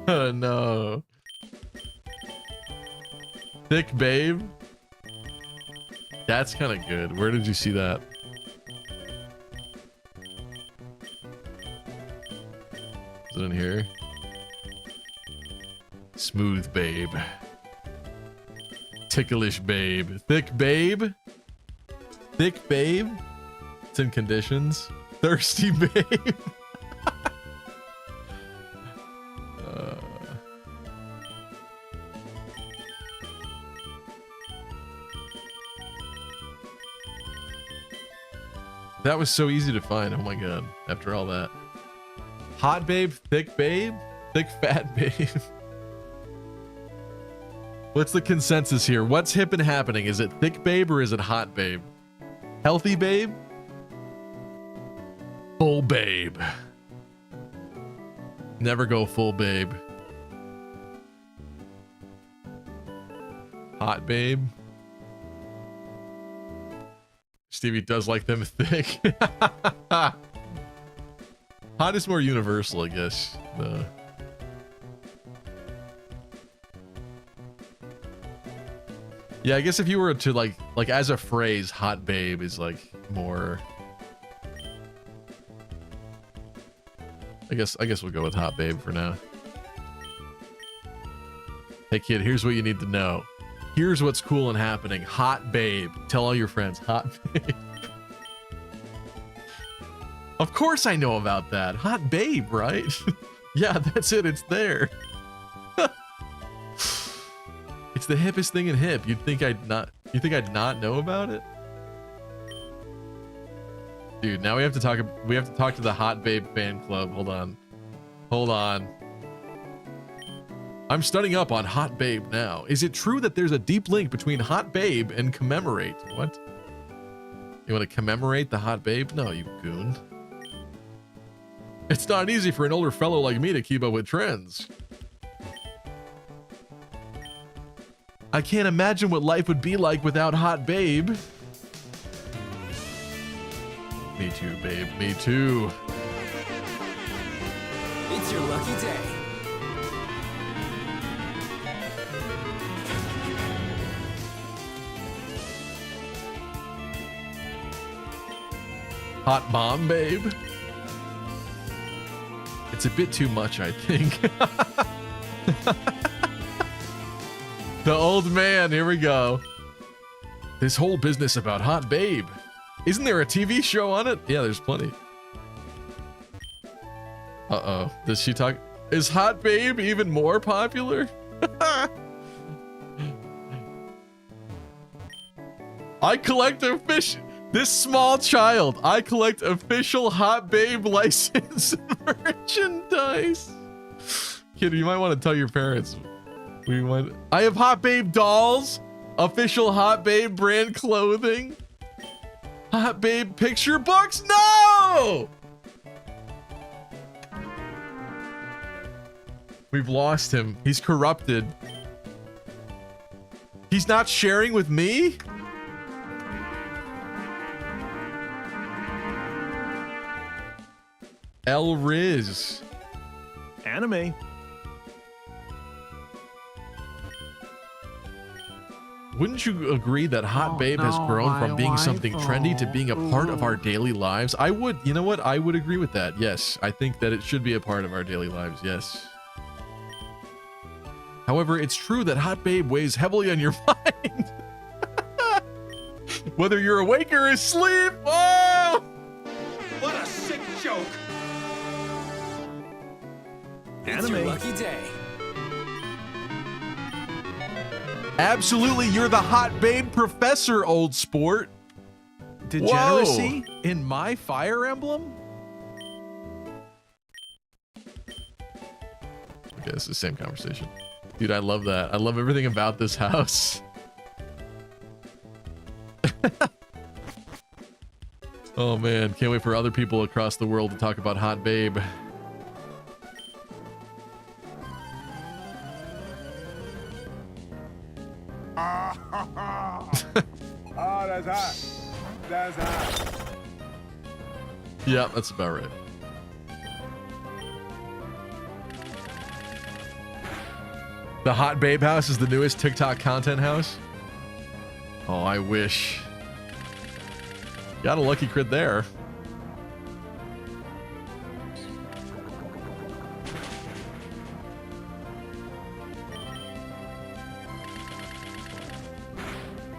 No. Thick babe? That's kind of good. Where did you see that? Is it in here? Smooth babe. Ticklish babe. Thick babe? Thick babe? It's in conditions. Thirsty babe. That was so easy to find. Oh my god. After all that. Hot babe, thick fat babe. What's the consensus here? What's hip and happening? Is it thick babe or is it hot babe? Healthy babe? Full babe. Never go full babe. Hot babe. Stevie does like them thick. Hot is more universal, I guess. Yeah, I guess if you were to like as a phrase, hot babe is like more. I guess we'll go with hot babe for now. Hey kid, here's what you need to know. Here's what's cool and happening. Hot babe. Tell all your friends. Hot babe. Of course I know about that. Hot babe, right? Yeah, that's it. It's there. It's the hippest thing in hip. You think I'd not know about it? Dude, now we have to talk to the Hot Babe fan club. Hold on. I'm studying up on Hot Babe now. Is it true that there's a deep link between Hot Babe and commemorate? What? You want to commemorate the Hot Babe? No, you goon. It's not easy for an older fellow like me to keep up with trends. I can't imagine what life would be like without Hot Babe. Me too, babe. Me too. It's your lucky day. Hot bomb, babe. It's a bit too much, I think. The old man, here we go. This whole business about Hot Babe. Isn't there a TV show on it? Yeah, there's plenty. Uh-oh. Does she talk? Is Hot Babe even more popular? I collect this small child. I collect official Hot Babe license merchandise. Kid, you might want to tell your parents. I have Hot Babe dolls. Official Hot Babe brand clothing. Hot Babe picture books. No! We've lost him. He's corrupted. He's not sharing with me? El Riz. Anime. Wouldn't you agree that Hot Babe has grown from being something trendy to being a part of our daily lives? I would, you know what? I would agree with that. Yes, I think that it should be a part of our daily lives. Yes. However, it's true that Hot Babe weighs heavily on your mind. Whether you're awake or asleep. Oh! What a sick joke. It's your lucky day. Absolutely, you're the Hot Babe professor, old sport. Degeneracy in my Fire Emblem? Okay, it's the same conversation. Dude, I love that. I love everything about this house. Oh man, can't wait for other people across the world to talk about Hot Babe. Oh, that's hot. That's hot. Yeah, that's about right. The Hot Babe house is the newest TikTok content house. Oh, I wish. Got a lucky crit there.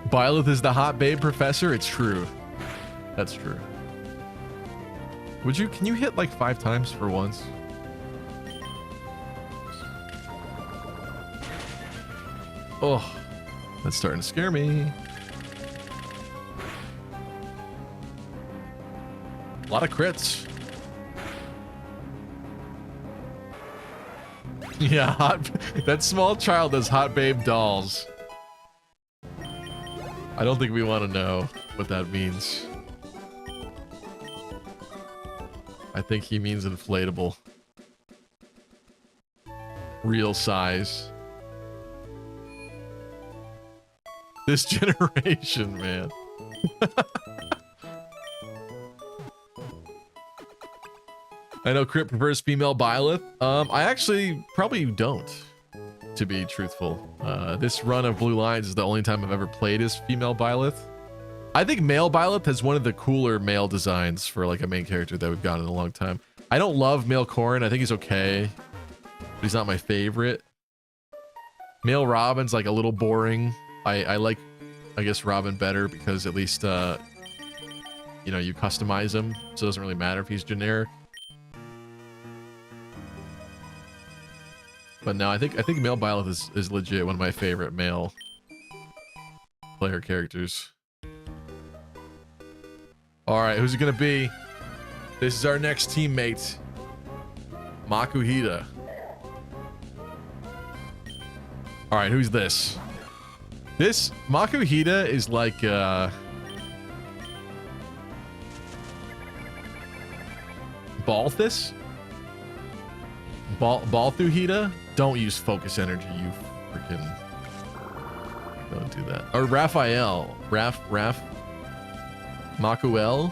Byleth is the Hot Babe professor. It's true. That's true. Can you hit like 5 times for once? Oh, that's starting to scare me. A lot of crits. Yeah, that small child has Hot Babe dolls. I don't think we want to know what that means. I think he means inflatable. Real size. This generation, man. I know Crit prefers female Byleth. I actually probably don't, to be truthful. This run of Blue Lines is the only time I've ever played as female Byleth. I think male Byleth has one of the cooler male designs for like a main character that we've gotten in a long time. I don't love male Corrin. I think he's okay, but he's not my favorite. Male Robin's like a little boring. I like, I guess, Robin better because at least, you know, you customize him, so it doesn't really matter if he's generic. But no, I think male Byleth is legit one of my favorite male player characters. All right, who's it gonna be? This is our next teammate, Makuhita. All right, who's this? This Makuhita is like Balthus? Balthuhita? Don't use focus energy, you freaking... Don't do that. Or Raphael. Makuel?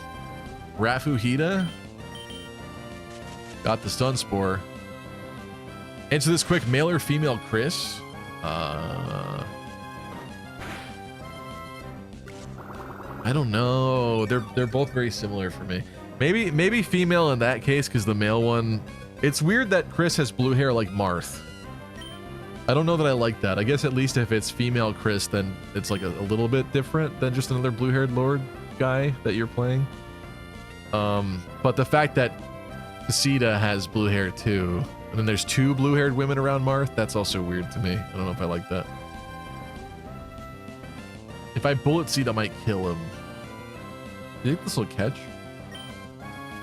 Rafuhita? Got the stun spore. Answer this quick. Male or female Chris? I don't know. They're both very similar for me. Maybe female in that case, because the male one... It's weird that Chris has blue hair like Marth. I don't know that I like that. I guess at least if it's female Chris, then it's like a little bit different than just another blue-haired lord guy that you're playing. But the fact that Casita has blue hair too, and then there's 2 blue-haired women around Marth, that's also weird to me. I don't know if I like that. If I bullet seed, I might kill him. Do you think this will catch?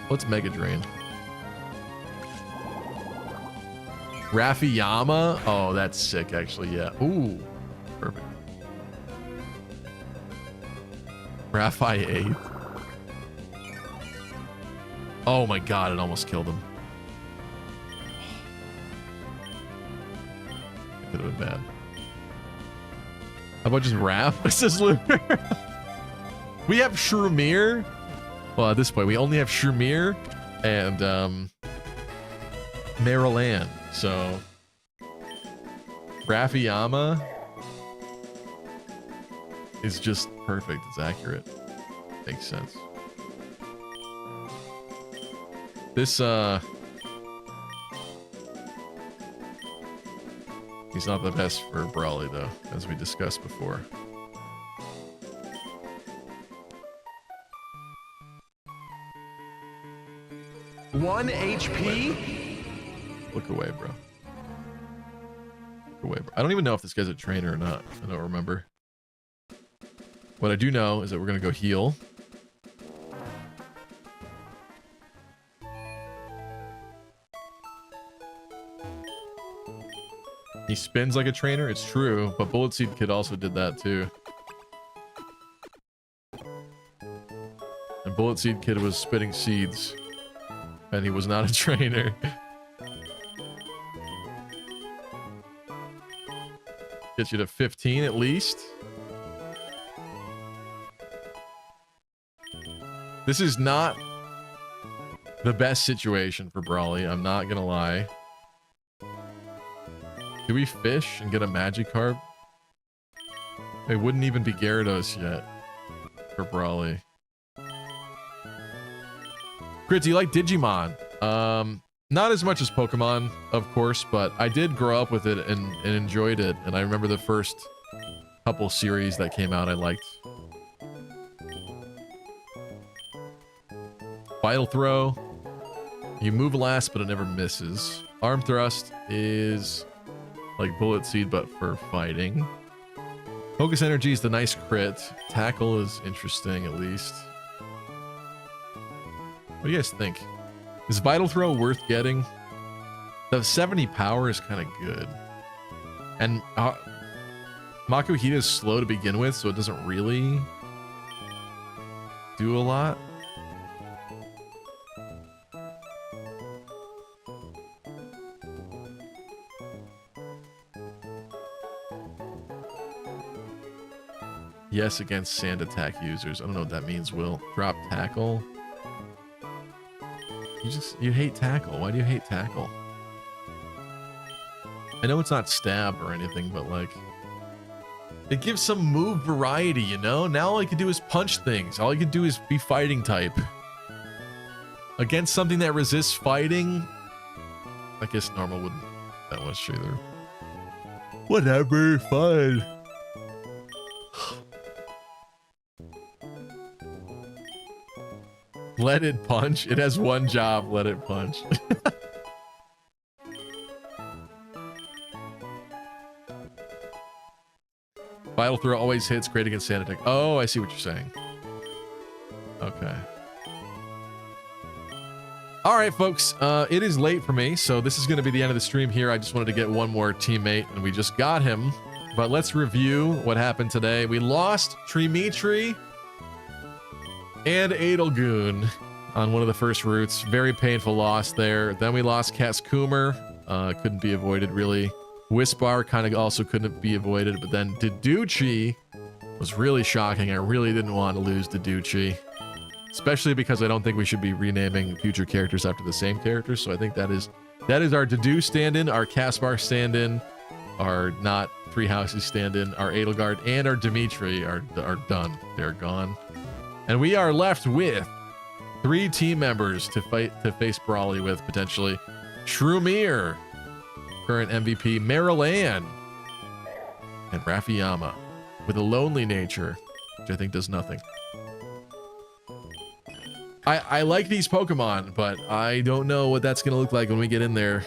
What's Mega Drain? Raffiama? Oh, that's sick, actually, yeah. Ooh, perfect. Raffi 8. Oh my god, it almost killed him. It could have been bad. How about just Raph? This is Lunar. We have Shrumir. Well, at this point, we only have Shrumir and Marilan. So Raffiama is just perfect. It's accurate. Makes sense. This he's not the best for Brawly though, as we discussed before. One HP? Look away, bro. Look away, bro. I don't even know if this guy's a trainer or not. I don't remember. What I do know is that we're gonna go heal. He spins like a trainer, it's true, but Bullet Seed Kid also did that too. And Bullet Seed Kid was spitting seeds. And he was not a trainer. Gets you to 15 at least. This is not the best situation for Brawly, I'm not gonna lie. Do we fish and get a Magikarp? It wouldn't even be Gyarados yet for Brawly. Crit, do you like Digimon? Not as much as Pokemon, of course, but I did grow up with it and enjoyed it. And I remember the first couple series that came out I liked. Vital Throw. You move last, but it never misses. Arm Thrust is like Bullet Seed, but for fighting. Focus Energy is the nice crit. Tackle is interesting, at least. What do you guys think? Is Vital Throw worth getting? The 70 power is kind of good. And Makuhita is slow to begin with, so it doesn't really do a lot. Yes, against sand attack users. I don't know what that means, Will. Drop tackle. You hate tackle. Why do you hate tackle? I know it's not stab or anything, but like it gives some move variety, you know? Now all I can do is punch things. All I can do is be fighting type. Against something that resists fighting, I guess normal wouldn't that much either. Whatever, fine. Let it punch. It has one job. Let it punch. Vital Throw always hits. Great against sand attack. Oh, I see what you're saying. Okay. All right, folks. It is late for me, so this is going to be the end of the stream here. I just wanted to get one more teammate, and we just got him. But let's review what happened today. We lost Trimitri and Adelgoon on one of the first routes. Very painful loss there. Then we lost Cascoomer. Couldn't be avoided, really. Whispar kind of also couldn't be avoided. But then Deducci was really shocking. I really didn't want to lose Deducci. Especially because I don't think we should be renaming future characters after the same character. So I think that is our Dedu stand-in, our Caspar stand-in, our not Three Houses stand-in, our Edelgard, and our Dimitri are done. They're gone. And we are left with 3 team members to face Brawly with, potentially. Shrumir, Current MVP, Marilanne. And Raffiama with a lonely nature, which I think does nothing. I like these Pokemon, but I don't know what that's going to look like when we get in there.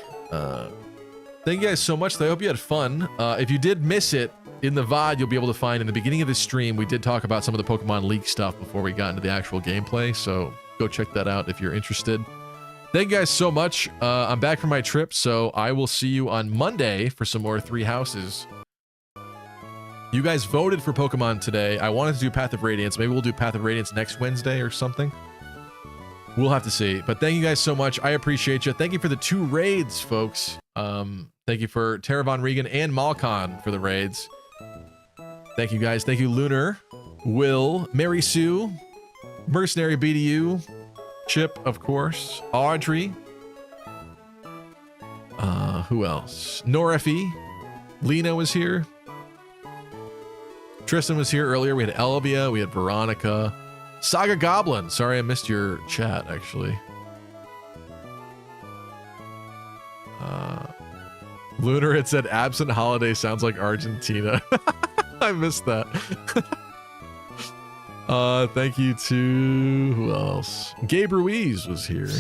Thank you guys so much. I hope you had fun. If you did miss it, in the VOD, you'll be able to find in the beginning of the stream, we did talk about some of the Pokemon leak stuff before we got into the actual gameplay, so go check that out if you're interested. Thank you guys so much. I'm back from my trip, so I will see you on Monday for some more Three Houses. You guys voted for Pokemon today. I wanted to do Path of Radiance. Maybe we'll do Path of Radiance next Wednesday or something. We'll have to see. But thank you guys so much. I appreciate you. Thank you for the 2 raids, folks. Thank you for Terravon Regan and Malcon for the raids. Thank you guys. Thank you, Lunar, Will, Mary Sue, Mercenary BDU, Chip, of course, Audrey. Who else? Noreffy. Lena was here. Tristan was here earlier. We had Elvia. We had Veronica. Saga Goblin. Sorry I missed your chat, actually. Lunar, it said absent holiday sounds like Argentina. I missed that. Thank you to... who else? Gabe Ruiz was here.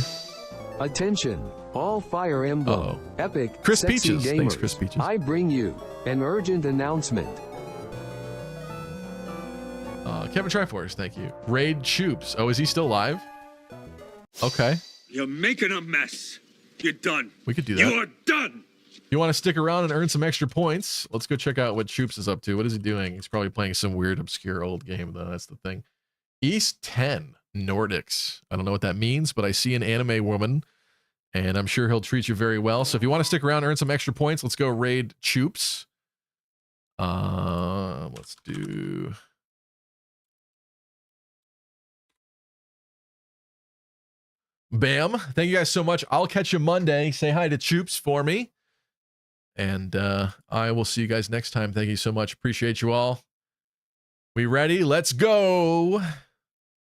Attention, all Fire Emblem, Epic, Chris Sexy Peaches. Gamers. Thanks, Chris Peaches. I bring you an urgent announcement. Kevin Triforce, thank you. Raid Choops. Oh, is he still live? Okay. You're making a mess. You're done. We could do that. You're done. You want to stick around and earn some extra points? Let's go check out what Choops is up to. What is he doing? He's probably playing some weird, obscure old game, though. That's the thing. East 10 Nordics. I don't know what that means, but I see an anime woman, and I'm sure he'll treat you very well. So if you want to stick around and earn some extra points, let's go raid Choops. Let's do... Bam. Thank you guys so much. I'll catch you Monday. Say hi to Choops for me. And I will see you guys next time. Thank you so much. Appreciate you all. We ready? Let's go.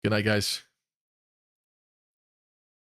Good night, guys.